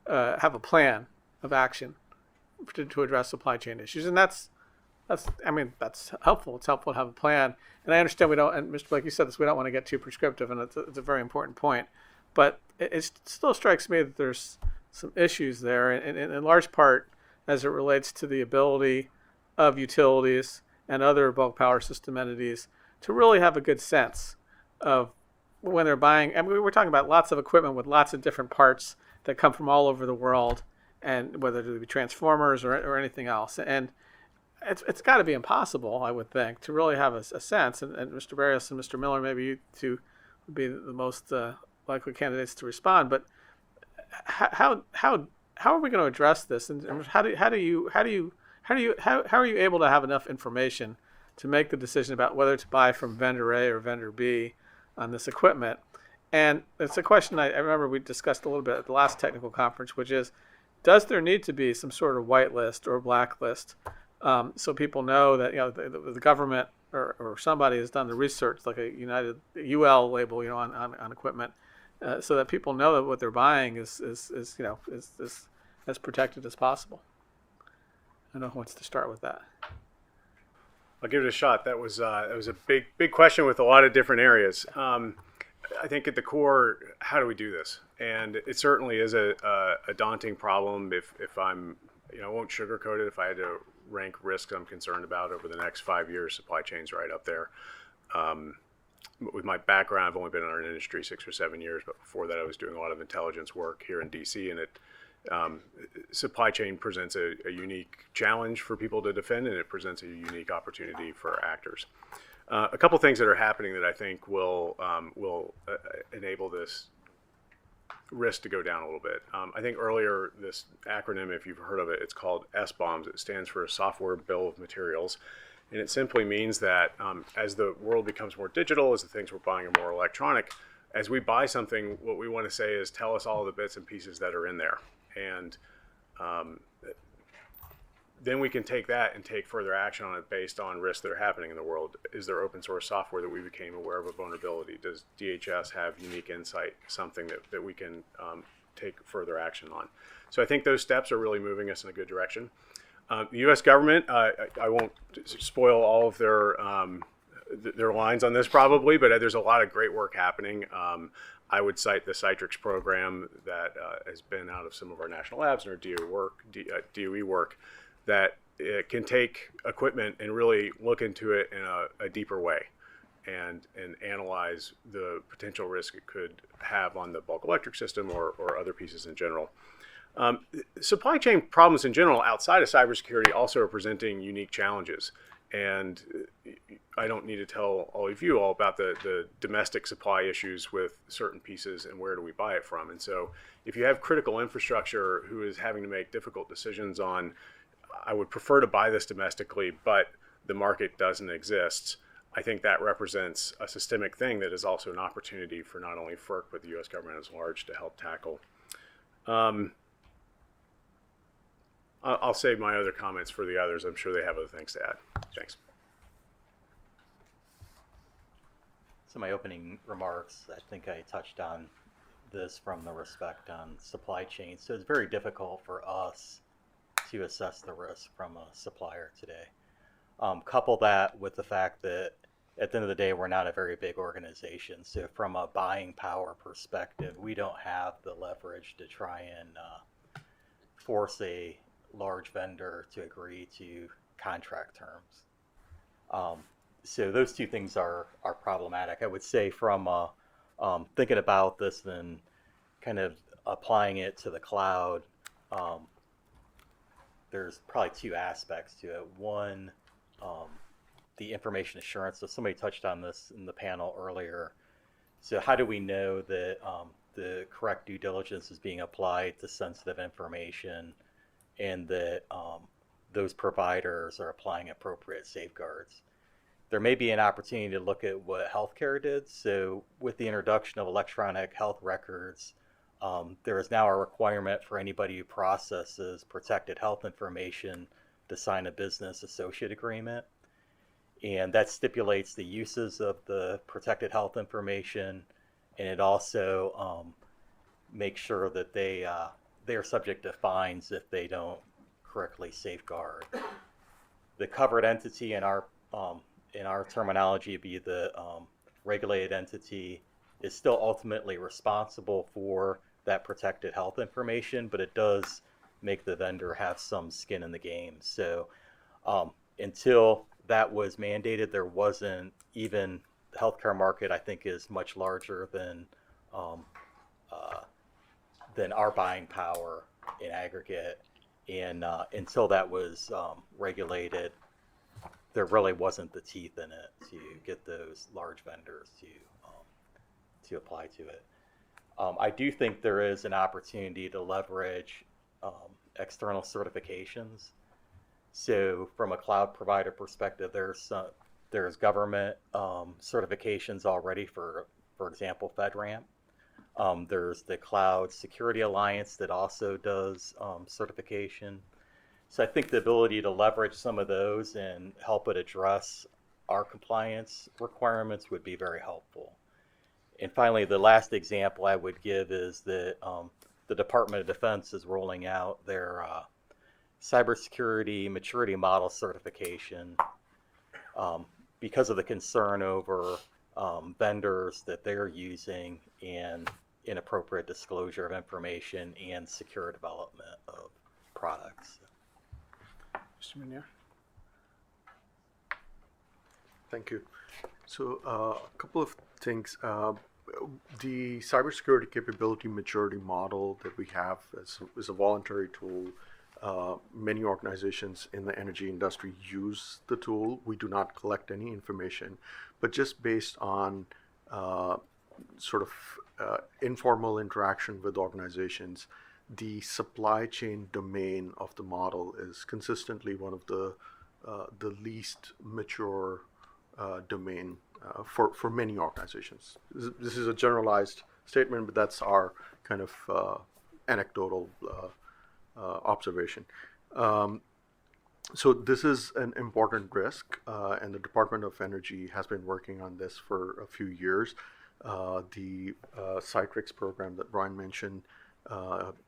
have a plan of action to address supply chain issues, and that's helpful. It's helpful to have a plan, and I understand we don't. And Mr. Blake, you said this. We don't want to get too prescriptive, and it's a very important point. But it still strikes me that there's some issues there, and in large part as it relates to the ability of utilities and other bulk power system entities to really have a good sense of when they're buying. I mean, we're talking about lots of equipment with lots of different parts that come from all over the world, and whether it be transformers or anything else. And it's got to be impossible, I would think, to really have a sense. And Mr. Barrios and Mr. Miller, maybe you two would be the most likely candidates to respond. But how are we going to address this? And how are you able to have enough information to make the decision about whether to buy from vendor A or vendor B on this equipment? And it's a question I remember we discussed a little bit at the last technical conference, which is, does there need to be some sort of whitelist or blacklist so people know that the government or somebody has done the research, like a UL label, on equipment, so that people know that what they're buying is as protected as possible? I don't know who wants to start with that. I'll give it a shot. That was a big question with a lot of different areas. I think at the core, how do we do this? And it certainly is a daunting problem. If I'm, I won't sugarcoat it. If I had to rank risks I'm concerned about over the next 5 years, supply chain's right up there. With my background, I've only been in our industry 6 or 7 years, but before that I was doing a lot of intelligence work here in DC, and supply chain presents a unique challenge for people to defend, and it presents a unique opportunity for actors. A couple things that are happening that I think will enable this risk to go down a little bit. I think earlier, this acronym, if you've heard of it, it's called SBOMs. It stands for Software Bill of Materials. And it simply means that as the world becomes more digital, as the things we're buying are more electronic, as we buy something, what we want to say is, tell us all the bits and pieces that are in there. And then we can take that and take further action on it based on risks that are happening in the world. Is there open source software that we became aware of a vulnerability? Does DHS have unique insight, something that we can take further action on? So I think those steps are really moving us in a good direction. The U.S. government, I won't spoil all of their lines on this probably, but there's a lot of great work happening. I would cite the Citrix program that has been out of some of our national labs and our DOE work, that it can take equipment and really look into it in a deeper way and analyze the potential risk it could have on the bulk electric system or other pieces in general. Supply chain problems in general outside of cybersecurity also are presenting unique challenges. And I don't need to tell all of you all about the domestic supply issues with certain pieces and where do we buy it from. And so if you have critical infrastructure who is having to make difficult decisions on, I would prefer to buy this domestically, but the market doesn't exist, I think that represents a systemic thing that is also an opportunity for not only FERC, but the U.S. government as large to help tackle. I'll save my other comments for the others. I'm sure they have other things to add. Thanks. So my opening remarks, I think I touched on this from the respect on supply chain. So it's very difficult for us to assess the risk from a supplier today. Couple that with the fact that at the end of the day, we're not a very big organization. So from a buying power perspective, we don't have the leverage to try and force a large vendor to agree to contract terms. So those two things are problematic. I would say from thinking about this and kind of applying it to the cloud, there's probably two aspects to it. One, the information assurance. So somebody touched on this in the panel earlier. So how do we know that the correct due diligence is being applied to sensitive information, and that those providers are applying appropriate safeguards? There may be an opportunity to look at what healthcare did. So with the introduction of electronic health records, there is now a requirement for anybody who processes protected health information to sign a business associate agreement. And that stipulates the uses of the protected health information, and it also makes sure that they are subject to fines if they don't correctly safeguard. The covered entity in our terminology, be the regulated entity, is still ultimately responsible for that protected health information, but it does make the vendor have some skin in the game. So until that was mandated, there wasn't even the healthcare market, I think, is much larger than our buying power in aggregate. And until that was regulated, there really wasn't the teeth in it to get those large vendors to apply to it. I do think there is an opportunity to leverage external certifications. So from a cloud provider perspective, there's government certifications already for example, FedRAMP. There's the Cloud Security Alliance that also does certification. So I think the ability to leverage some of those and help it address our compliance requirements would be very helpful. And finally, the last example I would give is that the Department of Defense is rolling out their cybersecurity maturity model certification because of the concern over vendors that they're using and inappropriate disclosure of information and secure development of products. Mr. Meunier. Thank you. So a couple of things. The cybersecurity capability maturity model that we have is a voluntary tool. Many organizations in the energy industry use the tool. We do not collect any information, but just based on informal interaction with organizations, the supply chain domain of the model is consistently one of the least mature domain for many organizations. This is a generalized statement, but that's our kind of anecdotal observation. So this is an important risk, and the Department of Energy has been working on this for a few years. The Citrix program that Brian mentioned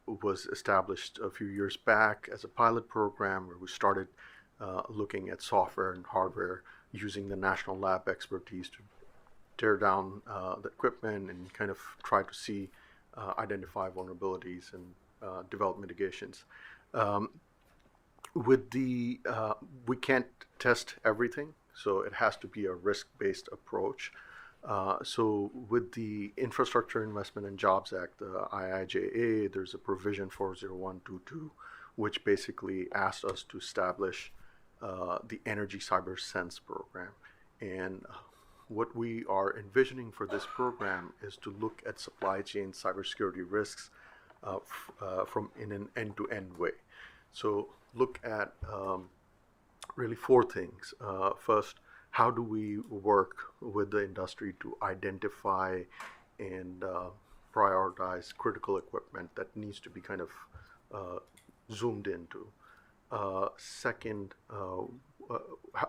was established a few years back as a pilot program where we started looking at software and hardware using the national lab expertise to tear down the equipment and kind of try to see, identify vulnerabilities and develop mitigations. We can't test everything, so it has to be a risk-based approach. So with the Infrastructure Investment and Jobs Act, the IIJA, there's a provision 40122, which basically asked us to establish the Energy Cyber Sense program. And what we are envisioning for this program is to look at supply chain cybersecurity risks in an end-to-end way. So look at really four things. First, how do we work with the industry to identify and prioritize critical equipment that needs to be kind of zoomed into? Second,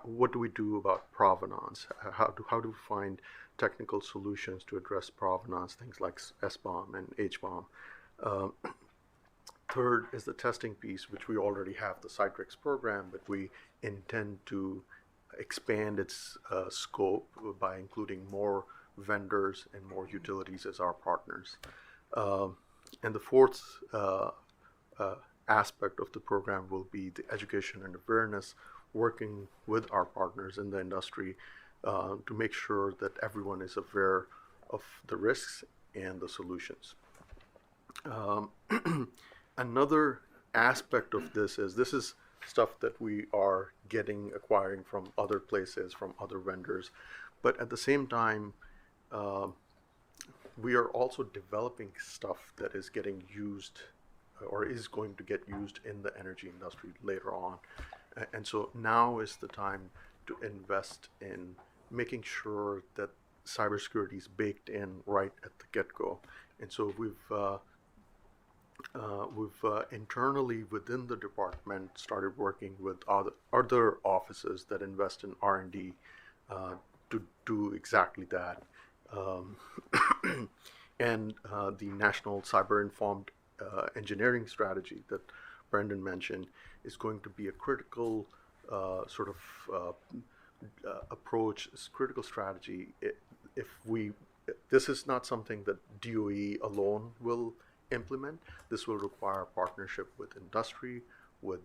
what do we do about provenance? How do we find technical solutions to address provenance, things like SBOM and HBOM? Third is the testing piece, which we already have the Citrix program, but we intend to expand its scope by including more vendors and more utilities as our partners. And the fourth aspect of the program will be the education and awareness, working with our partners in the industry to make sure that everyone is aware of the risks and the solutions. Another aspect of this is stuff that we are acquiring from other places, from other vendors, but at the same time, we are also developing stuff that is getting used or is going to get used in the energy industry later on. And so now is the time to invest in making sure that cybersecurity is baked in right at the get-go. And so we've we've internally within the department started working with other offices that invest in R&D to do exactly that. And the National Cyber Informed Engineering Strategy that Brendan mentioned is going to be a critical approach, critical strategy. This is not something that DOE alone will implement. This will require a partnership with industry, with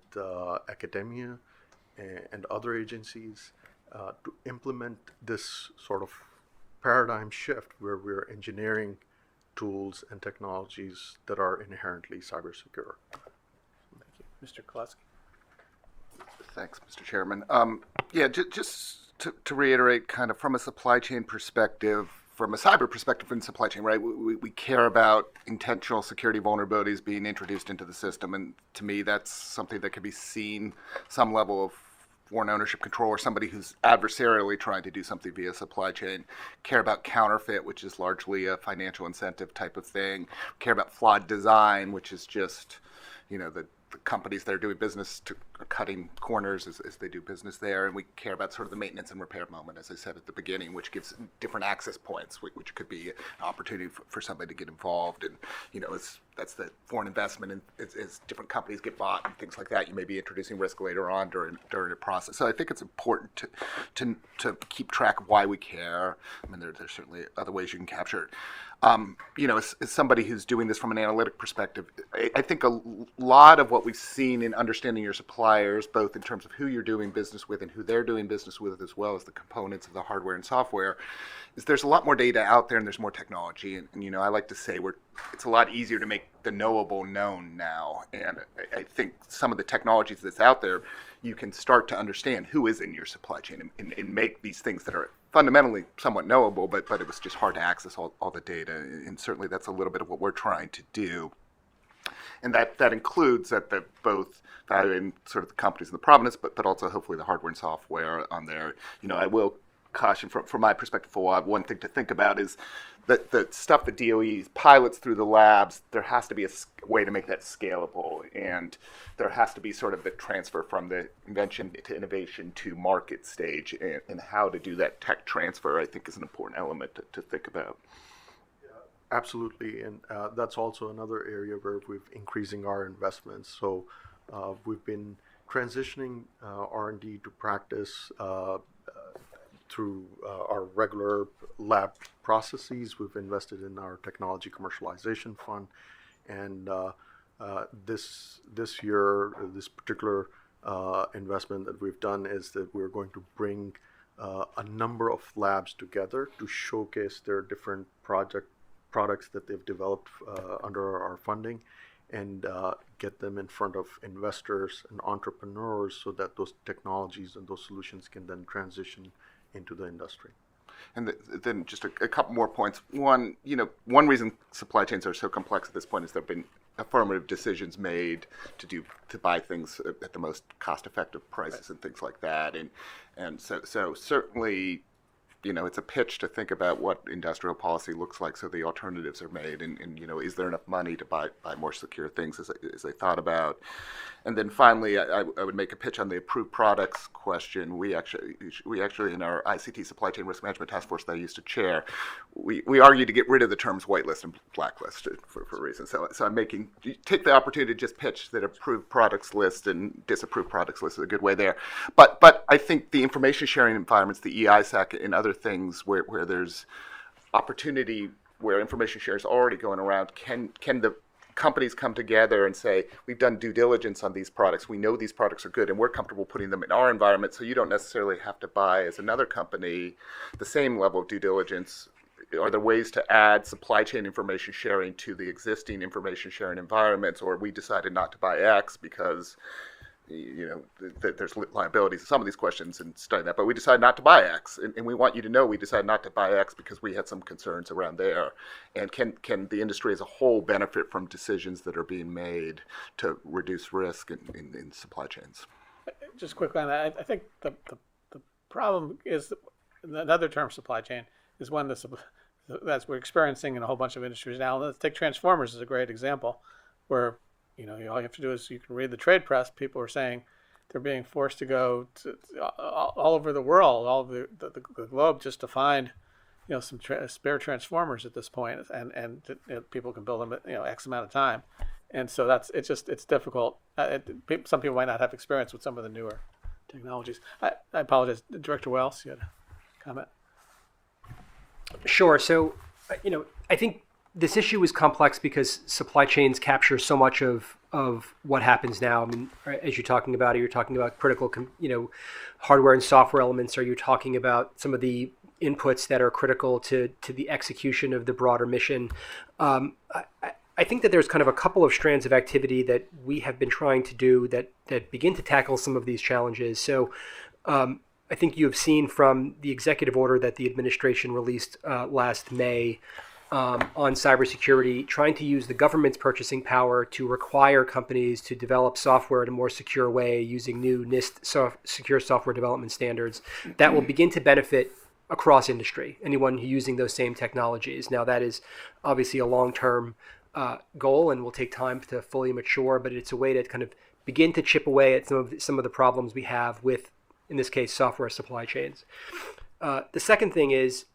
academia, and other agencies to implement this sort of paradigm shift where we're engineering tools and technologies that are inherently cyber secure. Thank you. Mr. Kolesky. Thanks, Mr. Chairman. Just to reiterate, kind of from a supply chain perspective, from a cyber perspective in supply chain, right, we care about intentional security vulnerabilities being introduced into the system. And to me, that's something that can be seen some level of foreign ownership control or somebody who's adversarially trying to do something via supply chain. Care about counterfeit, which is largely a financial incentive type of thing. Care about flawed design, which is just, the companies that are doing business are cutting corners as they do business there, and we care about sort of the maintenance and repair moment, as I said at the beginning, which gives different access points, which could be an opportunity for somebody to get involved. And that's the foreign investment, and as different companies get bought and things like that, you may be introducing risk later on during the process. So I think it's important to keep track of why we care. I mean, there's certainly other ways you can capture it. As somebody who's doing this from an analytic perspective, I think a lot of what we've seen in understanding your suppliers, both in terms of who you're doing business with and who they're doing business with, as well as the components of the hardware and software, is there's a lot more data out there and there's more technology. And I like to say it's a lot easier to make the knowable known now. And I think some of the technologies that's out there, you can start to understand who is in your supply chain and make these things that are fundamentally somewhat knowable, but it was just hard to access all the data. And certainly that's a little bit of what we're trying to do. And that includes that both valuing sort of the companies and the provenance, but also hopefully the hardware and software on there. I will caution from my perspective for a while, one thing to think about is that the stuff that DOE pilots through the labs, there has to be a way to make that scalable, and there has to be sort of the transfer from the invention to innovation to market stage, and how to do that tech transfer, I think, is an important element to think about. Absolutely, and that's also another area where we're increasing our investments. So we've been transitioning R&D to practice through our regular lab processes. We've invested in our technology commercialization fund, and this year, this particular investment that we've done is that we're going to bring a number of labs together to showcase their different products that they've developed under our funding, and get them in front of investors and entrepreneurs so that those technologies and those solutions can then transition into the industry. And then just a couple more points. One reason supply chains are so complex at this point is there have been affirmative decisions made to buy things at the most cost-effective prices and things like that. And so certainly, it's a pitch to think about what industrial policy looks like, so the alternatives are made, and is there enough money to buy more secure things as I thought about. And then finally, I would make a pitch on the approved products question. We actually in our ICT Supply Chain Risk Management Task Force that I used to chair, we argued to get rid of the terms whitelist and blacklist for reasons. So I'm take the opportunity to just pitch that approved products list and disapproved products list is a good way there. But I think the information sharing environments, the EISAC and other things where there's opportunity, where information share is already going around, can the companies come together and say, we've done due diligence on these products, we know these products are good, and we're comfortable putting them in our environment, so you don't necessarily have to buy as another company the same level of due diligence. Are there ways to add supply chain information sharing to the existing information sharing environments, or we decided not to buy X because there's liabilities to some of these questions and study that, but we decided not to buy X, and we want you to know we decided not to buy X because we had some concerns around there. And can the industry as a whole benefit from decisions that are being made to reduce risk in supply chains? Just quickly on that, I think the problem is another term, supply chain, is one that's we're experiencing in a whole bunch of industries now. Let's take transformers as a great example. where all you have to do is you can read the trade press. People are saying they're being forced to go to all over the world, all over the globe, just to find some spare transformers at this point, and people can build them at X amount of time, and so it's difficult. Some people might not have experience with some of the newer technologies. I apologize, Director Wells, you had a comment. Sure. So, I think this issue is complex because supply chains capture so much of what happens now. I mean, as you're talking about critical, hardware and software elements. Are you talking about some of the inputs that are critical to the execution of the broader mission? I think that there's kind of a couple of strands of activity that we have been trying to do that begin to tackle some of these challenges. So I think you have seen from the executive order that the administration released last May on cybersecurity, trying to use the government's purchasing power to require companies to develop software in a more secure way using new NIST secure software development standards that will begin to benefit across industry, anyone using those same technologies. Now, that is obviously a long-term goal and will take time to fully mature, but it's a way to kind of begin to chip away at some of the problems we have with, in this case, software supply chains. The second thing is,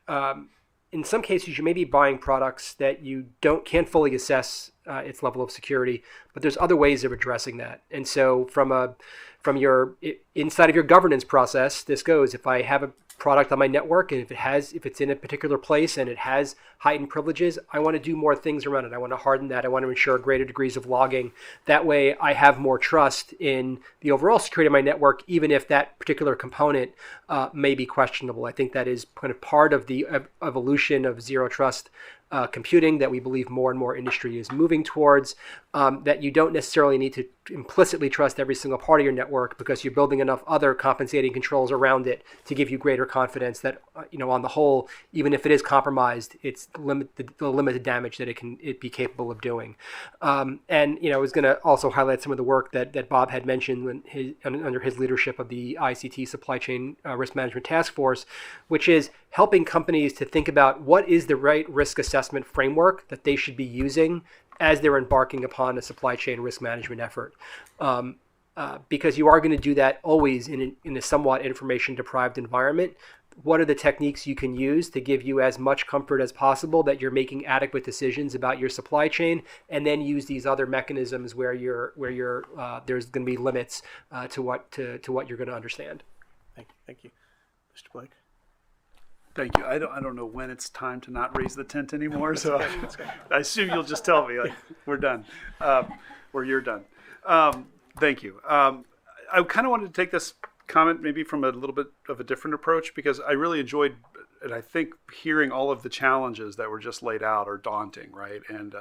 in some cases, you may be buying products that you can't fully assess its level of security, but there's other ways of addressing that. And so from your inside of your governance process, this goes, if I have a product on my network and if it's in a particular place and it has heightened privileges, I want to do more things around it. I want to harden that. I want to ensure greater degrees of logging. That way I have more trust in the overall security of my network, even if that particular component may be questionable. I think that is kind of part of the evolution of zero trust computing that we believe more and more industry is moving towards, that you don't necessarily need to implicitly trust every single part of your network because you're building enough other compensating controls around it to give you greater confidence that, on the whole, even if it is compromised, it's the limited damage that it be capable of doing. And I was going to also highlight some of the work that Bob had mentioned under his leadership of the ICT Supply Chain Risk Management Task Force, which is helping companies to think about what is the right risk assessment framework that they should be using as they're embarking upon a supply chain risk management effort. Because you are going to do that always in a somewhat information deprived environment. What are the techniques you can use to give you as much comfort as possible that you're making adequate decisions about your supply chain, and then use these other mechanisms where there's going to be limits to what you're going to understand. Thank you. Mr. Blake. Thank you. I don't know when it's time to not raise the tent anymore, so I assume you'll just tell me, like, we're done, or you're done. Thank you. I kind of wanted to take this comment maybe from a little bit of a different approach, because I really enjoyed, and I think hearing all of the challenges that were just laid out are daunting, right? And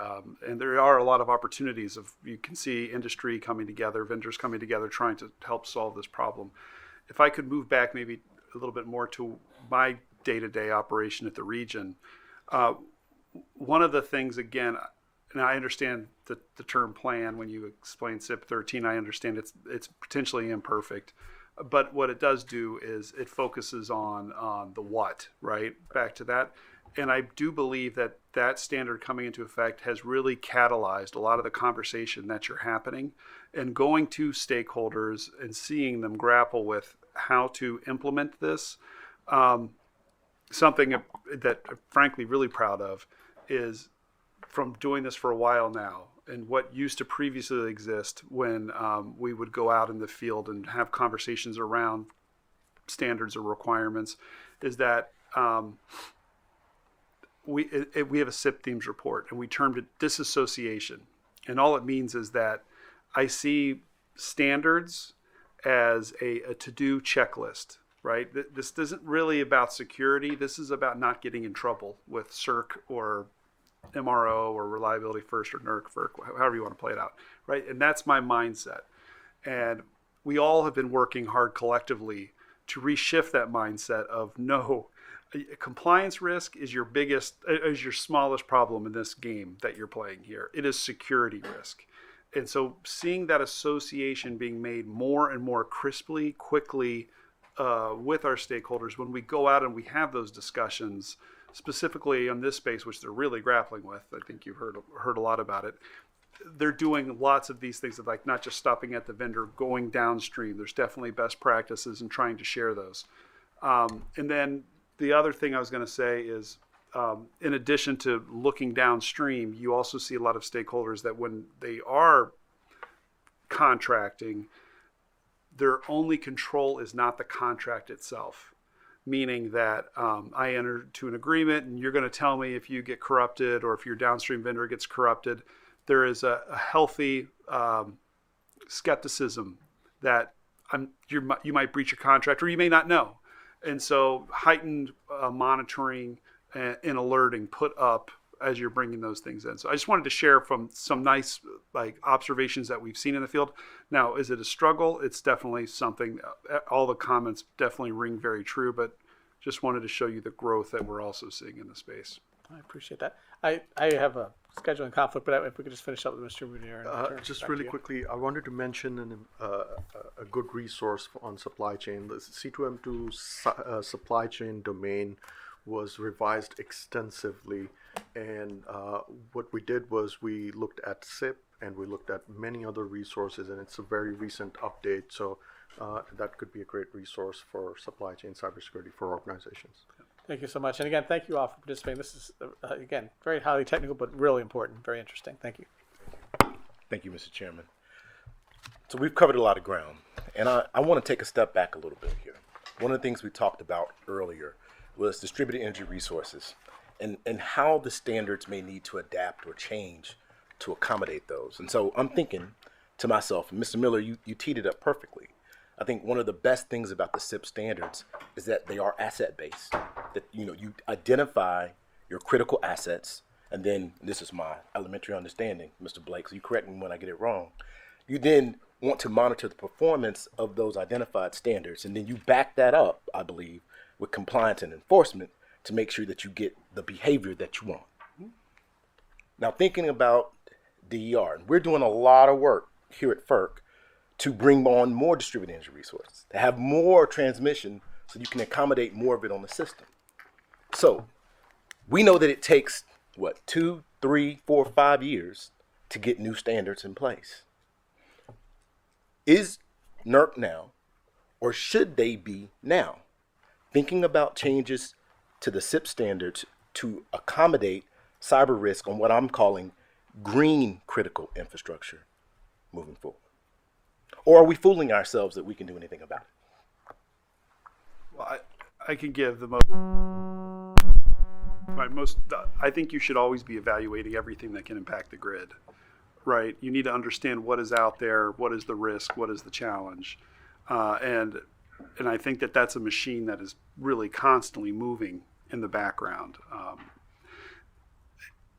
there are a lot of opportunities. You can see industry coming together, vendors coming together, trying to help solve this problem. If I could move back maybe a little bit more to my day-to-day operation at the region, one of the things, again, and I understand the term plan when you explain SIP 13, I understand it's potentially imperfect, but what it does do is it focuses on the what, right? Back to that. And I do believe that standard coming into effect has really catalyzed a lot of the conversation that you're happening, and going to stakeholders and seeing them grapple with how to implement this. Something that I'm frankly really proud of is, from doing this for a while now, and what used to previously exist when we would go out in the field and have conversations around standards or requirements, is that we have a SIP themes report, and we termed it disassociation. And all it means is that I see standards as a to-do checklist. Right? This isn't really about security. This is about not getting in trouble with CERC or MRO or Reliability First or NERC, FERC, however you want to play it out, right? And that's my mindset. And we all have been working hard collectively to reshift that mindset of, no, compliance risk is your smallest problem in this game that you're playing here. It is security risk. And so seeing that association being made more and more crisply, quickly, with our stakeholders, when we go out and we have those discussions, specifically on this space, which they're really grappling with. I think you've heard a lot about it. They're doing lots of these things of like not just stopping at the vendor, going downstream. There's definitely best practices and trying to share those. And then the other thing I was going to say is, in addition to looking downstream, you also see a lot of stakeholders that when they are contracting, their only control is not the contract itself. Meaning that I enter to an agreement and you're going to tell me if you get corrupted or if your downstream vendor gets corrupted. There is a healthy skepticism that you might breach a contract or you may not know. And so heightened monitoring and alerting put up as you're bringing those things in. So I just wanted to share from some nice observations that we've seen in the field. Now, is it a struggle? It's definitely something, all the comments definitely ring very true, but just wanted to show you the growth that we're also seeing in the space. I appreciate that. I have a scheduling conflict, but if we could just finish up with Mr. Mounier. Just really quickly, I wanted to mention a good resource on supply chain. The C2M2 supply chain domain was revised extensively, and what we did was we looked at SIP and we looked at many other resources, and it's a very recent update, so that could be a great resource for supply chain cybersecurity for organizations. Thank you so much. And again, thank you all for participating. This is, again, very highly technical, but really important, very interesting. Thank you. Thank you, Mr. Chairman. So we've covered a lot of ground, and I want to take a step back a little bit here. One of the things we talked about earlier was distributed energy resources and how the standards may need to adapt or change to accommodate those. And so I'm thinking to myself, and Mr. Miller, you teed it up perfectly. I think one of the best things about the SIP standards is that they are asset-based. That you identify your critical assets, and then this is my elementary understanding, Mr. Blake, so you correct me when I get it wrong. You then want to monitor the performance of those identified standards, and then you back that up, I believe, with compliance and enforcement to make sure that you get the behavior that you want. Now, thinking about DER, and we're doing a lot of work here at FERC to bring on more distributed energy resources, to have more transmission so you can accommodate more of it on the system. So we know that it takes, 2, 3, 4, 5 years to get new standards in place. Is NERC now, or should they be now, thinking about changes to the SIP standards to accommodate cyber risk on what I'm calling green critical infrastructure moving forward? Or are we fooling ourselves that we can do anything about it? Well, I can give the most, I think you should always be evaluating everything that can impact the grid, right? You need to understand what is out there, what is the risk, what is the challenge. And I think that that's a machine that is really constantly moving in the background.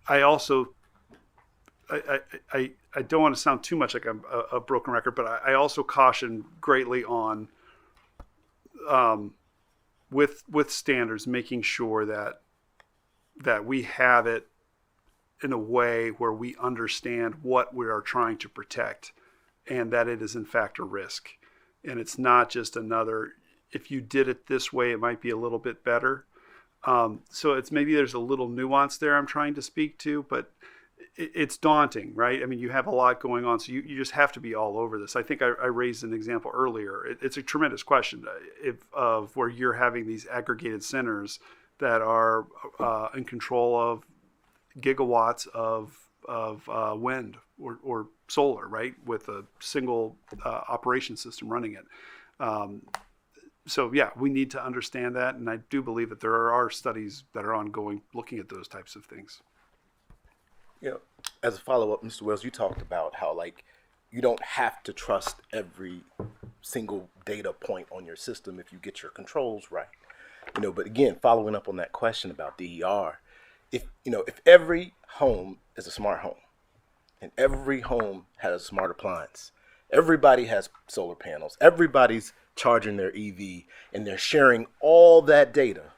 I also, I don't want to sound too much like I'm a broken record, but I also caution greatly on with standards, making sure that we have it in a way where we understand what we are trying to protect and that it is in fact a risk. And it's not just another, if you did it this way, it might be a little bit better. So it's maybe there's a little nuance there I'm trying to speak to, but it's daunting, right? I mean, you have a lot going on, so you just have to be all over this. I think I raised an example earlier. It's a tremendous question of where you're having these aggregated centers that are in control of gigawatts of wind or solar, right, with a single operation system running it. So yeah, we need to understand that, and I do believe that there are studies that are ongoing looking at those types of things. As a follow-up, Mr. Wells, you talked about how you don't have to trust every single data point on your system if you get your controls right. But again, following up on that question about DER, if every home is a smart home and every home has a smart appliance, everybody has solar panels, everybody's charging their EV, and they're sharing all that data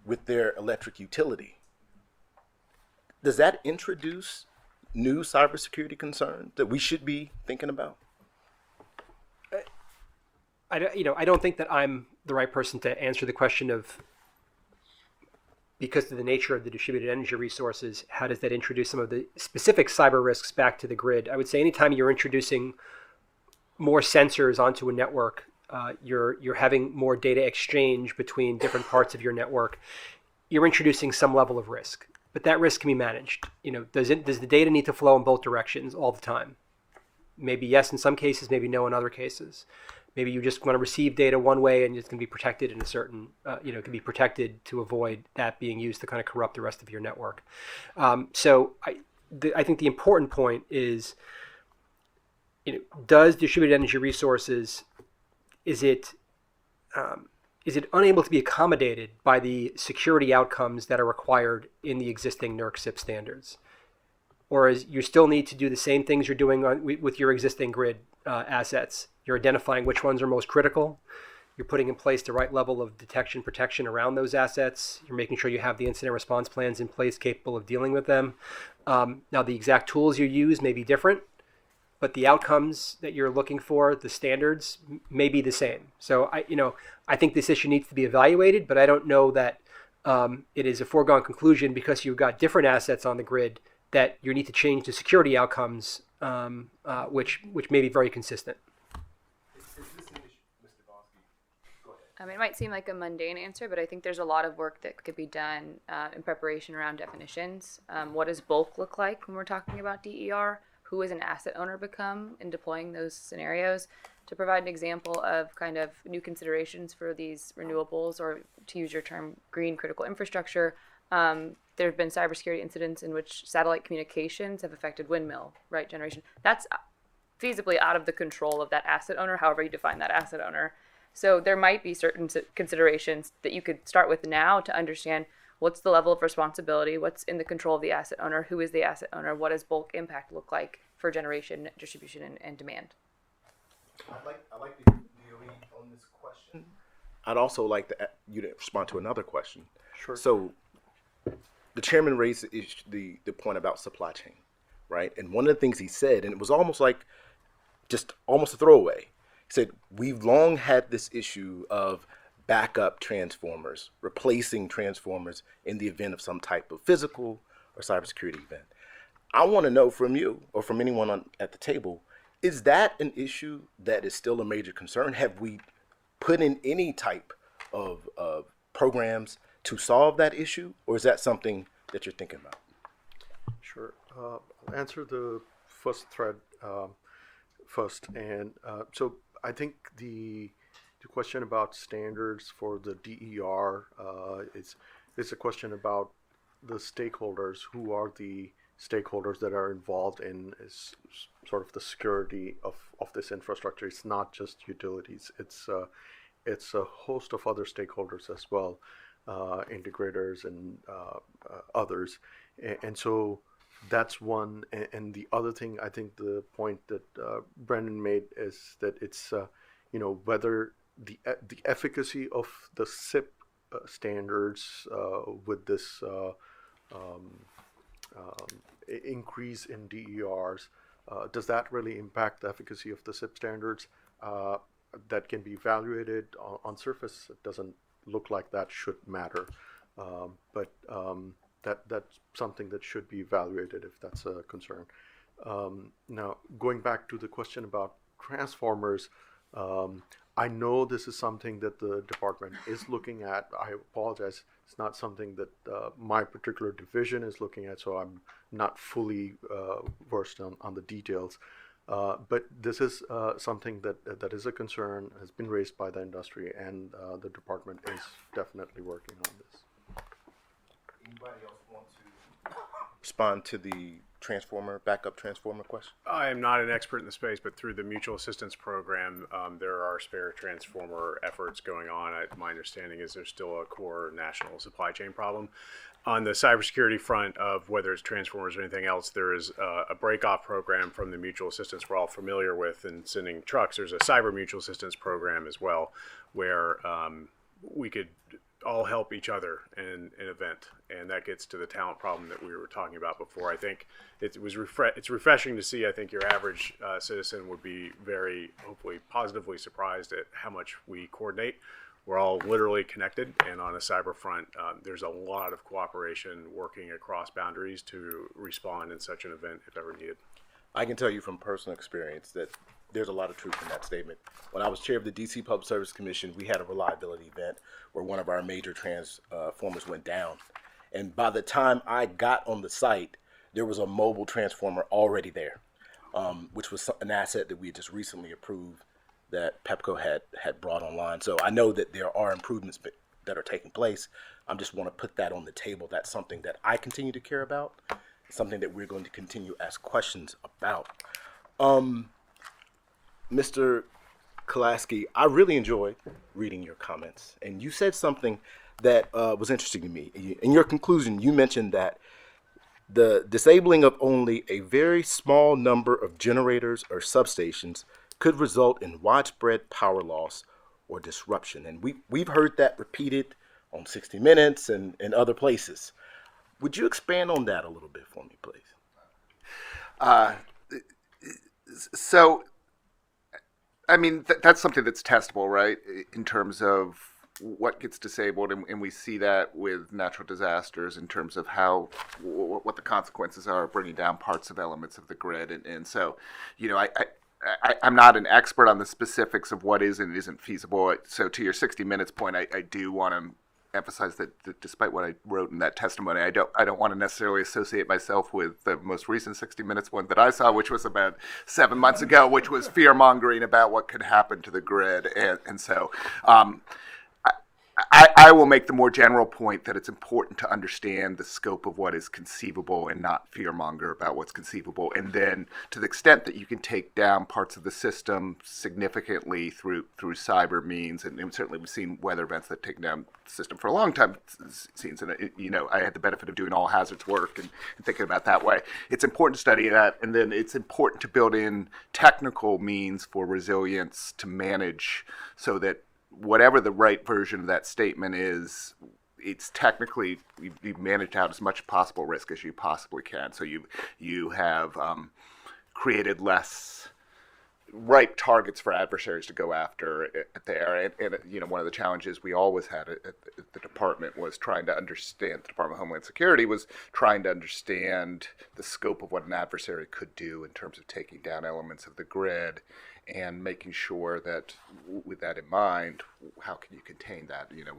with their electric utility, does that introduce new cybersecurity concerns that we should be thinking about? I don't think that I'm the right person to answer the question of because of the nature of the distributed energy resources, how does that introduce some of the specific cyber risks back to the grid? I would say anytime you're introducing more sensors onto a network, you're having more data exchange between different parts of your network. You're introducing some level of risk, but that risk can be managed. Does the data need to flow in both directions all the time? Maybe yes in some cases, maybe no in other cases. Maybe you just want to receive data one way and it's going to be protected in a certain, it can be protected to avoid that being used to kind of corrupt the rest of your network. So I think the important point is, does distributed energy resources, is it unable to be accommodated by the security outcomes that are required in the existing NERC CIP standards? Or is you still need to do the same things you're doing with your existing grid assets? You're identifying which ones are most critical. You're putting in place the right level of detection protection around those assets. You're making sure you have the incident response plans in place capable of dealing with them. Now, the exact tools you use may be different, but the outcomes that you're looking for, the standards, may be the same. So I think this issue needs to be evaluated, but I don't know that it is a foregone conclusion because you've got different assets on the grid that you need to change the security outcomes, which may be very consistent. It might seem like a mundane answer, but I think there's a lot of work that could be done in preparation around definitions. What does bulk look like when we're talking about DER? Who is an asset owner become in deploying those scenarios? To provide an example of kind of new considerations for these renewables, or to use your term, green critical infrastructure, there have been cybersecurity incidents in which satellite communications have affected windmill, generation. That's feasibly out of the control of that asset owner, however you define that asset owner. So there might be certain considerations that you could start with now to understand what's the level of responsibility, what's in the control of the asset owner, who is the asset owner, what does bulk impact look like for generation, distribution, and demand. I'd like the DOE on this question. I'd also like you to respond to another question. Sure. So the chairman raised the point about supply chain, right? And one of the things he said, and it was almost like just almost a throwaway, he said, we've long had this issue of backup transformers, replacing transformers in the event of some type of physical or cybersecurity event. I want to know from you or from anyone at the table, is that an issue that is still a major concern? Have we put in any type of programs to solve that issue, or is that something that you're thinking about? Sure. I'll answer the first thread first. And so I think the question about standards for the DER is a question about the stakeholders. Who are the stakeholders that are involved in sort of the security of this infrastructure? It's not just utilities. It's a host of other stakeholders as well, integrators and others. And so that's one. And the other thing, I think the point that Brendan made is that it's whether the efficacy of the SIP standards with this increase in DERs, does that really impact the efficacy of the SIP standards? That can be evaluated on surface. It doesn't look like that should matter, but that's something that should be evaluated if that's a concern. Now, going back to the question about transformers, I know this is something that the department is looking at. I apologize. It's not something that my particular division is looking at, so I'm not fully versed on the details. But this is something that is a concern, has been raised by the industry, and the department is definitely working on this. Anybody else want to respond to the backup transformer question? I am not an expert in the space, but through the Mutual Assistance Program, there are spare transformer efforts going on. My understanding is there's still a core national supply chain problem. On the cybersecurity front of whether it's transformers or anything else, there is a break-off program from the Mutual Assistance we're all familiar with in sending trucks. There's a cyber mutual assistance program as well, where we could all help each other in an event, and that gets to the talent problem that we were talking about before. I think it's refreshing to see. I think your average citizen would be very, hopefully, positively surprised at how much we coordinate we're all literally connected, and on a cyber front, there's a lot of cooperation working across boundaries to respond in such an event if ever needed. I can tell you from personal experience that there's a lot of truth in that statement. When I was chair of the DC Public Service Commission, we had a reliability event where one of our major transformers went down. And by the time I got on the site, there was a mobile transformer already there, which was an asset that we had just recently approved that Pepco had brought online. So I know that there are improvements that are taking place. I just want to put that on the table. That's something that I continue to care about, something that we're going to continue to ask questions about. Mr. Kolaski, I really enjoyed reading your comments, and you said something that was interesting to me. In your conclusion, you mentioned that the disabling of only a very small number of generators or substations could result in widespread power loss or disruption. And we've heard that repeated on 60 Minutes and other places. Would you expand on that a little bit for me, please? So, I mean, that's something that's testable, right, in terms of what gets disabled, and we see that with natural disasters in terms of what the consequences are of bringing down parts of elements of the grid. And so, you know, I'm not an expert on the specifics of what is and isn't feasible. So to your 60 Minutes point, I do want to emphasize that despite what I wrote in that testimony, I don't want to necessarily associate myself with the most recent 60 Minutes one that I saw, which was about 7 months ago, which was fear-mongering about what could happen to the grid. And so I will make the more general point that it's important to understand the scope of what is conceivable and not fearmonger about what's conceivable. And then to the extent that you can take down parts of the system significantly through cyber means, and certainly we've seen weather events that take down the system for a long time, scenes, and you know, I had the benefit of doing all hazards work and thinking about that way. It's important to study that, and then it's important to build in technical means for resilience to manage so that whatever the right version of that statement is, it's technically, you've managed out as much possible risk as you possibly can. So you have created less ripe targets for adversaries to go after there. And you know, one of the challenges we always had at the department was trying to understand, the Department of Homeland Security was trying to understand the scope of what an adversary could do in terms of taking down elements of the grid, and making sure that, with that in mind, how can you contain that? You know,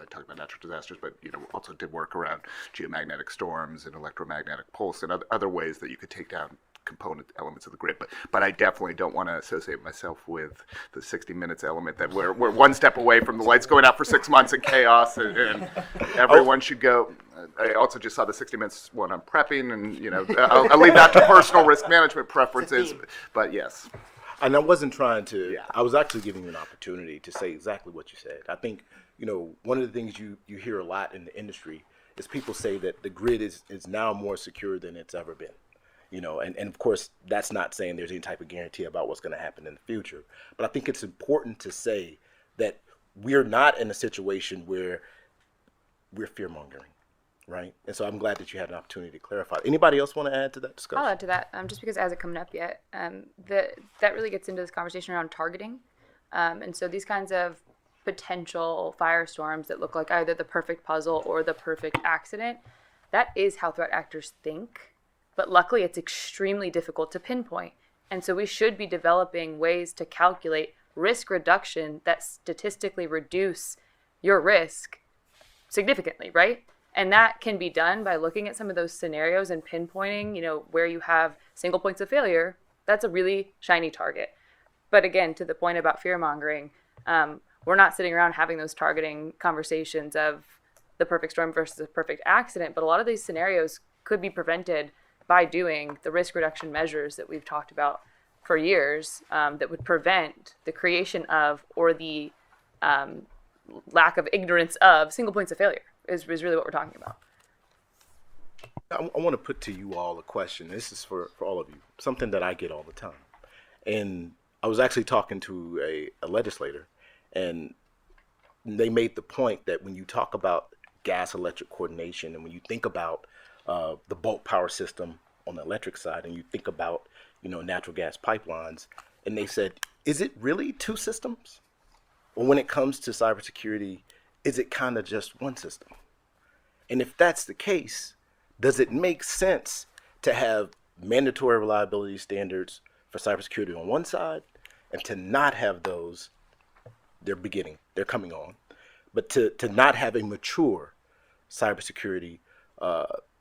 I talked about natural disasters, but you know, also did work around geomagnetic storms and electromagnetic pulse and other ways that you could take down component elements of the grid. But I definitely don't want to associate myself with the 60 Minutes element that we're one step away from the lights going out for 6 months and chaos, and everyone should go. I also just saw the 60 Minutes one on prepping, and you know, I'll leave that to personal risk management preferences. But yes. And I wasn't trying to, I was actually giving you an opportunity to say exactly what you said. I think, you know, one of the things you hear a lot in the industry is people say that the grid is now more secure than it's ever been. You know, and of course, that's not saying there's any type of guarantee about what's going to happen in the future. But I think it's important to say that we're not in a situation where we're fear-mongering. Right, and so I'm glad that you had an opportunity to clarify. Anybody else want to add to that discussion? I'll add to that, just because it hasn't come up yet. That really gets into this conversation around targeting, and so these kinds of potential firestorms that look like either the perfect puzzle or the perfect accident, that is how threat actors think. But luckily, it's extremely difficult to pinpoint, and so we should be developing ways to calculate risk reduction that statistically reduce your risk significantly, right? And that can be done by looking at some of those scenarios and pinpointing, you know, where you have single points of failure. That's a really shiny target. But again, to the point about fear-mongering, we're not sitting around having those targeting conversations of the perfect storm versus the perfect accident. But a lot of these scenarios could be prevented by doing the risk reduction measures that we've talked about for years, that would prevent the creation of, or the lack of ignorance of, single points of failure. Is really what we're talking about. I want to put to you all a question. This is for all of you, something that I get all the time. And I was actually talking to a legislator, and they made the point that when you talk about gas-electric coordination, and when you think about the bulk power system on the electric side, and you think about, you know, natural gas pipelines, and they said, is it really two systems? Or when it comes to cybersecurity, is it kind of just one system? And if that's the case, does it make sense to have mandatory reliability standards for cybersecurity on one side and to not have those, they're coming on, but to not have a mature cybersecurity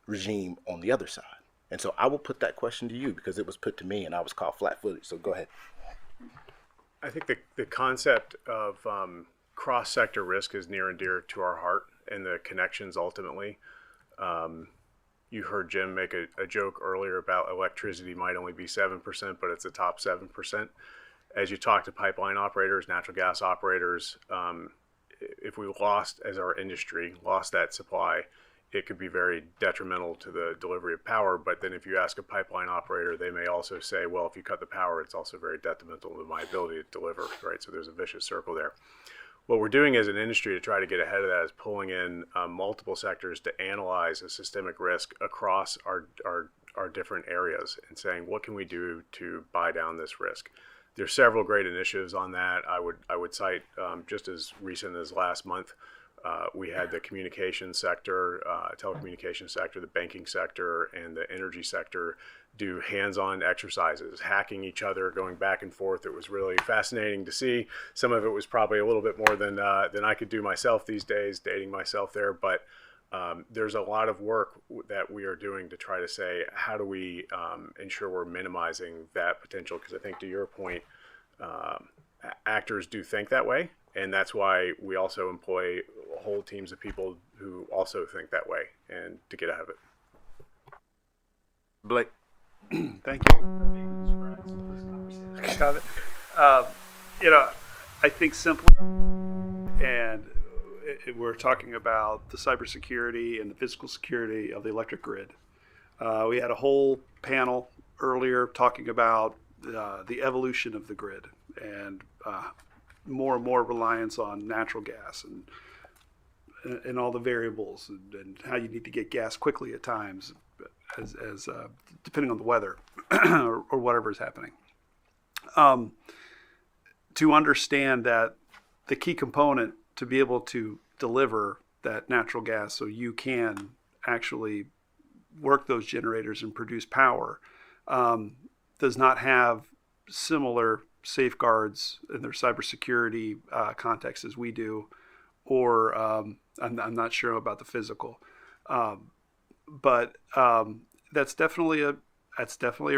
regime on the other side? And so I will put that question to you because it was put to me and I was called flat-footed. So go ahead. I think the concept of cross-sector risk is near and dear to our heart, and the connections ultimately. You heard Jim make a joke earlier about electricity might only be 7%, but it's the top 7%. As you talk to pipeline operators, natural gas operators, if we lost, as our industry, lost that supply, it could be very detrimental to the delivery of power. But then if you ask a pipeline operator, they may also say, well, if you cut the power, it's also very detrimental to my ability to deliver, right? So there's a vicious circle there. What we're doing as an industry to try to get ahead of that is pulling in multiple sectors to analyze a systemic risk across our different areas and saying, what can we do to buy down this risk? There's several great initiatives on that. I would cite just as recent as last month, we had the communications sector, telecommunications sector, the banking sector, and the energy sector do hands-on exercises, hacking each other, going back and forth. It was really fascinating to see. Some of it was probably a little bit more than I could do myself these days, dating myself there. But there's a lot of work that we are doing to try to say, how do we ensure we're minimizing that potential? Because I think to your point, actors do think that way. And that's why we also employ whole teams of people who also think that way and to get ahead of it. Blake. Thank you. I think simply, and we're talking about the cybersecurity and the physical security of the electric grid. We had a whole panel earlier talking about the evolution of the grid and more and more reliance on natural gas and all the variables and how you need to get gas quickly at times, as depending on the weather or whatever is happening. To understand that the key component to be able to deliver that natural gas so you can actually work those generators and produce power does not have similar safeguards in their cybersecurity context as we do, or I'm not sure about the physical, but that's definitely a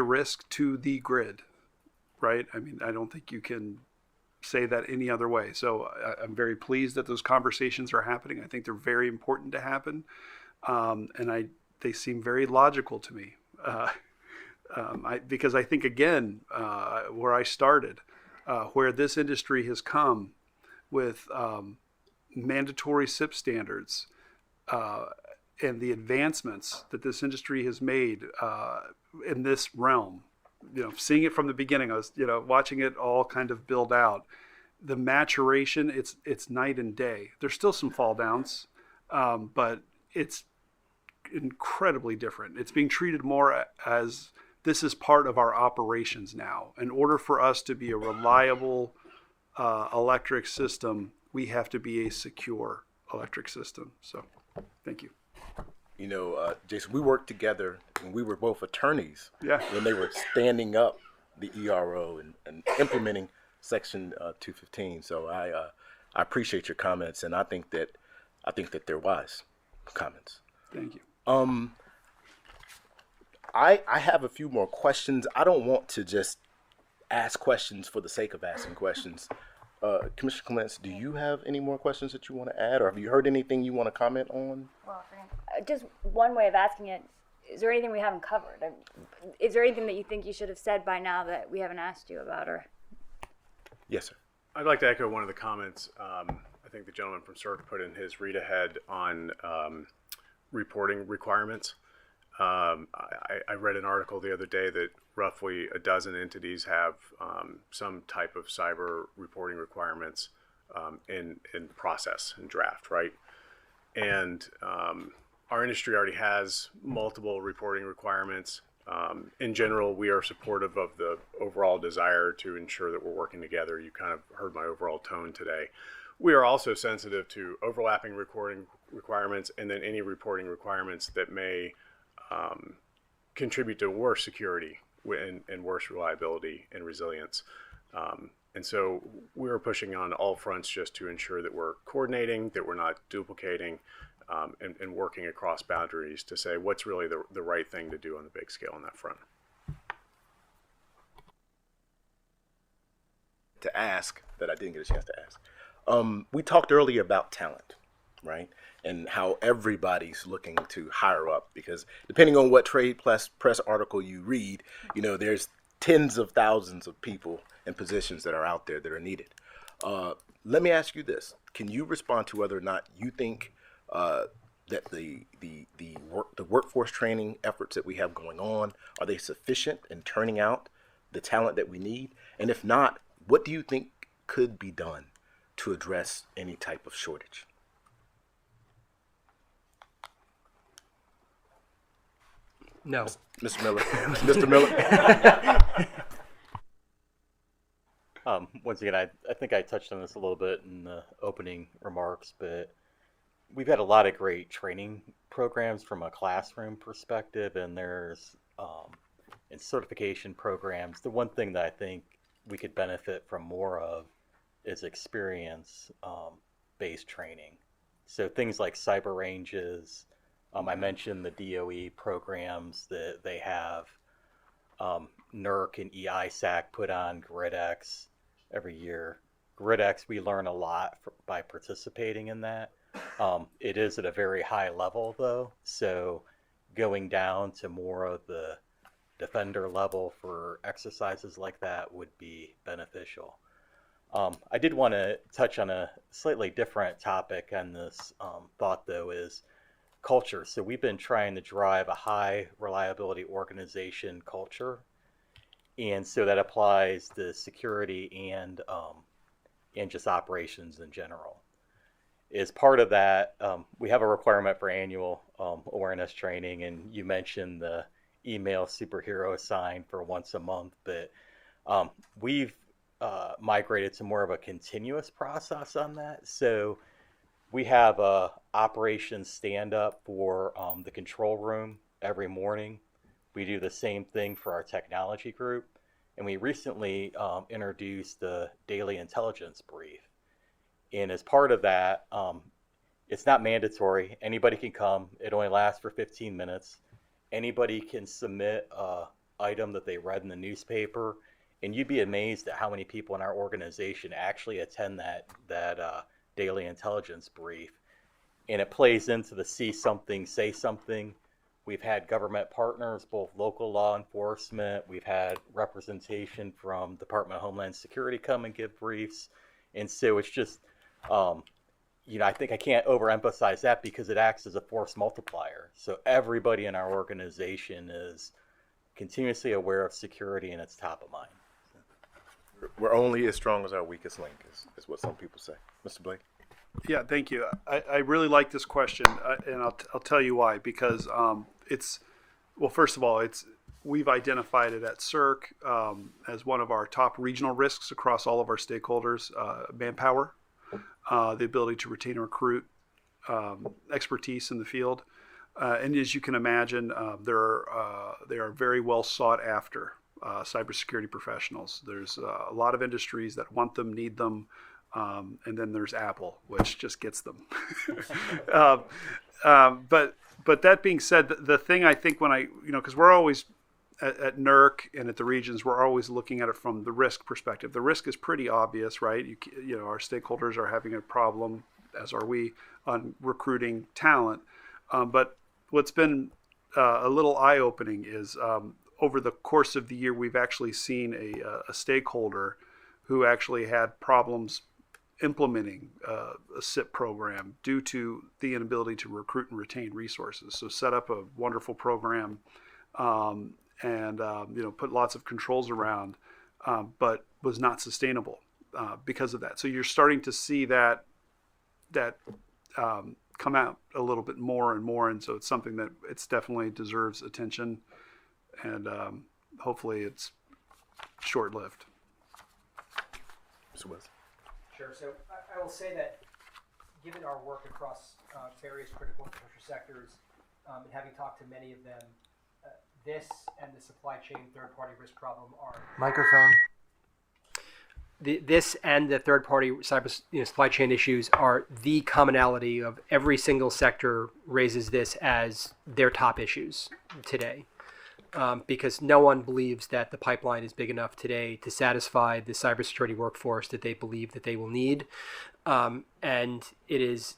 risk to the grid, right? I mean, I don't think you can say that any other way. So I'm very pleased that those conversations are happening. I think they're very important to happen, and they seem very logical to me. Because I think, again, where I started, where this industry has come with mandatory SIP standards and the advancements that this industry has made in this realm, seeing it from the beginning, I was, watching it all kind of build out. The maturation, it's night and day. There's still some fall downs, but it's incredibly different. It's being treated more as this is part of our operations now. In order for us to be a reliable electric system, we have to be a secure electric system. So, thank you. Jason, we worked together when we were both attorneys. Yeah. When they were standing up the ERO and implementing Section 215. So I appreciate your comments, and I think that they're wise comments. Thank you. I have a few more questions. I don't want to just ask questions for the sake of asking questions. Commissioner Clements, do you have any more questions that you want to add, or have you heard anything you want to comment on? Well, just one way of asking it, is there anything we haven't covered? Is there anything that you think you should have said by now that we haven't asked you about? Or Yes, sir. I'd like to echo one of the comments I think the gentleman from CERC put in his read ahead on reporting requirements. I read an article the other day that roughly a dozen entities have some type of cyber reporting requirements in process and draft, right? And our industry already has multiple reporting requirements. In general, we are supportive of the overall desire to ensure that we're working together. You kind of heard my overall tone today. We are also sensitive to overlapping recording requirements and then any reporting requirements that may contribute to worse security and worse reliability and resilience. And so we're pushing on all fronts just to ensure that we're coordinating, that we're not duplicating, and working across boundaries to say what's really the right thing to do on the big scale on that front. To ask that I didn't get a chance to ask. We talked earlier about talent, right? And how everybody's looking to hire up, because depending on what trade press article you read, there's tens of thousands of people and positions that are out there that are needed. Let me ask you this. Can you respond to whether or not you think that the workforce training efforts that we have going on, are they sufficient in turning out the talent that we need? And if not, what do you think could be done to address any type of shortage? No. Mr. Miller. Mr. Miller. Once again, I think I touched on this a little bit in the opening remarks, but we've had a lot of great training programs from a classroom perspective, and there's and certification programs. The one thing that I think we could benefit from more of is experience-based training. So things like cyber ranges. I mentioned the DOE programs that they have. NERC and EISAC put on GridX every year. GridX, we learn a lot by participating in that. It is at a very high level, though, so going down to more of the defender level for exercises like that would be beneficial. I did want to touch on a slightly different topic on this thought, though, is culture. So we've been trying to drive a high reliability organization culture, and so that applies to security and just operations in general. As part of that, we have a requirement for annual awareness training, and you mentioned the email superhero sign for once a month, but we've migrated to more of a continuous process on that. So we have a operations stand-up for the control room every morning. We do the same thing for our technology group, and we recently introduced the daily intelligence brief. And as part of that, it's not mandatory. Anybody can come. It only lasts for 15 minutes. Anybody can submit an item that they read in the newspaper, and you'd be amazed at how many people in our organization actually attend that daily intelligence brief. And it plays into the see something, say something. We've had government partners, both local law enforcement. We've had representation from Department of Homeland Security come and give briefs. And so it's just, I think I can't overemphasize that because it acts as a force multiplier. So everybody in our organization is continuously aware of security, and it's top of mind. We're only as strong as our weakest link, is what some people say. Mr. Blake? Yeah, thank you. I really like this question, and I'll tell you why. Because first of all, we've identified it at CERC as one of our top regional risks across all of our stakeholders: manpower, the ability to retain and recruit, expertise in the field, and as you can imagine, they are very well sought after cybersecurity professionals. There's a lot of industries that want them, need them. And then there's Apple, which just gets them. But that being said, the thing I think because we're always at NERC and at the regions, we're always looking at it from the risk perspective. The risk is pretty obvious, right? Our stakeholders are having a problem, as are we, on recruiting talent. But what's been a little eye-opening is over the course of the year, we've actually seen a stakeholder who actually had problems implementing a SIP program due to the inability to recruit and retain resources. So set up a wonderful program and put lots of controls around, but was not sustainable because of that. So you're starting to see that come out a little bit more and more, and so it's something that it's definitely deserves attention. and hopefully it's short-lived. Mr. West. Sure. So I will say that given our work across various critical infrastructure sectors, and having talked to many of them, this and the supply chain third-party risk problem are Microphone. This and the third-party cyber supply chain issues are the commonality of every single sector raises this as their top issues today. Because no one believes that the pipeline is big enough today to satisfy the cybersecurity workforce that they believe that they will need. And it is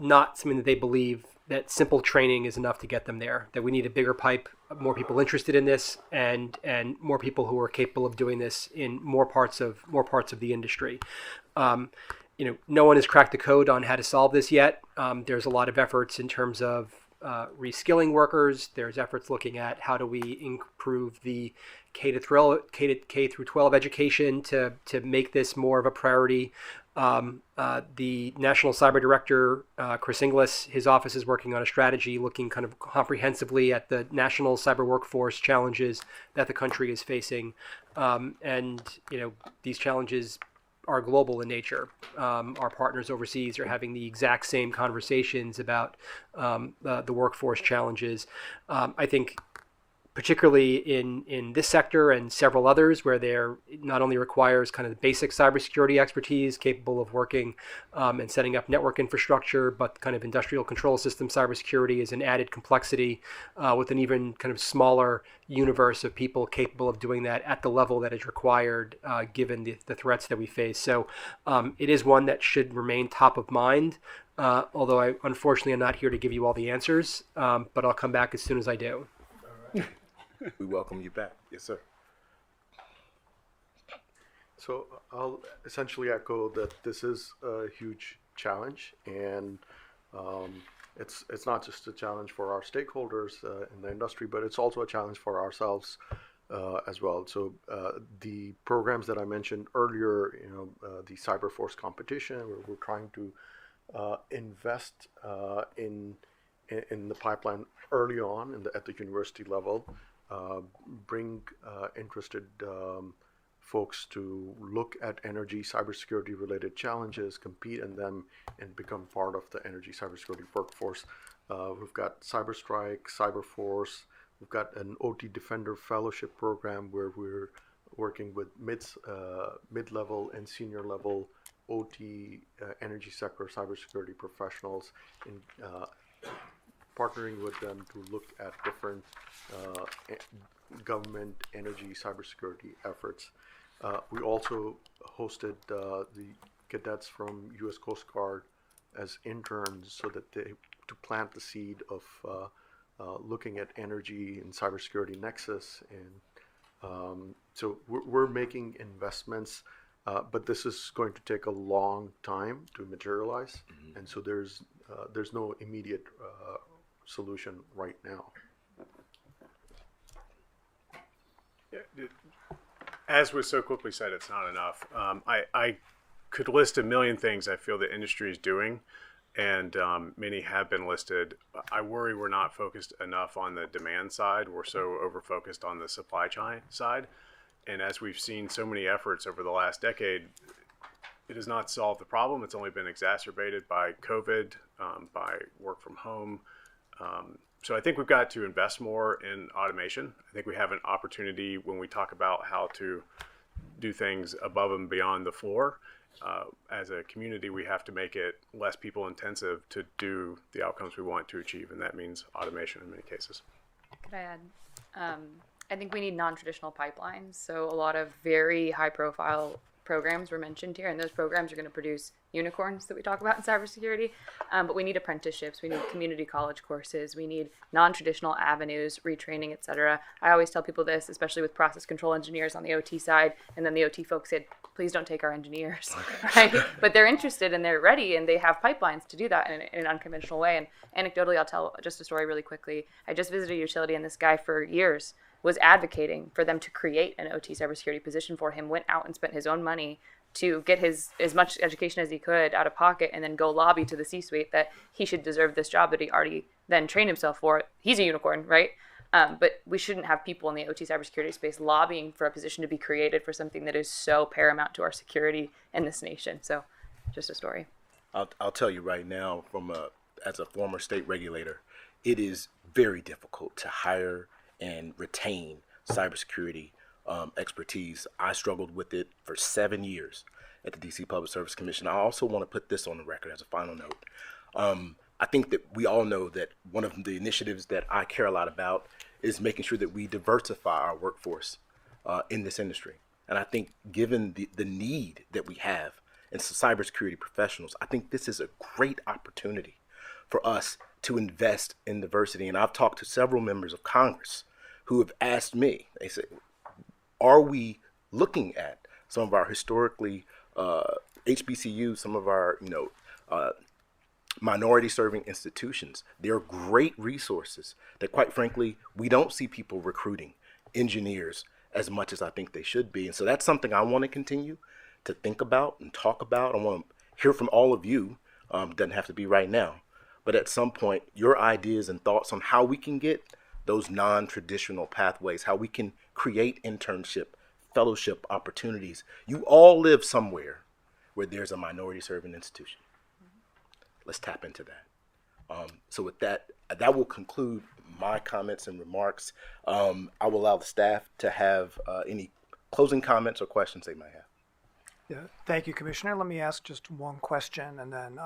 not something that they believe that simple training is enough to get them there, that we need a bigger pipe, more people interested in this, and more people who are capable of doing this in more parts of the industry. No one has cracked the code on how to solve this yet. There's a lot of efforts in terms of reskilling workers. There's efforts looking at how do we improve the K through 12 education to make this more of a priority. The National Cyber Director, Chris Inglis, his office is working on a strategy looking kind of comprehensively at the national cyber workforce challenges that the country is facing. These challenges are global in nature. Our partners overseas are having the exact same conversations about the workforce challenges. I think particularly in this sector and several others where there not only requires kind of the basic cybersecurity expertise capable of working and setting up network infrastructure, but kind of industrial control system cybersecurity is an added complexity with an even kind of smaller universe of people capable of doing that at the level that is required given the threats that we face. So it is one that should remain top of mind, although I unfortunately am not here to give you all the answers, but I'll come back as soon as I do. We welcome you back. Yes, sir. So I'll essentially echo that this is a huge challenge, and it's not just a challenge for our stakeholders in the industry, but it's also a challenge for ourselves as well. So the programs that I mentioned earlier, the Cyberforce competition, where we're trying to invest in the pipeline early on at the university level. Bring interested folks to look at energy cybersecurity related challenges, compete in them, and become part of the energy cybersecurity workforce. We've got CyberStrike, Cyberforce. We've got an OT Defender Fellowship program where we're working with mid-level and senior level OT energy sector cybersecurity professionals in partnering with them to look at different government energy cybersecurity efforts. We also hosted the cadets from U.S. Coast Guard as interns so that to plant the seed of looking at energy and cybersecurity nexus. And so we're making investments, but this is going to take a long time to materialize. Mm-hmm. And so there's no immediate solution right now. As was so quickly said, it's not enough. I could list a million things I feel the industry is doing, and many have been listed. I worry we're not focused enough on the demand side. We're so over-focused on the supply chain side. And as we've seen so many efforts over the last decade, it has not solved the problem. It's only been exacerbated by COVID, by work from home. So I think we've got to invest more in automation. I think we have an opportunity when we talk about how to do things above and beyond the floor. As a community, we have to make it less people intensive to do the outcomes we want to achieve, and that means automation in many cases. Could I add? I think we need non-traditional pipelines. So a lot of very high-profile programs were mentioned here, and those programs are going to produce unicorns that we talk about in cybersecurity. But we need apprenticeships, we need community college courses, we need non-traditional avenues, retraining, et cetera. I always tell people this, especially with process control engineers on the OT side, and then the OT folks said, please don't take our engineers, right? But they're interested and they're ready and they have pipelines to do that in an unconventional way. And anecdotally, I'll tell just a story really quickly. I just visited a utility and this guy for years was advocating for them to create an OT cybersecurity position for him, went out and spent his own money to get as much education as he could out of pocket and then go lobby to the C-suite that he should deserve this job that he already then trained himself for. He's a unicorn, right? But we shouldn't have people in the OT cybersecurity space lobbying for a position to be created for something that is so paramount to our security in this nation. So just a story. I'll tell you right now, as a former state regulator, it is very difficult to hire and retain cybersecurity expertise. I struggled with it for 7 years at the DC Public Service Commission. I also want to put this on the record as a final note. I think that we all know that one of the initiatives that I care a lot about is making sure that we diversify our workforce in this industry. And I think given the need that we have in cybersecurity professionals, I think this is a great opportunity for us to invest in diversity. And I've talked to several members of Congress who have asked me, they say, are we looking at some of our historically HBCUs, some of our, minority serving institutions? They're great resources that, quite frankly, we don't see people recruiting engineers as much as I think they should be. And so that's something I want to continue to think about and talk about. I want to hear from all of you. Doesn't have to be right now, but at some point, your ideas and thoughts on how we can get those non-traditional pathways, how we can create internship, fellowship opportunities. You all live somewhere where there's a minority serving institution. Let's tap into that. So with that, that will conclude my comments and remarks. I will allow the staff to have any closing comments or questions they might have. Yeah, thank you, Commissioner. Let me ask just one question and then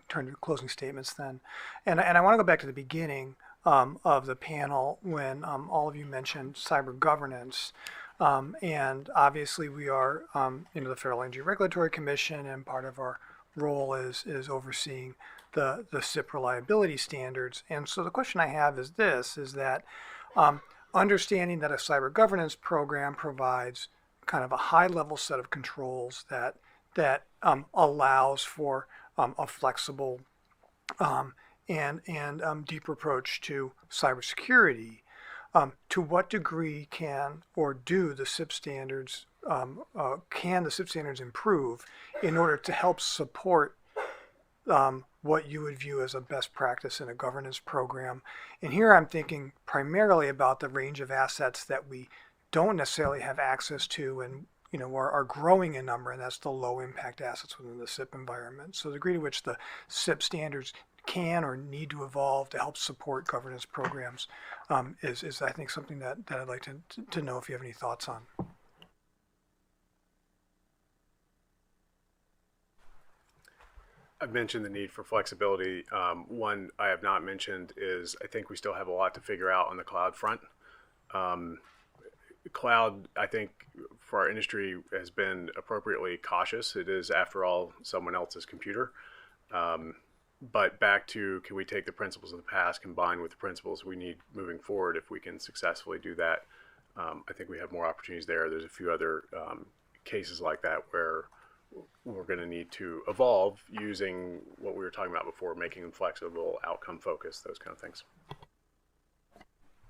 turn to closing statements then. And I want to go back to the beginning of the panel when all of you mentioned cyber governance. And obviously we are the Federal Energy Regulatory Commission, and part of our role is overseeing the SIP reliability standards. And so the question I have is this, is that understanding that a cyber governance program provides kind of a high level set of controls that allows for a flexible and deeper approach to cybersecurity. To what degree can or do the SIP standards improve in order to help support what you would view as a best practice in a governance program? And here I'm thinking primarily about the range of assets that we don't necessarily have access to and are growing in number, and that's the low impact assets within the SIP environment. So the degree to which the SIP standards can or need to evolve to help support governance programs is I think something that I'd like to know if you have any thoughts on. I've mentioned the need for flexibility. One I have not mentioned is I think we still have a lot to figure out on the cloud front. Cloud, I think, for our industry has been appropriately cautious. It is, after all, someone else's computer. But back to, can we take the principles of the past combined with the principles we need moving forward? If we can successfully do that, I think we have more opportunities there. There's a few other cases like that where we're going to need to evolve using what we were talking about before, making them flexible, outcome focused, those kind of things.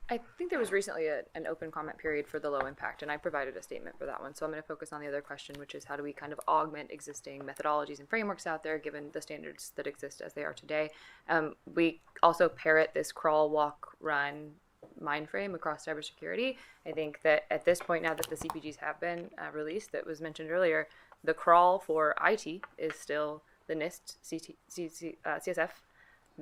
I think there was recently an open comment period for the low impact, and I provided a statement for that one. So I'm going to focus on the other question, which is how do we kind of augment existing methodologies and frameworks out there given the standards that exist as they are today. We also parrot this crawl, walk, run mind frame across cybersecurity. I think that at this point, now that the CPGs have been released, that was mentioned earlier, the crawl for IT is still the NIST CSF.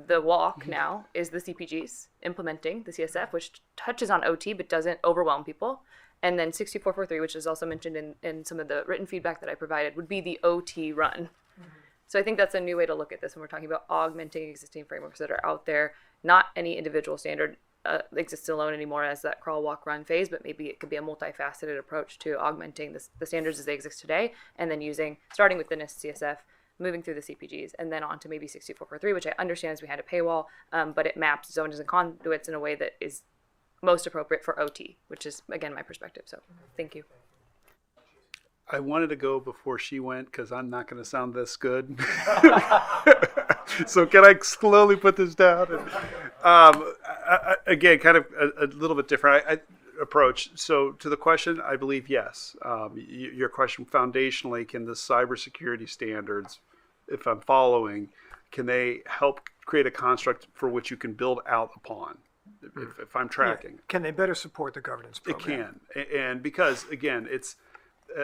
The walk now is the CPGs implementing the CSF, which touches on OT but doesn't overwhelm people. And then 6443, which is also mentioned in some of the written feedback that I provided, would be the OT run. Mm-hmm. So I think that's a new way to look at this when we're talking about augmenting existing frameworks that are out there. Not any individual standard exists alone anymore as that crawl, walk, run phase, but maybe it could be a multifaceted approach to augmenting the standards as they exist today, and then starting with the NIST CSF, moving through the CPGs, and then on to maybe 6443, which I understand is behind a paywall, but it maps zones and conduits in a way that is most appropriate for OT, which is, again, my perspective. So thank you. I wanted to go before she went because I'm not going to sound this good. So can I slowly put this down? Again, kind of a little bit different approach. So to the question, I believe yes. Your question foundationally, can the cybersecurity standards, if I'm following, can they help create a construct for which you can build out upon? if I'm tracking. Can they better support the governance It program? can, and because again,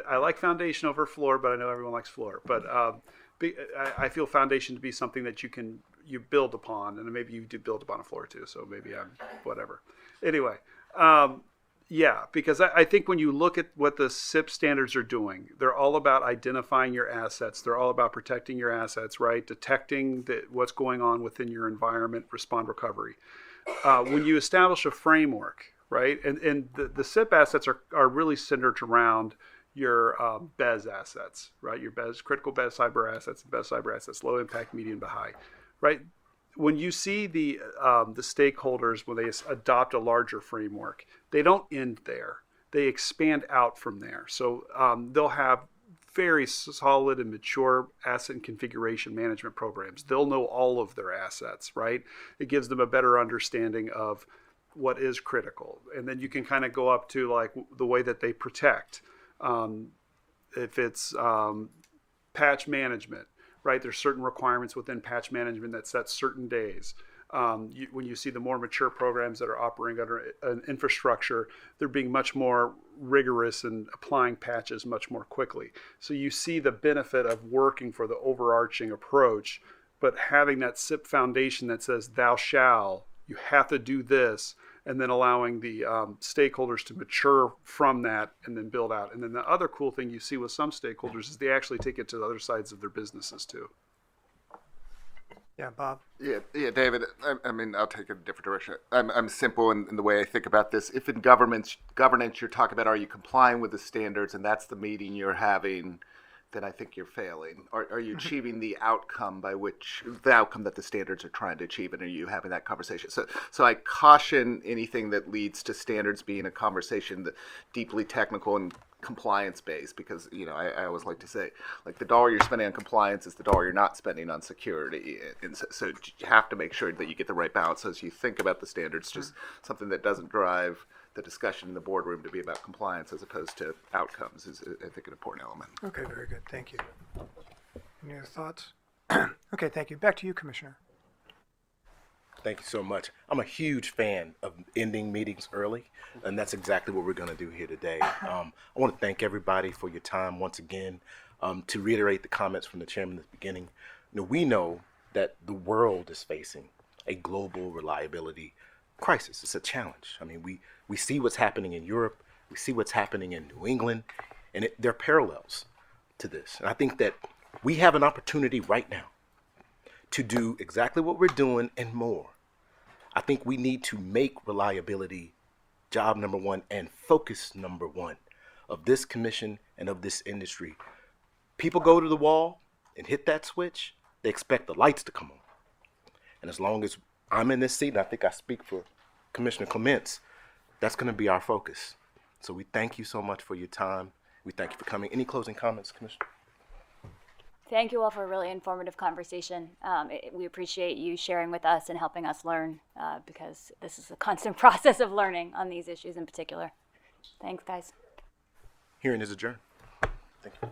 I like foundation over floor, but I know everyone likes floor. But I feel foundation to be something that you build upon, and maybe you do build upon a floor too. So maybe I'm whatever. Anyway, yeah, because I think when you look at what the SIP standards are doing, they're all about identifying your assets. They're all about protecting your assets, right? Detecting what's going on within your environment, respond recovery. When you establish a framework, right, and the SIP assets are really centered around your BES assets, right? Your BES, critical BES cyber assets, BES cyber assets, low impact, medium to high, right? When you see the stakeholders, when they adopt a larger framework, they don't end there. They expand out from there. So they'll have very solid and mature asset and configuration management programs. They'll know all of their assets, right? It gives them a better understanding of what is critical. And then you can kind of go up to like the way that they protect. If it's patch management, right? There's certain requirements within patch management that set certain days. When you see the more mature programs that are operating under an infrastructure, they're being much more rigorous and applying patches much more quickly. So you see the benefit of working for the overarching approach, but having that SIP foundation that says thou shall, you have to do this, and then allowing the stakeholders to mature from that and then build out. And then the other cool thing you see with some stakeholders is they actually take it to the other sides of their businesses too. Yeah, Bob. Yeah, David. I mean, I'll take it a different direction. I'm simple in the way I think about this. If in governance, you're talking about are you complying with the standards, and that's the meeting you're having, then I think you're failing. Are you achieving the outcome that the standards are trying to achieve, and are you having that conversation? So I caution anything that leads to standards being a conversation that deeply technical and compliance based, because I always like to say, like, the dollar you're spending on compliance is the dollar you're not spending on security, and so you have to make sure that you get the right balance as you think about the standards. Just something that doesn't drive the discussion in the boardroom to be about compliance as opposed to outcomes is, I think, an important element. Okay, very good. Thank you. Any other thoughts? Okay, thank you. Back to you, Commissioner. Thank you so much. I'm a huge fan of ending meetings early, and that's exactly what we're going to do here today. I want to thank everybody for your time once again. To reiterate the comments from the chairman at the beginning, we know that the world is facing a global reliability crisis. It's a challenge. I mean, we see what's happening in Europe, we see what's happening in New England, and there are parallels to this. And I think that we have an opportunity right now to do exactly what we're doing and more. I think we need to make reliability job number one and focus number one of this commission and of this industry. People go to the wall and hit that switch, they expect the lights to come on. And as long as I'm in this seat, and I think I speak for Commissioner Clements, that's going to be our focus. So we thank you so much for your time. We thank you for coming. Any closing comments, Commissioner? Thank you all for a really informative conversation. We appreciate you sharing with us and helping us learn because this is a constant process of learning on these issues in particular. Thanks, guys. Hearing is adjourned. Thank you.